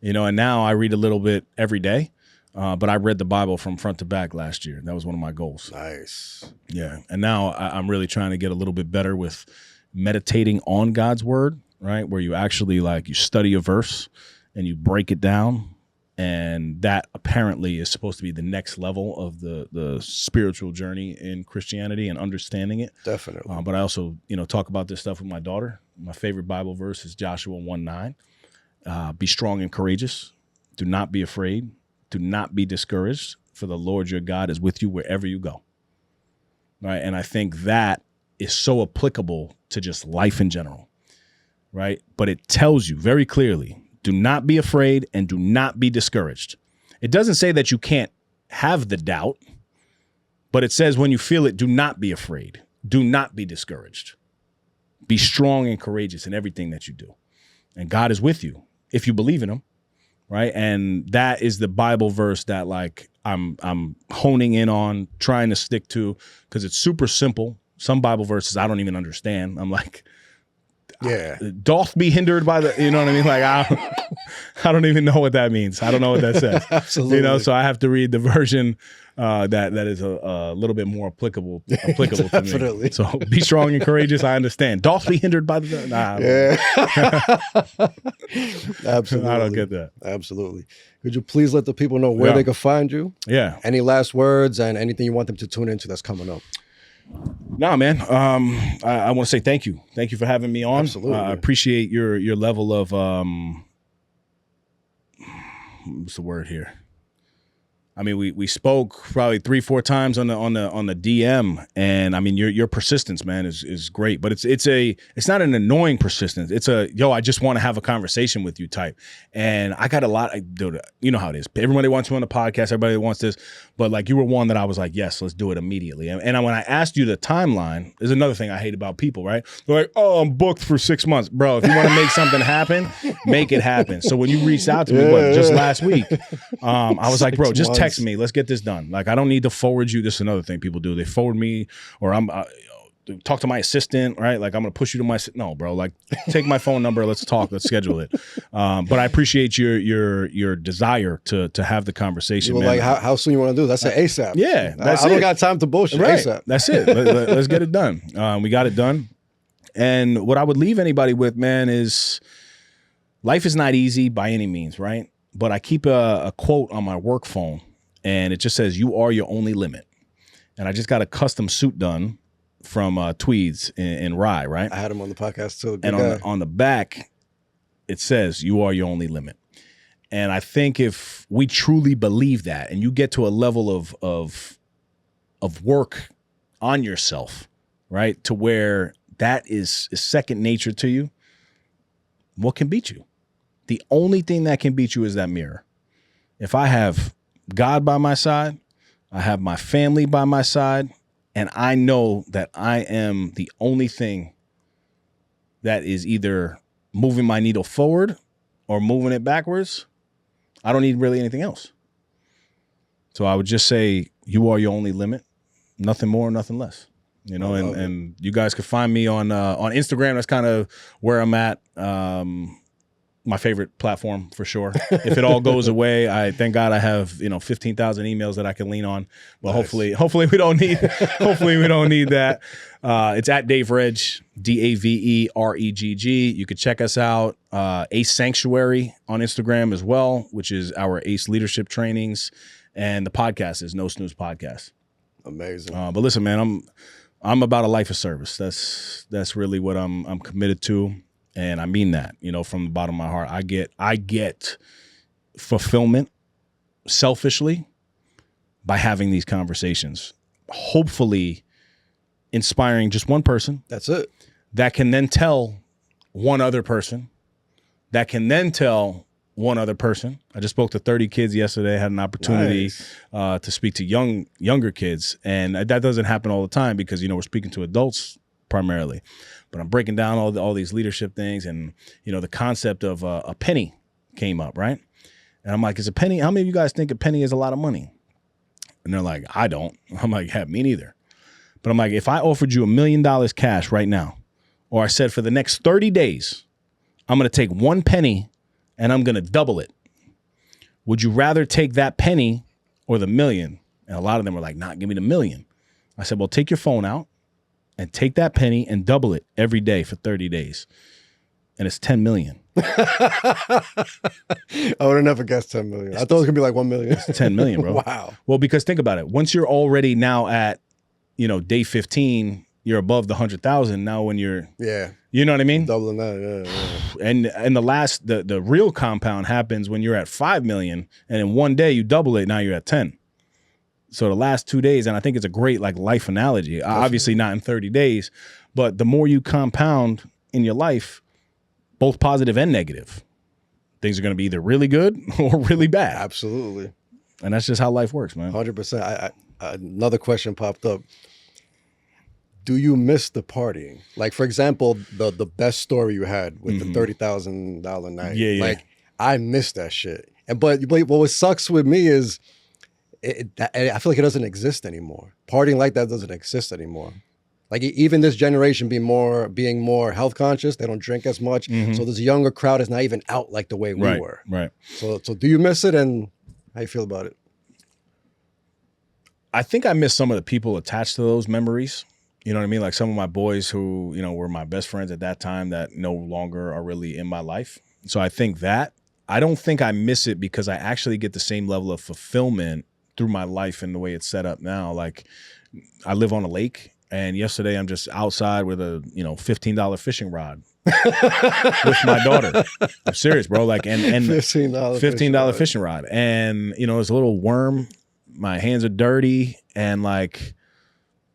And now I read a little bit every day. But I read the Bible from front to back last year. That was one of my goals. Nice. Yeah. And now I'm really trying to get a little bit better with meditating on God's word, right? Where you actually, like, you study a verse and you break it down And that apparently is supposed to be the next level of the spiritual journey in Christianity and understanding it. Definitely. But I also, talk about this stuff with my daughter. My favorite Bible verse is Joshua 1:9. Be strong and courageous. Do not be afraid. Do not be discouraged, for the Lord your God is with you wherever you go. Right? And I think that is so applicable to just life in general. Right? But it tells you very clearly, do not be afraid and do not be discouraged. It doesn't say that you can't have the doubt, but it says when you feel it, do not be afraid. Do not be discouraged. Be strong and courageous in everything that you do. And God is with you if you believe in him, right? And that is the Bible verse that like I'm honing in on, trying to stick to, because it's super simple. Some Bible verses I don't even understand. I'm like, yeah, doth be hindered by the, you know what I mean? Like, I don't even know what that means. I don't know what that says. Absolutely. So I have to read the version that is a little bit more applicable to me. So be strong and courageous. I understand. Doth be hindered by the, Absolutely. I don't get that. Absolutely. Could you please let the people know where they can find you? Yeah. Any last words and anything you want them to tune into that's coming up? Nah, man. I want to say thank you. Thank you for having me on. Absolutely. I appreciate your level of what's the word here? I mean, we spoke probably 3-4 times on the DM, and I mean your persistence, man, is great. But it's not an annoying persistence. It's a I just want to have a conversation with you type. And I got a lot. Dude, you know how it is. Everybody wants me on the podcast. Everybody wants this. But like you were one that I was like, yes, let's do it immediately. And when I asked you the timeline, there's another thing I hate about people, right? They're like, oh, I'm booked for 6 months, bro. If you want to make something happen, make it happen. So when you reached out to me, just last week, I was like, bro, just text me. Let's get this done. Like, I don't need to forward you. This is another thing people do. They forward me, or I'm talk to my assistant, right? Like, I'm going to push you to my no, bro. Like, take my phone number. Let's talk. Let's schedule it. But I appreciate your desire to have the conversation. You were man. Like, how soon you want to do? That's an ASAP. Yeah, I don't got time to bullshit. Right. ASAP. That's it. Let's get it done. We got it done. And what I would leave anybody with, man, is life is not easy by any means, right? But I keep a quote on my work phone, and it just says, "You are your only limit." And I just got a custom suit done from Tweeds in Rye, right? I had him on the podcast too. And on the back, it says, "You are your only limit." And I think if we truly believe that, and you get to a level of work on yourself, right, to where that is second nature to you, what can beat you? The only thing that can beat you is that mirror. If I have God by my side, I have my family by my side, and I know that I am the only thing that is either moving my needle forward or moving it backwards, I don't need really anything else. So I would just say, you are your only limit. Nothing more, nothing less. You know, and you guys can find me on Instagram. That's kind of where I'm at. My favorite platform for sure. If it all goes away, I thank God I have 15,000 emails that I can lean on. Well, nice. hopefully we don't need that. It's at Dave Reg, DaveRegg. You could check us out. Ace Sanctuary on Instagram as well, which is our Ace leadership trainings, and the podcast is No Snooze Podcast. Amazing. But listen, man, I'm about a life of service. That's really what I'm committed to. And I mean that, from the bottom of my heart. I get fulfillment selfishly by having these conversations, hopefully inspiring just one person. That's it. That can then tell one other person. That can then tell one other person. I just spoke to 30 kids yesterday. Had an opportunity to speak to younger kids. And that doesn't happen all the time because, we're speaking to adults primarily. But I'm breaking down all these leadership things, and the concept of a penny came up, right? And I'm like, is a penny? How many of you guys think a penny is a lot of money? And they're like, I don't. I'm like, yeah, me neither. But I'm like, if I offered you $1 million cash right now, or I said for the next 30 days, I'm going to take one penny and I'm going to double it. Would you rather take that penny or the million? And a lot of them were like, nah, give me the million. I said, well, take your phone out and take that penny and double it every day for 30 days. And it's 10 million. I would have never guessed 10 million. I thought it was gonna be like 1 million. It's 10 million, bro. Wow. Well, because think about it. Once you're already now at, day 15, you're above the 100,000. Now when you're, you know what I mean? Doubling that, yeah. And the real compound happens when you're at 5 million, and in one day you double it. Now you're at 10. So the last 2 days, and I think it's a great like life analogy. Obviously not in 30 days, but the more you compound in your life, both positive and negative, things are going to be either really good or really bad. Absolutely. And that's just how life works, man. 100%. Another question popped up. Do you miss the partying? Like, for example, the best story you had with the $30,000 night. Yeah. Like, I miss that shit. But what sucks with me is I feel like it doesn't exist anymore. Partying like that doesn't exist anymore. Like even this generation being more health conscious, they don't drink as much. So this younger crowd is not even out like the way we were. Right. So do you miss it, and how you feel about it? I think I miss some of the people attached to those memories. You know what I mean? Like some of my boys who, were my best friends at that time that no longer are really in my life. So I think that. I don't think I miss it because I actually get the same level of fulfillment through my life and the way it's set up now. Like I live on a lake, and yesterday I'm just outside with a, $15 fishing rod with my daughter. I'm serious, bro. Like and $15 fishing rod. And, it's a little worm. My hands are dirty, and like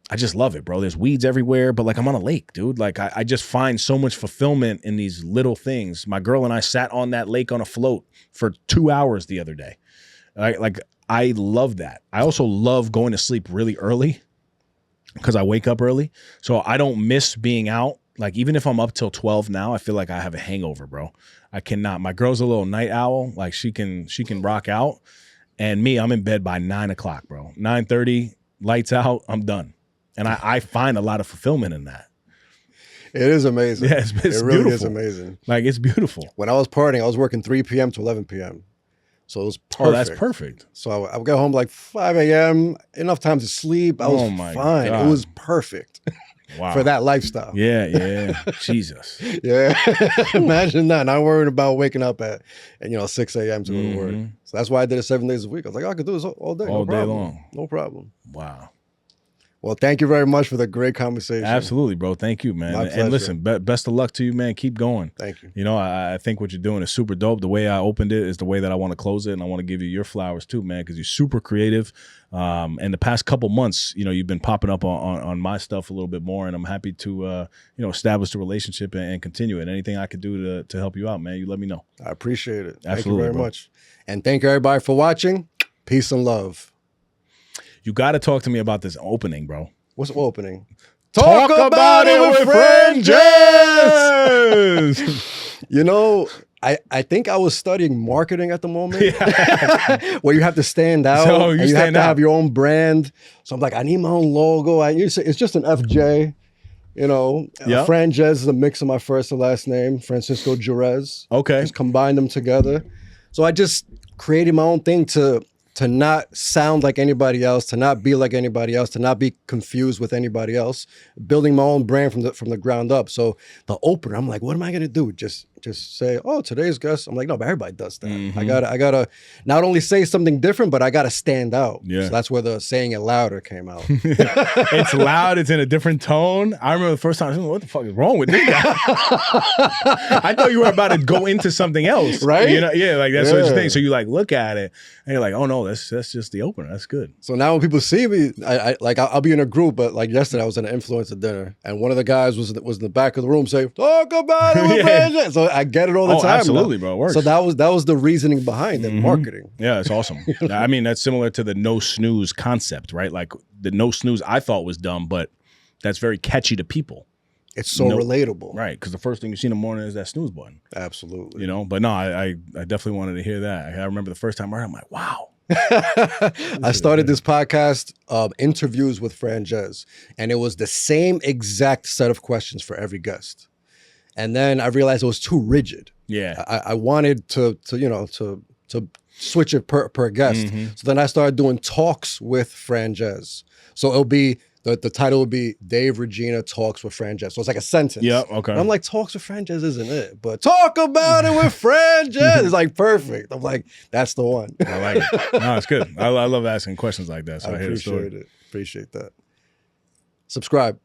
I just love it, bro. There's weeds everywhere, but like I'm on a lake, dude. Like I just find so much fulfillment in these little things. My girl and I sat on that lake on a float for 2 hours the other day. I love that. I also love going to sleep really early because I wake up early. So I don't miss being out. Like even if I'm up till 12 now, I feel like I have a hangover, bro. I cannot. My girl's a little night owl. Like she can rock out. And me, I'm in bed by 9 o'clock, bro. 9:30, lights out, I'm done. And I find a lot of fulfillment in that. It is amazing. Yeah, it's it really beautiful. Is amazing. Like, it's beautiful. When I was partying, I was working 3 p.m. to 11 p.m. So it was perfect. Oh, that's perfect. So I would get home like 5 a.m., enough time to sleep. I was fine. God. It was perfect. Wow. For that lifestyle. Yeah. Jesus. Yeah. Imagine that. Not worrying about waking up at 6 a.m. to go to work. So that's why I did it 7 days a week. I was like, I could do this all day. All day long. No problem. Wow. Well, thank you very much for the great conversation. Absolutely, bro. Thank you, man. And listen, best of luck to you, man. Keep going. Thank you. I think what you're doing is super dope. The way I opened it is the way that I want to close it, and I want to give you your flowers too, man, because you're super creative. And the past couple months, you've been popping up on my stuff a little bit more, and I'm happy to establish the relationship and continue it. Anything I could do to help you out, man, you let me know. I appreciate it. Absolutely, thank you very bro. much. And thank you, everybody, for watching. Peace and love. You got to talk to me about this opening, bro. What's the opening? Talk about it with Franjez! I think I was studying marketing at the moment, where you have to stand out. So you have to have your own brand. So I'm like, I need my own logo. It's just an FJ. Franjez is a mix of my first and last name, Francisco Jerez. Okay. Just combined them together. So I just created my own thing to not sound like anybody else, to not be like anybody else, to not be confused with anybody else, building my own brand from the ground up. So the opener, I'm like, what am I gonna do? Just say, oh, today's guest. I'm like, no, but everybody does that. I gotta not only say something different, but I gotta stand out. Yeah. So that's where the saying it louder came out. It's loud. It's in a different tone. I remember the first time I was like, what the fuck is wrong with this guy? I thought you were about to go into something else. Right? Like that's what you think. So you like look at it and you're like, oh no, that's just the opener. That's good. So now when people see me, I'll be in a group, but like yesterday I was at an influencer dinner and one of the guys was in the back of the room saying, talk about it with Franjez. So I get it all the time. Absolutely, bro. It works. So that was the reasoning behind it, marketing. Yeah, it's awesome. I mean, that's similar to the no snooze concept, right? Like the no snooze I thought was dumb, but that's very catchy to people. It's so relatable. Right, because the first thing you see in the morning is that snooze button. Absolutely. But no, I definitely wanted to hear that. I remember the first time I heard it, I'm like, wow. I started this podcast, interviews with Franjez, and it was the same exact set of questions for every guest. And then I realized it was too rigid. Yeah. I wanted to switch it per guest. So then I started doing talks with Franjez. So it'll be The title would be Dave Reggina Talks with Franjez. So it's like a sentence. Yeah, okay. And I'm like, Talks with Franjez isn't it? But Talk About It with Franjez is like perfect. I'm like, that's the one. I like it. No, it's good. I love asking questions like that. So I hear the story. Appreciate it. Appreciate that. Subscribe.